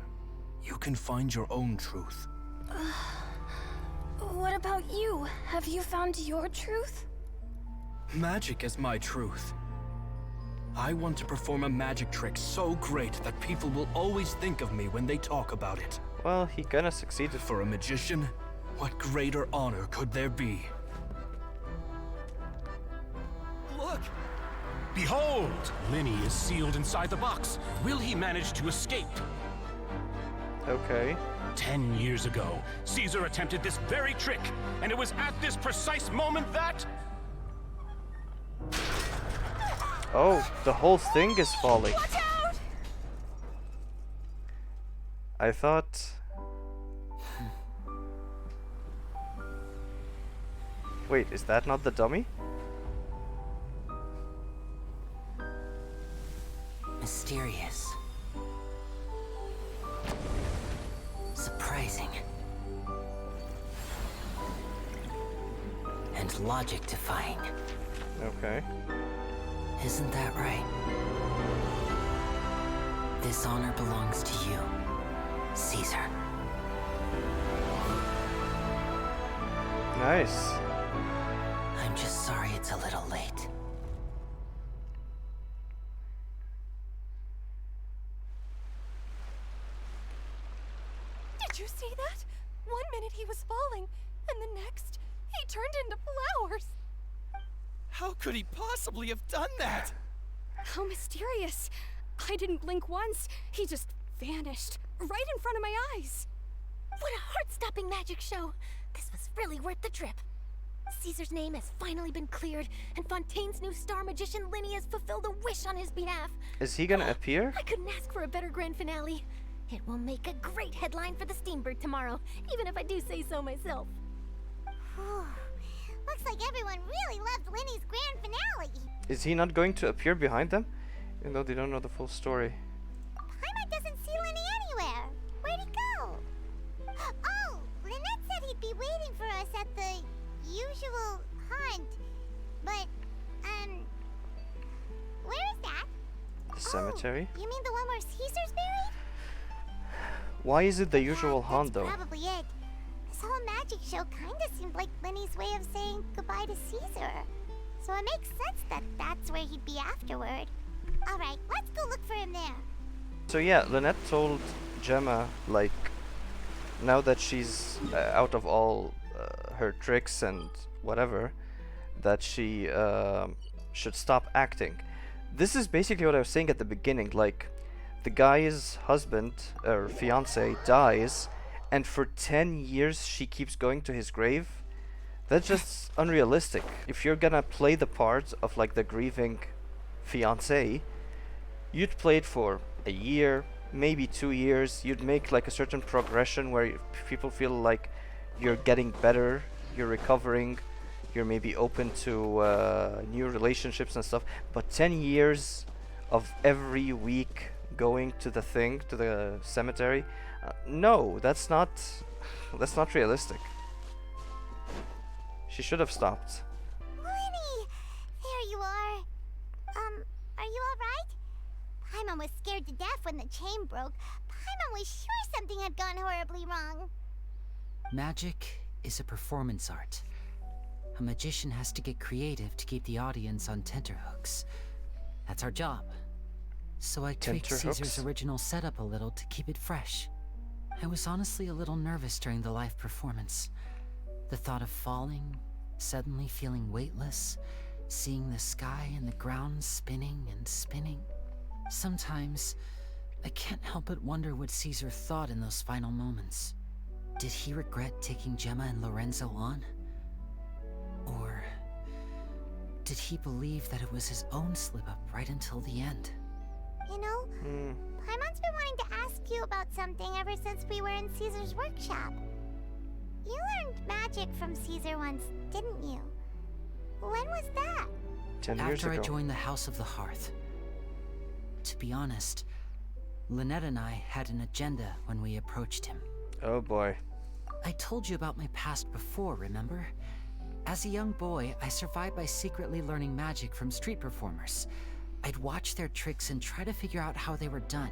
Speaker 13: you can find your own truth.
Speaker 3: What about you? Have you found your truth?
Speaker 13: Magic is my truth. I want to perform a magic trick so great that people will always think of me when they talk about it.
Speaker 1: Well, he kinda succeeded.
Speaker 13: For a magician, what greater honor could there be?
Speaker 14: Look! Behold! Lyney is sealed inside the box. Will he manage to escape?
Speaker 1: Okay.
Speaker 14: 10 years ago, Caesar attempted this very trick, and it was at this precise moment that...
Speaker 1: Oh, the whole thing is falling.
Speaker 3: Watch out!
Speaker 1: I thought... Wait, is that not the dummy?
Speaker 5: Mysterious. Surprising. And logic defying.
Speaker 1: Okay.
Speaker 5: Isn't that right? This honor belongs to you, Caesar.
Speaker 1: Nice.
Speaker 5: I'm just sorry it's a little late.
Speaker 3: Did you see that? 1 minute he was falling, and the next, he turned into flowers.
Speaker 15: How could he possibly have done that?
Speaker 3: How mysterious. I didn't blink once. He just vanished, right in front of my eyes. What a heart-stopping magic show. This was really worth the trip. Caesar's name has finally been cleared, and Fontaine's new star magician Lyney has fulfilled a wish on his behalf.
Speaker 1: Is he gonna appear?
Speaker 3: I couldn't ask for a better grand finale. It will make a great headline for the Steambird tomorrow, even if I do say so myself.
Speaker 2: Looks like everyone really loved Lyney's grand finale.
Speaker 1: Is he not going to appear behind them? Even though they don't know the full story.
Speaker 2: Paimon doesn't see Lyney anywhere. Where'd he go? Oh, Lynette said he'd be waiting for us at the usual hunt. But, where is that?
Speaker 1: The cemetery?
Speaker 2: You mean the one where Caesar's buried?
Speaker 1: Why is it the usual haunt though?
Speaker 2: Probably it. This whole magic show kinda seemed like Lyney's way of saying goodbye to Caesar. So it makes sense that that's where he'd be afterward. Alright, let's go look for him there.
Speaker 1: So yeah, Lynette told Gemma, like, now that she's out of all her tricks and whatever, that she should stop acting. This is basically what I was saying at the beginning, like, the guy's husband, or fiance, dies, and for 10 years she keeps going to his grave. That's just unrealistic. If you're gonna play the part of, like, the grieving fiance, you'd play it for a year, maybe 2 years. You'd make, like, a certain progression where people feel like you're getting better, you're recovering, you're maybe open to new relationships and stuff. But 10 years of every week going to the thing, to the cemetery, no, that's not realistic. She should have stopped.
Speaker 2: Lenny! There you are. Are you alright? Paimon was scared to death when the chain broke. Paimon was sure something had gone horribly wrong.
Speaker 5: Magic is a performance art. A magician has to get creative to keep the audience on tenterhooks. That's our job. So I tweaked Caesar's original setup a little to keep it fresh. I was honestly a little nervous during the live performance. The thought of falling, suddenly feeling weightless, seeing the sky and the ground spinning and spinning. Sometimes, I can't help but wonder what Caesar thought in those final moments. Did he regret taking Gemma and Lorenzo on? Or did he believe that it was his own slip-up right until the end?
Speaker 2: You know, Paimon's been wanting to ask you about something ever since we were in Caesar's workshop. You learned magic from Caesar once, didn't you? When was that?
Speaker 1: 10 years
Speaker 5: After
Speaker 1: ago.
Speaker 5: I joined the House of the Hearth. To be honest, Lynette and I had an agenda when we approached him.
Speaker 1: Oh boy.
Speaker 5: I told you about my past before, remember? As a young boy, I survived by secretly learning magic from street performers. I'd watch their tricks and try to figure out how they were done.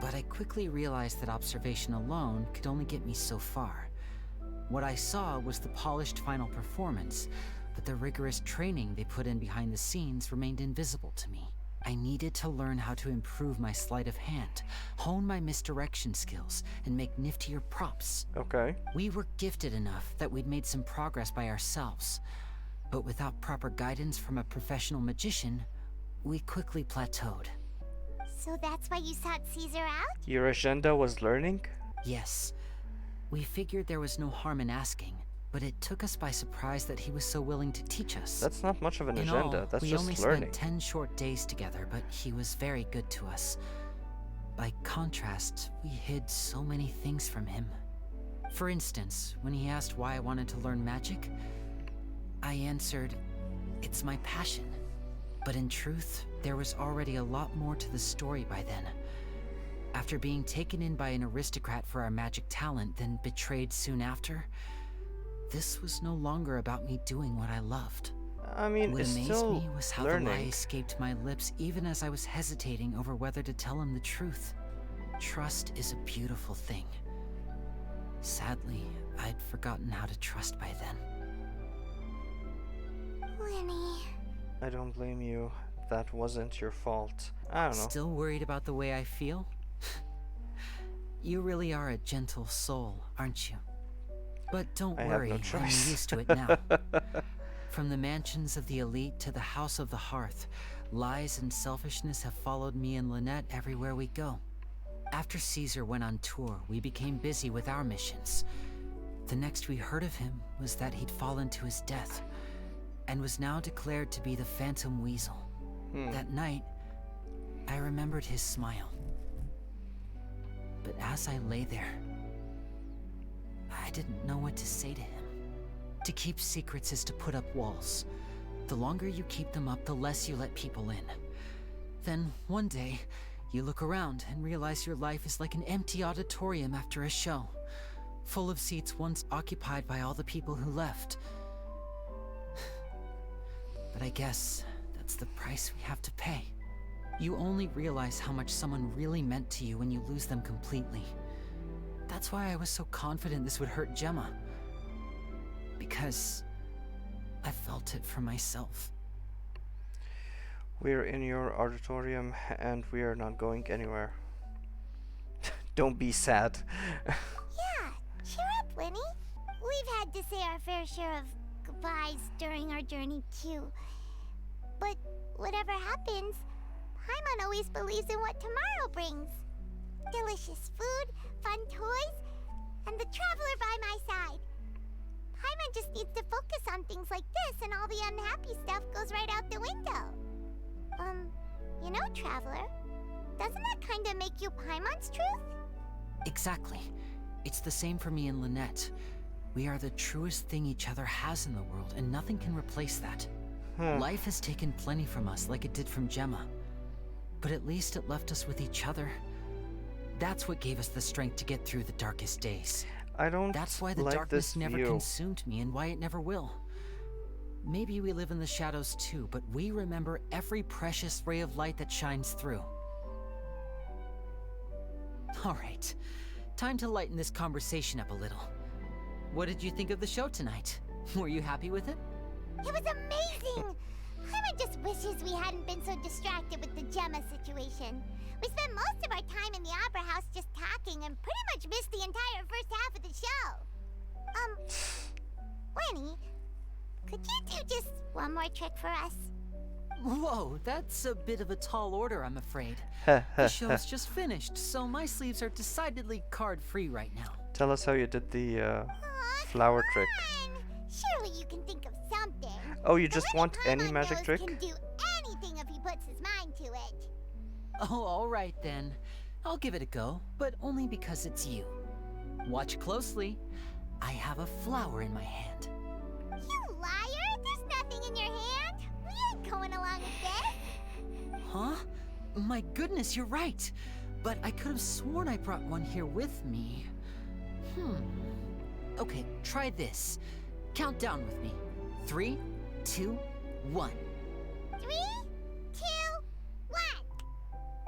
Speaker 5: But I quickly realized that observation alone could only get me so far. What I saw was the polished final performance, but the rigorous training they put in behind the scenes remained invisible to me. I needed to learn how to improve my sleight of hand, hone my misdirection skills, and make niftier props.
Speaker 1: Okay.
Speaker 5: We were gifted enough that we'd made some progress by ourselves, but without proper guidance from a professional magician, we quickly plateaued.
Speaker 2: So that's why you sought Caesar out?
Speaker 1: Your agenda was learning?
Speaker 5: Yes. We figured there was no harm in asking, but it took us by surprise that he was so willing to teach us.
Speaker 1: That's not much of an
Speaker 5: In
Speaker 1: agenda.
Speaker 5: all,
Speaker 1: That's
Speaker 5: we
Speaker 1: just
Speaker 5: only
Speaker 1: learning.
Speaker 5: spent 10 short days together, but he was very good to us. By contrast, we hid so many things from him. For instance, when he asked why I wanted to learn magic, I answered, "It's my passion." But in truth, there was already a lot more to the story by then. After being taken in by an aristocrat for our magic talent, then betrayed soon after, this was no longer about me doing what I loved.
Speaker 1: I mean,
Speaker 5: what
Speaker 1: it's
Speaker 5: amazed
Speaker 1: still
Speaker 5: me was how
Speaker 1: learning.
Speaker 5: the lie escaped my lips even as I was hesitating over whether to tell him the truth. Trust is a beautiful thing. Sadly, I'd forgotten how to trust by then.
Speaker 2: Lenny.
Speaker 1: I don't blame you. That wasn't your fault. I don't know.
Speaker 5: Still worried about the way I feel? You really are a gentle soul, aren't you? But don't
Speaker 1: I
Speaker 5: worry,
Speaker 1: have no
Speaker 5: I'm
Speaker 1: choice.
Speaker 5: used to it now. From the mansions of the elite to the House of the Hearth, lies and selfishness have followed me and Lynette everywhere we go. After Caesar went on tour, we became busy with our missions. The next we heard of him was that he'd fallen to his death, and was now declared to be the Phantom Weasel. That night, I remembered his smile. But as I lay there, I didn't know what to say to him. To keep secrets is to put up walls. The longer you keep them up, the less you let people in. Then, one day, you look around and realize your life is like an empty auditorium after a show, full of seats once occupied by all the people who left. But I guess that's the price we have to pay. You only realize how much someone really meant to you when you lose them completely. That's why I was so confident this would hurt Gemma. Because I felt it for myself.
Speaker 1: We're in your auditorium and we are not going anywhere. Don't be sad.
Speaker 2: Yeah, cheer up, Lenny. We've had to say our fair share of goodbyes during our journey, too. But whatever happens, Paimon always believes in what tomorrow brings. Delicious food, fun toys, and the Traveler by my side. Paimon just needs to focus on things like this and all the unhappy stuff goes right out the window. You know, Traveler, doesn't that kinda make you Paimon's truth?
Speaker 5: Exactly. It's the same for me and Lynette. We are the truest thing each other has in the world, and nothing can replace that. Life has taken plenty from us, like it did from Gemma. But at least it left us with each other. That's what gave us the strength to get through the darkest days.
Speaker 1: I don't
Speaker 5: That's why the
Speaker 1: like
Speaker 5: darkness
Speaker 1: this
Speaker 5: never
Speaker 1: view.
Speaker 5: consumed me and why it never will. maybe we live in the shadows too, but we remember every precious ray of light that shines through. Alright, time to lighten this conversation up a little. What did you think of the show tonight? Were you happy with it?
Speaker 2: It was amazing! Paimon just wishes we hadn't been so distracted with the Gemma situation. We spent most of our time in the Opera House just talking and pretty much missed the entire first half of the show. Lenny, could you do just one more trick for us?
Speaker 5: Whoa, that's a bit of a tall order, I'm afraid. The show's just finished, so my sleeves are decidedly card-free right now.
Speaker 1: Tell us how you did the flower trick.
Speaker 2: Surely you can think of something.
Speaker 1: Oh, you just want any magic trick?
Speaker 2: Can do anything if he puts his mind to it.
Speaker 5: Oh, alright then. I'll give it a go, but only because it's you. Watch closely. I have a flower in my hand.
Speaker 2: You liar! There's nothing in your hand! We ain't going along with this!
Speaker 5: Huh? My goodness, you're right! But I could have sworn I brought one here with me. Okay, try this. Count down with me. 3, 2, 1.
Speaker 2: 3, 2, 1.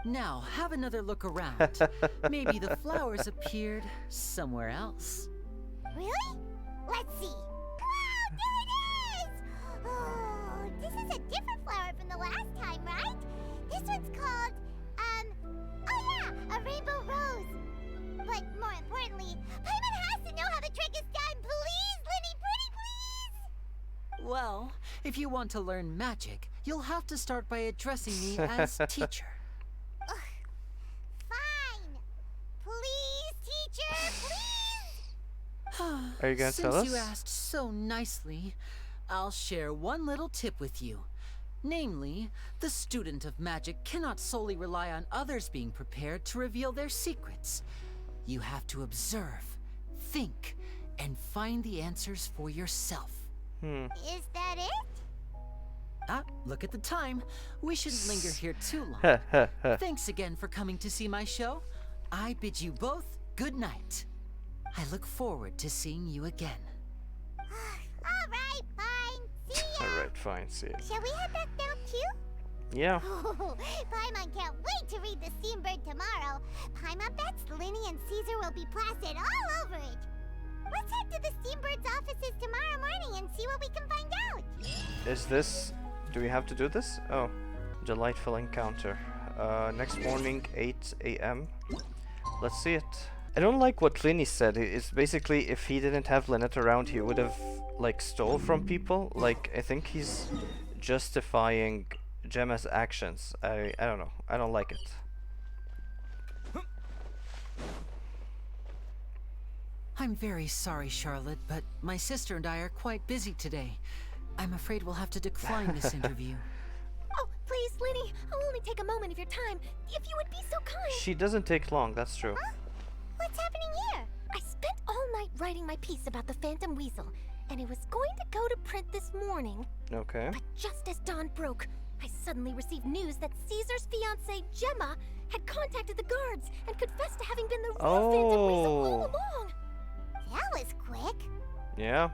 Speaker 5: Now, have another look around. Maybe the flowers appeared somewhere else.
Speaker 2: Really? Let's see. Wow, there it is! Oh, this is a different flower from the last time, right? This one's called, oh yeah, a rainbow rose. But more importantly, Paimon has to know how the trick is done. Please, Lenny, pretty please!
Speaker 5: Well, if you want to learn magic, you'll have to start by addressing me as teacher.
Speaker 2: Fine. Please, teacher, please!
Speaker 1: Are you gonna tell us?
Speaker 5: Since you asked so nicely, I'll share one little tip with you. Namely, the student of magic cannot solely rely on others being prepared to reveal their secrets. You have to observe, think, and find the answers for yourself.
Speaker 2: Is that it?
Speaker 5: Ah, look at the time. We shouldn't linger here too long. Thanks again for coming to see my show. I bid you both good night. I look forward to seeing you again.
Speaker 2: Alright, fine. See ya!
Speaker 1: Alright, fine, see ya.
Speaker 2: Shall we head back down too?
Speaker 1: Yeah.
Speaker 2: Oh, Paimon can't wait to read the Steambird tomorrow. Paimon bets Lenny and Caesar will be plastered all over it. Let's head to the Steambird's offices tomorrow morning and see what we can find out.
Speaker 1: Is this... Do we have to do this? Oh. Delightful encounter. Next morning, 8 a.m. Let's see it. I don't like what Lenny said. It's basically if he didn't have Lynette around, he would have, like, stole from people. Like, I think he's justifying Gemma's actions. I don't know. I don't like it.
Speaker 5: I'm very sorry, Charlotte, but my sister and I are quite busy today. I'm afraid we'll have to decline this interview.
Speaker 3: Oh, please, Lenny, I'll only take a moment of your time. If you would be so kind.
Speaker 1: She doesn't take long, that's true.
Speaker 2: Huh? What's happening here?
Speaker 3: I spent all night writing my piece about the Phantom Weasel, and it was going to go to print this morning.
Speaker 1: Okay.
Speaker 3: But just as dawn broke, I suddenly received news that Caesar's fiancée, Gemma, had contacted the guards and confessed to having been the real Phantom Weasel all along.
Speaker 2: That was quick.
Speaker 1: Yeah.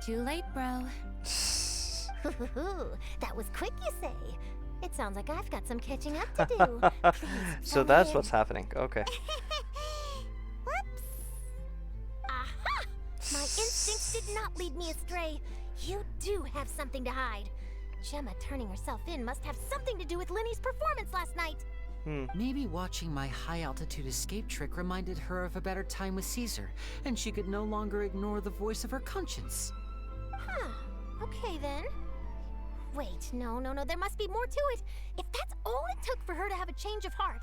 Speaker 3: Too late, bro. That was quick, you say? It sounds like I've got some catching up to do. Please,
Speaker 1: So that's what's happening. Okay.
Speaker 2: Whoops.
Speaker 3: Aha! My instincts did not lead me astray. You do have something to hide. Gemma turning herself in must have something to do with Lenny's performance last night.
Speaker 5: Maybe watching my high-altitude escape trick reminded her of a better time with Caesar, and she could no longer ignore the voice of her conscience.
Speaker 3: Huh. Okay, then. Wait, no, there must be more to it. If that's all it took for her to have a change of heart,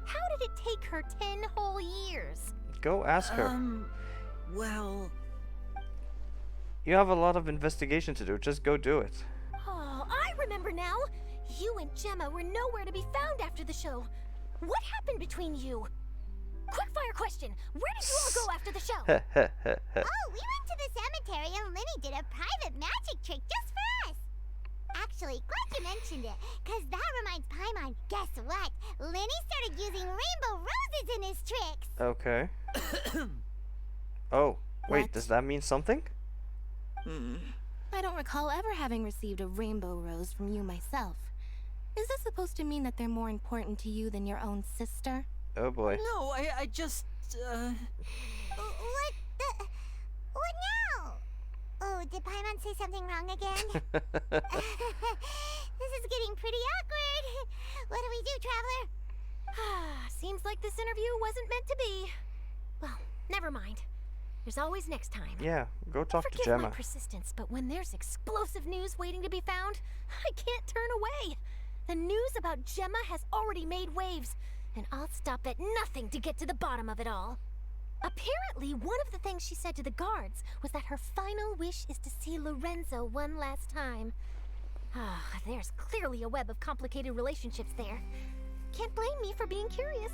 Speaker 3: how did it take her 10 whole years?
Speaker 1: Go ask her.
Speaker 5: Well...
Speaker 1: You have a lot of investigation to do. Just go do it.
Speaker 3: Oh, I remember now. You and Gemma were nowhere to be found after the show. What happened between you? Quickfire question. Where did you all go after the show?
Speaker 2: Oh, we went to the cemetery and Lenny did a private magic trick just for us. Actually, glad you mentioned it, because that reminds Paimon. Guess what? Lenny started using rainbow roses in his tricks.
Speaker 1: Okay. Oh. Wait, does that mean something?
Speaker 3: I don't recall ever having received a rainbow rose from you myself. Is this supposed to mean that they're more important to you than your own sister?
Speaker 1: Oh boy.
Speaker 5: No, I just,
Speaker 2: What now? Oh, did Paimon say something wrong again? This is getting pretty awkward. What do we do, Traveler?
Speaker 3: Seems like this interview wasn't meant to be. Well, never mind. There's always next time.
Speaker 1: Yeah, go talk to
Speaker 3: Forgive
Speaker 1: Gemma.
Speaker 3: my persistence, but when there's explosive news waiting to be found, I can't turn away. The news about Gemma has already made waves, and I'll stop at nothing to get to the bottom of it all. Apparently, one of the things she said to the guards was that her final wish is to see Lorenzo one last time. There's clearly a web of complicated relationships there. Can't blame me for being curious.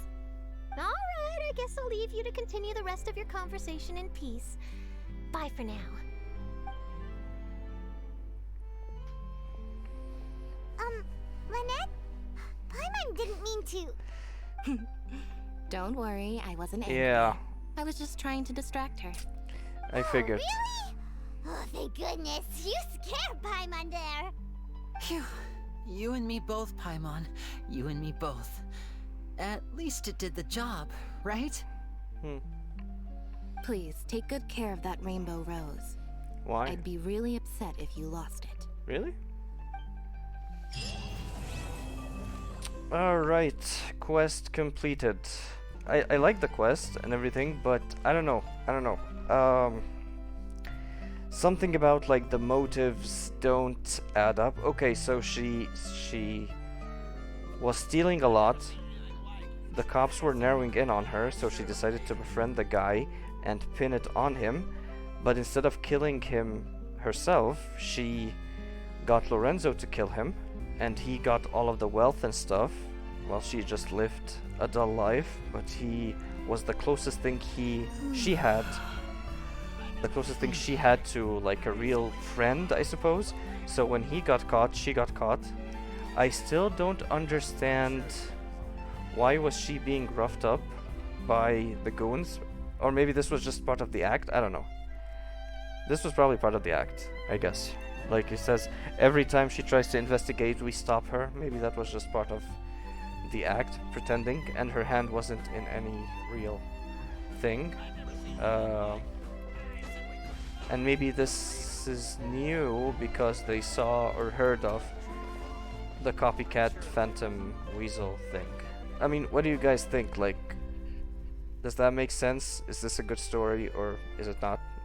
Speaker 3: All right, I guess I'll leave you to continue the rest of your conversation in peace. Bye for now.
Speaker 2: Lynette? Paimon didn't mean to...
Speaker 3: Don't worry, I wasn't angry.
Speaker 1: Yeah,
Speaker 3: I was just trying to distract her.
Speaker 1: I figured.
Speaker 2: Really? Oh, thank goodness. You scared Paimon there.
Speaker 5: Phew. You and me both, Paimon. You and me both. At least it did the job, right?
Speaker 3: Please, take good care of that rainbow rose.
Speaker 1: Why?
Speaker 3: I'd be really upset if you lost it.
Speaker 1: Really? Alright, quest completed. I like the quest and everything, but I don't know. Something about like the motives don't add up. Okay, so she was stealing a lot. The cops were narrowing in on her, so she decided to befriend the guy and pin it on him. But instead of killing him herself, she got Lorenzo to kill him, and he got all of the wealth and stuff, while she just lived a dull life. But he was the closest thing she had to like a real friend, I suppose. So when he got caught, she got caught. I still don't understand why was she being roughed up by the goons, or maybe this was just part of the act. I don't know. This was probably part of the act, I guess. Like it says, every time she tries to investigate, we stop her. Maybe that was just part of the act, pretending, and her hand wasn't in any real thing. And maybe this is new because they saw or heard of the copycat Phantom Weasel thing. I mean, what do you guys think? Like, does that make sense? Is this a good story or is it not?